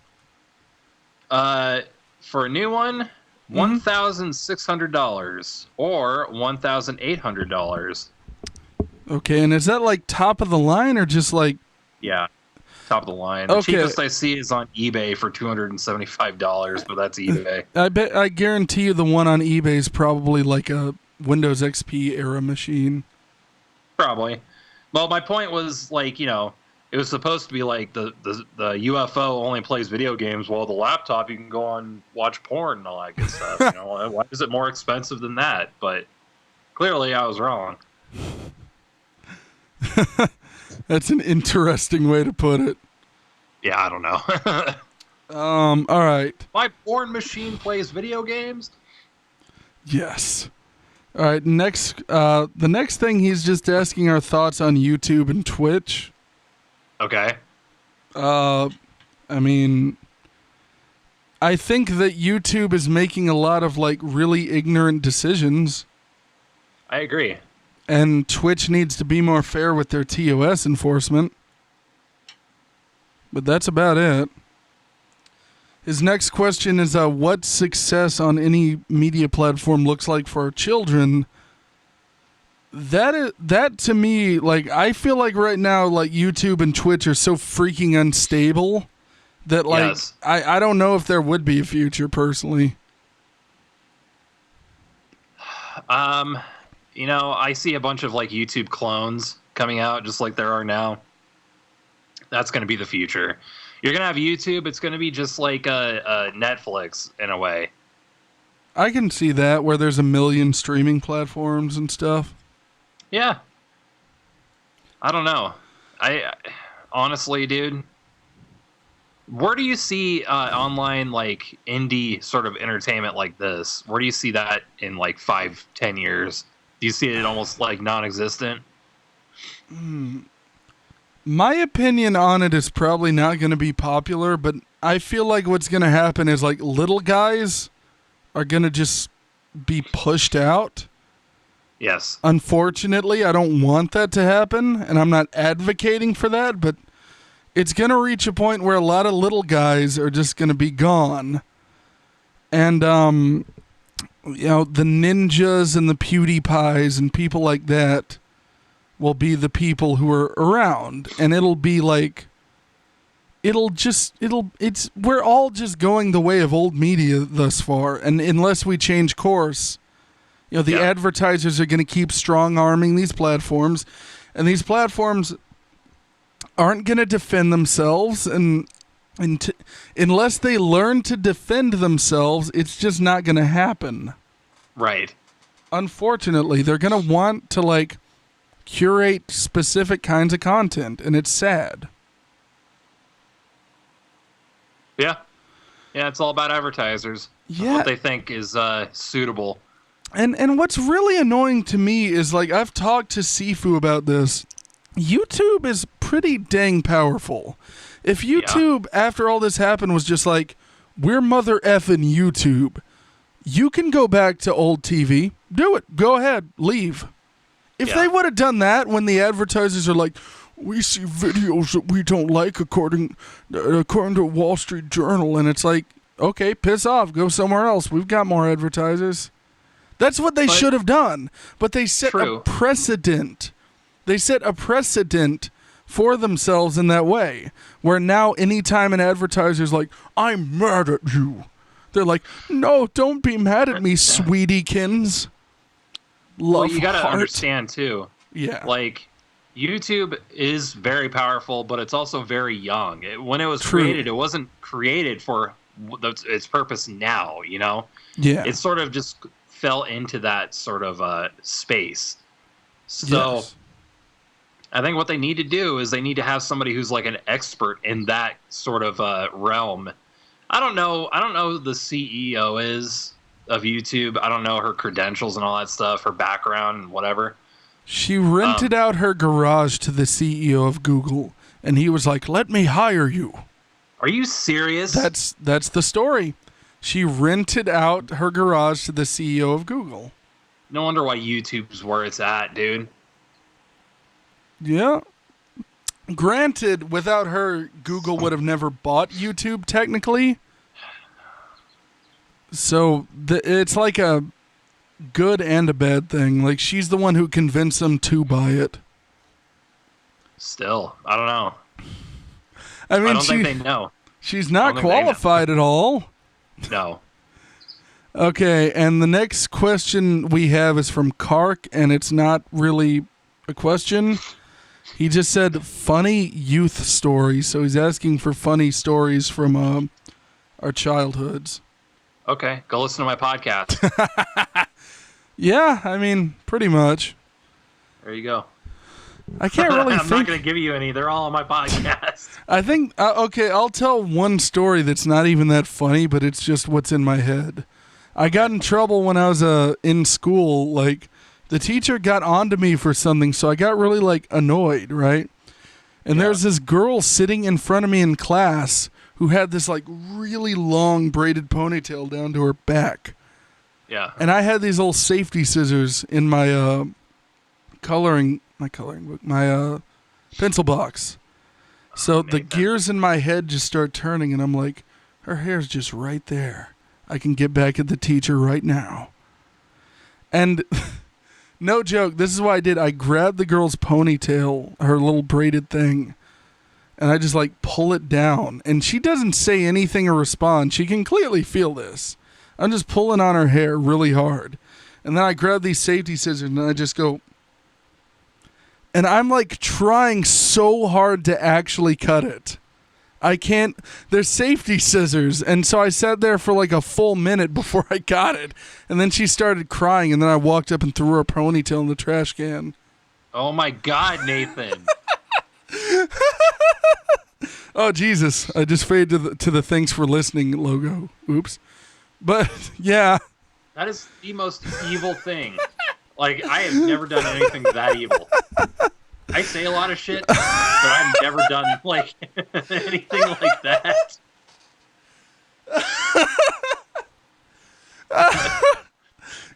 For a new one, $1,600 or $1,800. Okay, and is that like top of the line or just like? Yeah, top of the line. Okay. The cheapest I see is on eBay for $275, but that's eBay. I guarantee you the one on eBay is probably like a Windows XP era machine. Probably. Well, my point was like, it was supposed to be like the UFO only plays video games, while the laptop you can go on watch porn and all that good stuff. Why is it more expensive than that? But clearly I was wrong. That's an interesting way to put it. Yeah, I don't know. All right. My porn machine plays video games? Yes. All right, next the next thing he's just asking our thoughts on YouTube and Twitch. Okay. I mean, I think that YouTube is making a lot of like really ignorant decisions. I agree. And Twitch needs to be more fair with their TOS enforcement. But that's about it. His next question is what success on any media platform looks like for our children. That to me, like, I feel like right now, like, YouTube and Twitch are so freaking unstable that, like, yes. I don't know if there would be a future, personally. I see a bunch of, like, YouTube clones coming out, just like there are now. That's going to be the future. You're going to have YouTube. It's going to be just like a Netflix in a way. I can see that, where there's a million streaming platforms and stuff. Yeah. I don't know. I honestly, dude, where do you see online, like, indie sort of entertainment like this? Where do you see that in, like, 5-10 years? Do you see it almost, like, non-existent? My opinion on it is probably not going to be popular, but I feel like what's going to happen is, like, little guys are going to just be pushed out. Yes. Unfortunately, I don't want that to happen, and I'm not advocating for that, but it's going to reach a point where a lot of little guys are just going to be gone. And, the ninjas and the PewDiePies and people like that will be the people who are around, and it'll be like, we're all just going the way of old media thus far, and unless we change course, the advertisers are going to keep strong-arming these platforms, and these platforms aren't going to defend themselves, and unless they learn to defend themselves, it's just not going to happen. Right. Unfortunately, they're going to want to, like, curate specific kinds of content, and it's sad. Yeah, it's all about advertisers. Yeah, what they think is suitable. And what's really annoying to me is, like, I've talked to Sifu about this. YouTube is pretty dang powerful, If YouTube, after all this happened, was just like, we're mother effing YouTube, you can go back to old TV. Do it. Go ahead. Leave. If they would have done that when the advertisers are like, we see videos that we don't like according to Wall Street Journal, and it's like, okay, piss off. Go somewhere else. We've got more advertisers. That's what they should have done. But they set a precedent. They set a precedent for themselves in that way, where now anytime an advertiser's like, I'm mad at you, they're like, no, don't be mad at me, sweetiekins. Well, you got to understand, too. Yeah. Like, YouTube is very powerful, but it's also very young. When it was created, it wasn't created for its purpose now, you know? Yeah. It sort of just fell into that sort of space. So I think what they need to do is they need to have somebody who's like an expert in that sort of realm. I don't know who the CEO is of YouTube. I don't know her credentials and all that stuff, her background and whatever. She rented out her garage to the CEO of Google, and he was like, let me hire you. Are you serious? That's the story. She rented out her garage to the CEO of Google. No wonder why YouTube's where it's at, dude. Yeah. Granted, without her, Google would have never bought YouTube, technically. So it's like a good and a bad thing. Like, she's the one who convinced them to buy it. Still, I don't know. I mean, I don't think they know. She's not qualified at all. No. Okay, and the next question we have is from Kark, and it's not really a question. He just said funny youth stories, so he's asking for funny stories from our childhoods. Okay, go listen to my podcast. Yeah, I mean, pretty much. There you go. I can't really I'm not going to give you any. They're all on my podcast. I think, okay, I'll tell one story that's not even that funny, but it's just what's in my head. I got in trouble when I was in school. Like, the teacher got onto me for something, so I got really, like, annoyed, right? And there's this girl sitting in front of me in class who had this, like, really long braided ponytail down to her back. Yeah. And I had these old safety scissors in my coloring book, my pencil box. So the gears in my head just start turning, and I'm like, her hair's just right there. I can get back at the teacher right now. And no joke, this is what I did. I grabbed the girl's ponytail, her little braided thing, and I just like pull it down. And she doesn't say anything or respond. She can clearly feel this. I'm just pulling on her hair really hard. And then I grab these safety scissors and I just go. And I'm like trying so hard to actually cut it. I can't. They're safety scissors. And so I sat there for like a full minute before I got it. And then she started crying. And then I walked up and threw her ponytail in the trash can. Oh my God, Nathan. Oh, Jesus. I just faded to the thanks for listening logo. Oops. But, yeah. That is the most evil thing. Like, I have never done anything that evil. I say a lot of shit, but I've never done, like, anything like that.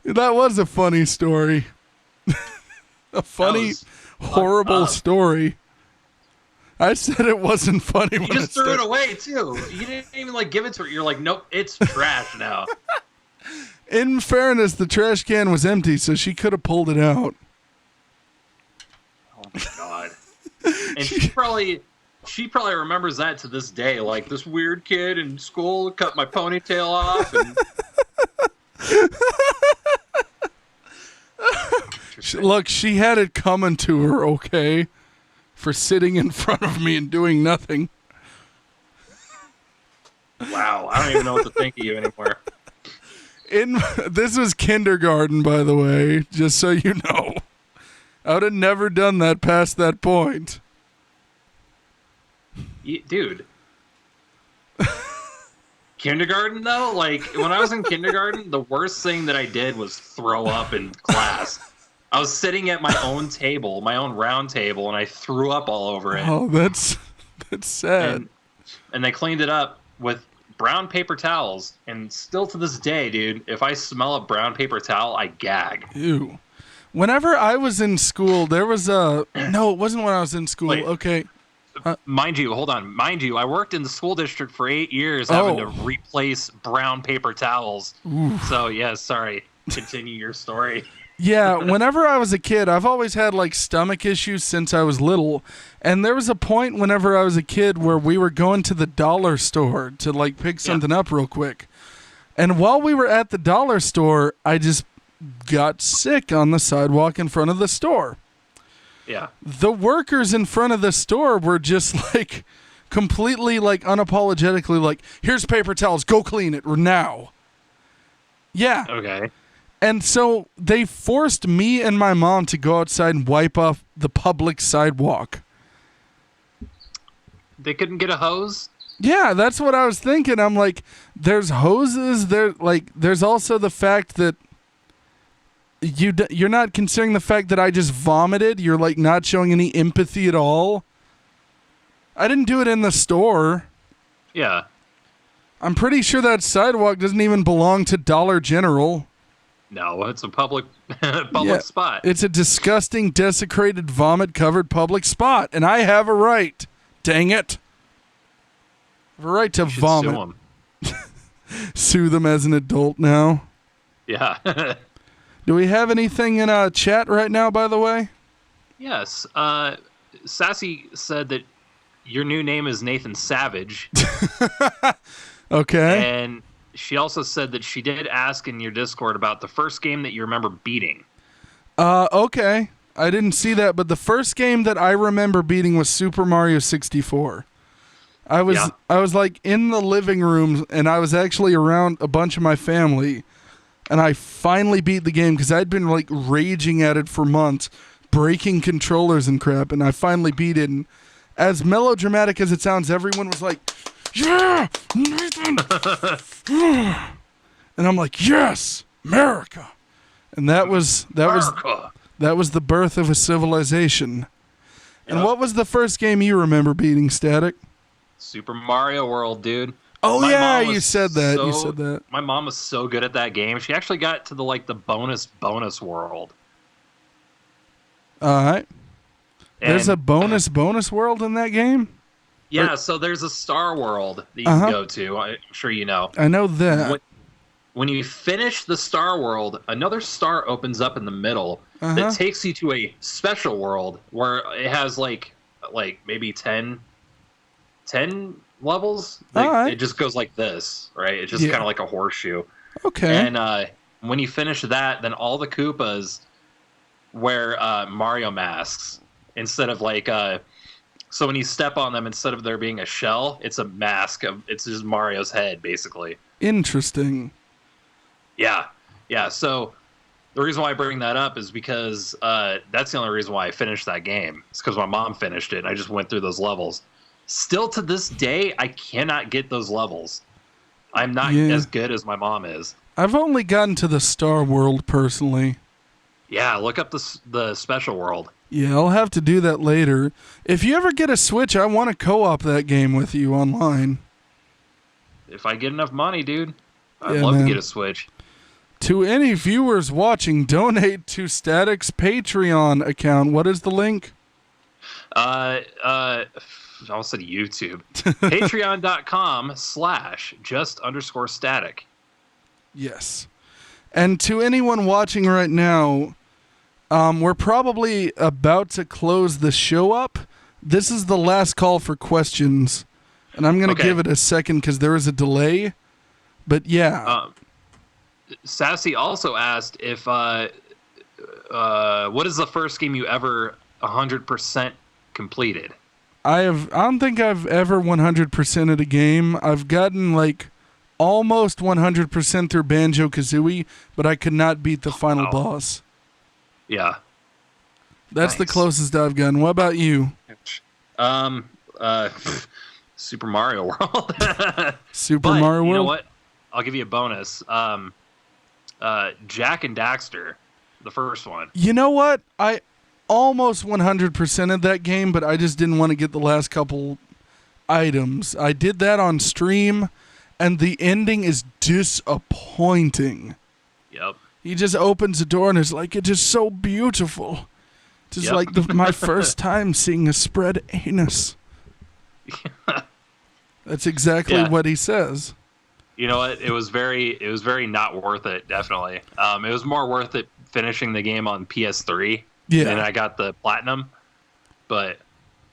That was a funny story. A funny, horrible story. I said it wasn't funny. You just threw it away, too. You didn't even, like, give it to her. You're like, nope, it's trash now. In fairness, the trash can was empty, so she could have pulled it out. Oh, my God. And she probably remembers that to this day. Like, this weird kid in school cut my ponytail off. And... Look, she had it coming to her, okay? For sitting in front of me and doing nothing. Wow, I don't even know what to think of you anymore. This was kindergarten, by the way, just so you know. I would have never done that past that point. Dude. Kindergarten, though? Like, when I was in kindergarten, the worst thing that I did was throw up in class. I was sitting at my own table, my own round table, and I threw up all over it. Oh, that's sad. And and they cleaned it up with brown paper towels. And still to this day, dude, if I smell a brown paper towel, I gag. Ew. Whenever I was in school, there was a... No, it wasn't when I was in school. Wait. Okay. Mind you, I worked in the school district for 8 years having to replace brown paper towels. Oof. So, yeah, sorry. Continue your story. Yeah, whenever I was a kid, I've always had like stomach issues since I was little. And there was a point whenever I was a kid where we were going to the dollar store to like pick something up real quick. And while we were at the dollar store, I just got sick on the sidewalk in front of the store. Yeah. The workers in front of the store were just like completely like unapologetically like, here's paper towels, go clean it now. Yeah. Okay. And so they forced me and my mom to go outside and wipe off the public sidewalk. They couldn't get a hose? Yeah, that's what I was thinking. I'm like, there's hoses. There's also the fact that you're not considering the fact that I just vomited. You're like not showing any empathy at all. I didn't do it in the store. Yeah. I'm pretty sure that sidewalk doesn't even belong to Dollar General. No, it's a public spot. It's a disgusting, desecrated, vomit-covered public spot, and I have a right. Dang it. I have a right to vomit. Sue them. Sue them as an adult now. Yeah. Do we have anything in chat right now, by the way? Yes. Sassy said that your new name is Nathan Savage. Okay. And she also said that she did ask in your Discord about the first game that you remember beating. Okay. I didn't see that, but the first game that I remember beating was Super Mario 64. I was like in the living room, and I was actually around a bunch of my family, and I finally beat the game because I'd been like raging at it for months, breaking controllers and crap, and I finally beat it. And as melodramatic as it sounds, everyone was like, "Yeah, Nathan!" And I'm like, "Yes, America!" And that was the birth of a civilization. And what was the first game you remember beating, Static? Super Mario World, dude. Oh, yeah, you said that. My mom was so good at that game. She actually got to the bonus world. All right. There's a bonus world in that game? Yeah, so there's a star world that you can go to. I'm sure you know. I know that. When you finish the star world, another star opens up in the middle that takes you to a special world where it has like maybe 10 levels. It just goes like this, right? It's just kind of like a horseshoe. Okay. And when you finish that, then all the Koopas wear Mario masks instead of so when you step on them, instead of there being a shell, it's a mask. It's just Mario's head, basically. Interesting. Yeah. So the reason why I bring that up is because that's the only reason why I finished that game. It's because my mom finished it, and I just went through those levels. Still to this day, I cannot get those levels. I'm not as good as my mom is. I've only gotten to the Star World personally. Yeah, look up the special world. Yeah, I'll have to do that later. If you ever get a Switch, I want to co-op that game with you online. If I get enough money, dude, I'd love to get a Switch. To any viewers watching, donate to Static's Patreon account. What is the link? I almost said YouTube. Patreon.com/just_static. Yes. And to anyone watching right now, we're probably about to close the show up. This is the last call for questions. And I'm going to give it a second because there is a delay. But yeah. Sassy also asked if what is the first game you ever 100% completed? I don't think I've ever 100%ed a game. I've gotten like almost 100% through Banjo-Kazooie, but I could not beat the final boss. Yeah. That's the closest I've gotten. What about you? Super Mario World. Super Mario World? You know what? I'll give you a bonus. Jack and Daxter, the first one. You know what? I almost 100%ed that game, but I just didn't want to get the last couple items. I did that on stream, and the ending is disappointing. Yep. He just opens the door and is like, it is so beautiful. It is like my first time seeing a spread anus. That's exactly what he says. You know what? It was very not worth it. Definitely. It was more worth it finishing the game on PS3. Yeah. And I got the platinum. But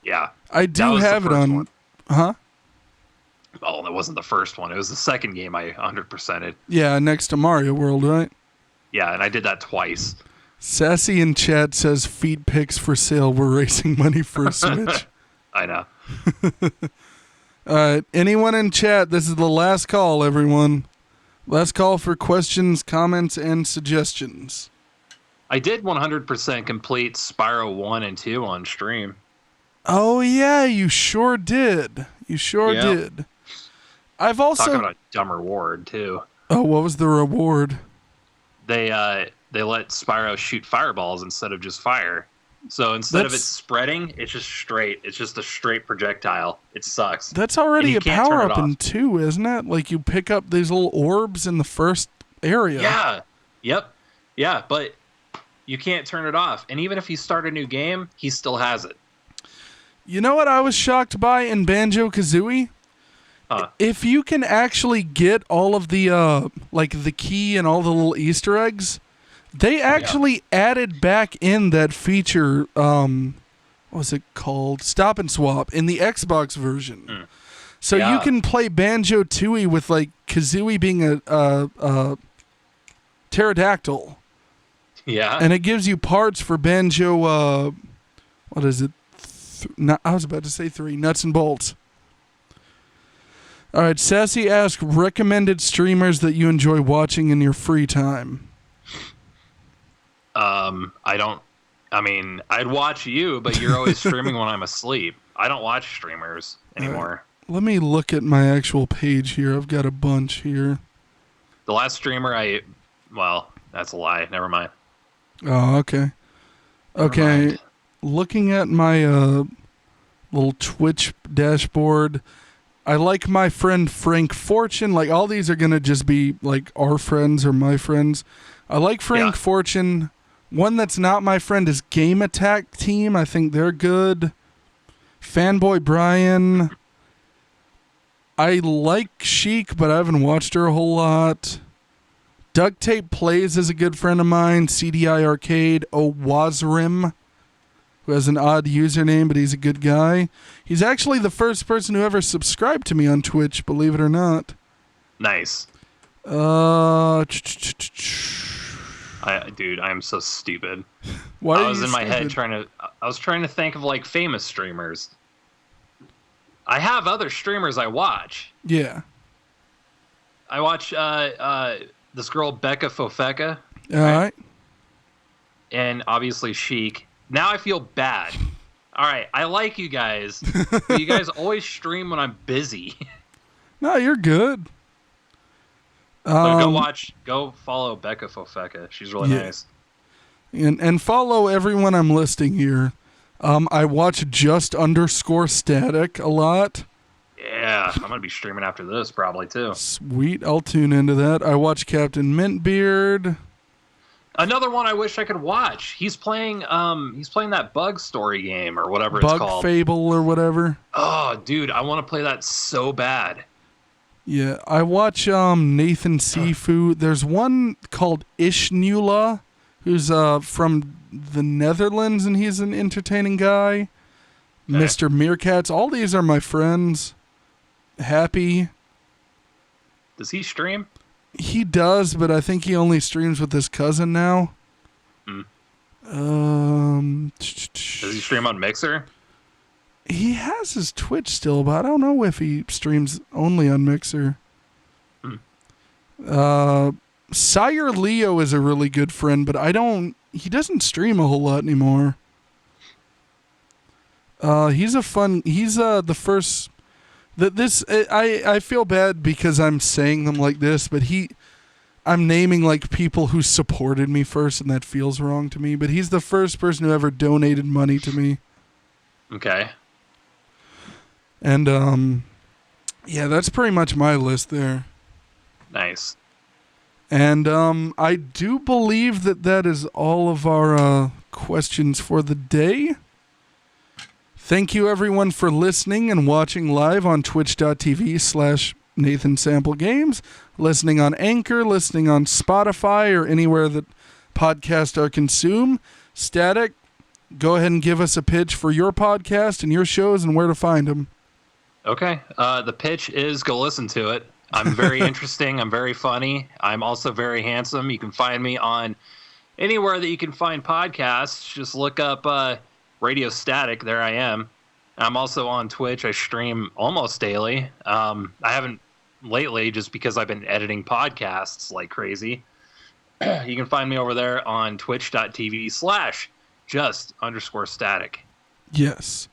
yeah, I do have it on. One. Huh? Oh, that wasn't the first one. It was the second game I 100%ed. Yeah, next to Mario World, right? Yeah, and I did that twice. Sassy in chat says feet pics for sale. We're raising money for a Switch. I know. All right, anyone in chat, this is the last call, everyone. Last call for questions, comments, and suggestions. I did 100% complete Spyro 1 and 2 on stream. Oh, yeah, you sure did. You sure did. I've also... Talking about a dumb reward, too. Oh, what was the reward? They let Spyro shoot fireballs instead of just fire. So instead of it spreading, it's just straight. It's just a straight projectile. It sucks. That's already a power-up in 2, isn't it? Like, you pick up these little orbs in the first area. Yeah. Yep. Yeah, but you can't turn it off. And even if you start a new game, he still has it. You know what I was shocked by in Banjo-Kazooie? If you can actually get all of the, like, the key and all the little Easter eggs... They actually added back in that feature, what was it called? Stop and Swap in the Xbox version. So you can play Banjo-Tooie with, like, Kazooie being a pterodactyl. Yeah. And it gives you parts for Banjo, what is it? I was about to say 3, Nuts and Bolts. All right, Sassy asked, recommended streamers that you enjoy watching in your free time. I'd watch you, but you're always streaming when I'm asleep. I don't watch streamers anymore. Let me look at my actual page here. I've got a bunch here. The last streamer that's a lie. Never mind. Oh, okay. Okay. Looking at my little Twitch dashboard, I like my friend Frank Fortune. Like, all these are going to just be, like, our friends or my friends. I like Frank Fortune. One that's not my friend is Game Attack Team. I think they're good. Fanboy Brian. I like Chic, but I haven't watched her a whole lot. Duct Tape Plays is a good friend of mine. CDI Arcade. Owazrim, who has an odd username, but he's a good guy. He's actually the first person who ever subscribed to me on Twitch, believe it or not. Nice. Dude, I'm so stupid. Why I was in my head trying to think of, like, famous streamers. I have other streamers I watch. Yeah. I watch this girl Becca Fofeka. All right. And obviously Chic. Now I feel bad. All right, I like you guys. But you guys always stream when I'm busy. No, you're good. Go follow Becca Fofeka. She's really nice. And follow everyone I'm listing here. I watch just_static a lot. Yeah, I'm going to be streaming after this probably too. Sweet, I'll tune into that. I watch Captain Mintbeard. Another one I wish I could watch. He's playing that Bug Story game or whatever it's called. Bug Fable or whatever. Oh, dude, I want to play that so bad. Yeah, I watch Nathan Sifu. There's one called Ishnula, who's from the Netherlands, and he's an entertaining guy. Mr. Meerkats. All these are my friends. Happy. Does he stream? He does, but I think he only streams with his cousin now. Does he stream on Mixer? He has his Twitch still, but I don't know if he streams only on Mixer. Sire Leo is a really good friend, but he doesn't stream a whole lot anymore. He's the first I feel bad because I'm saying them like this, but I'm naming, like, people who supported me first, and that feels wrong to me, but he's the first person who ever donated money to me. Okay. And yeah, that's pretty much my list there. Nice. And I do believe that is all of our questions for the day. Thank you, everyone, for listening and watching live on twitch.tv/NathanSampleGames, listening on Anchor, listening on Spotify, or anywhere that podcasts are consumed. Static, go ahead and give us a pitch for your podcast and your shows and where to find them. Okay. The pitch is go listen to it. I'm very interesting. I'm very funny. I'm also very handsome. You can find me on anywhere that you can find podcasts. Just look up Radio Static. There I am. I'm also on Twitch. I stream almost daily. I haven't lately just because I've been editing podcasts like crazy. You can find me over there on twitch.tv/just_static. Yes.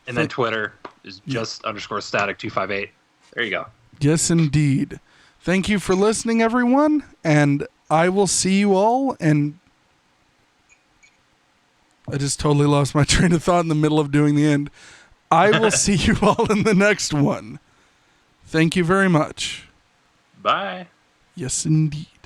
And then Twitter is just_static258. There you go. Yes, indeed. Thank you for listening, everyone, and I will see you all. And I just totally lost my train of thought in the middle of doing the end. I will see you all in the next one. Thank you very much. Bye. Yes, indeed.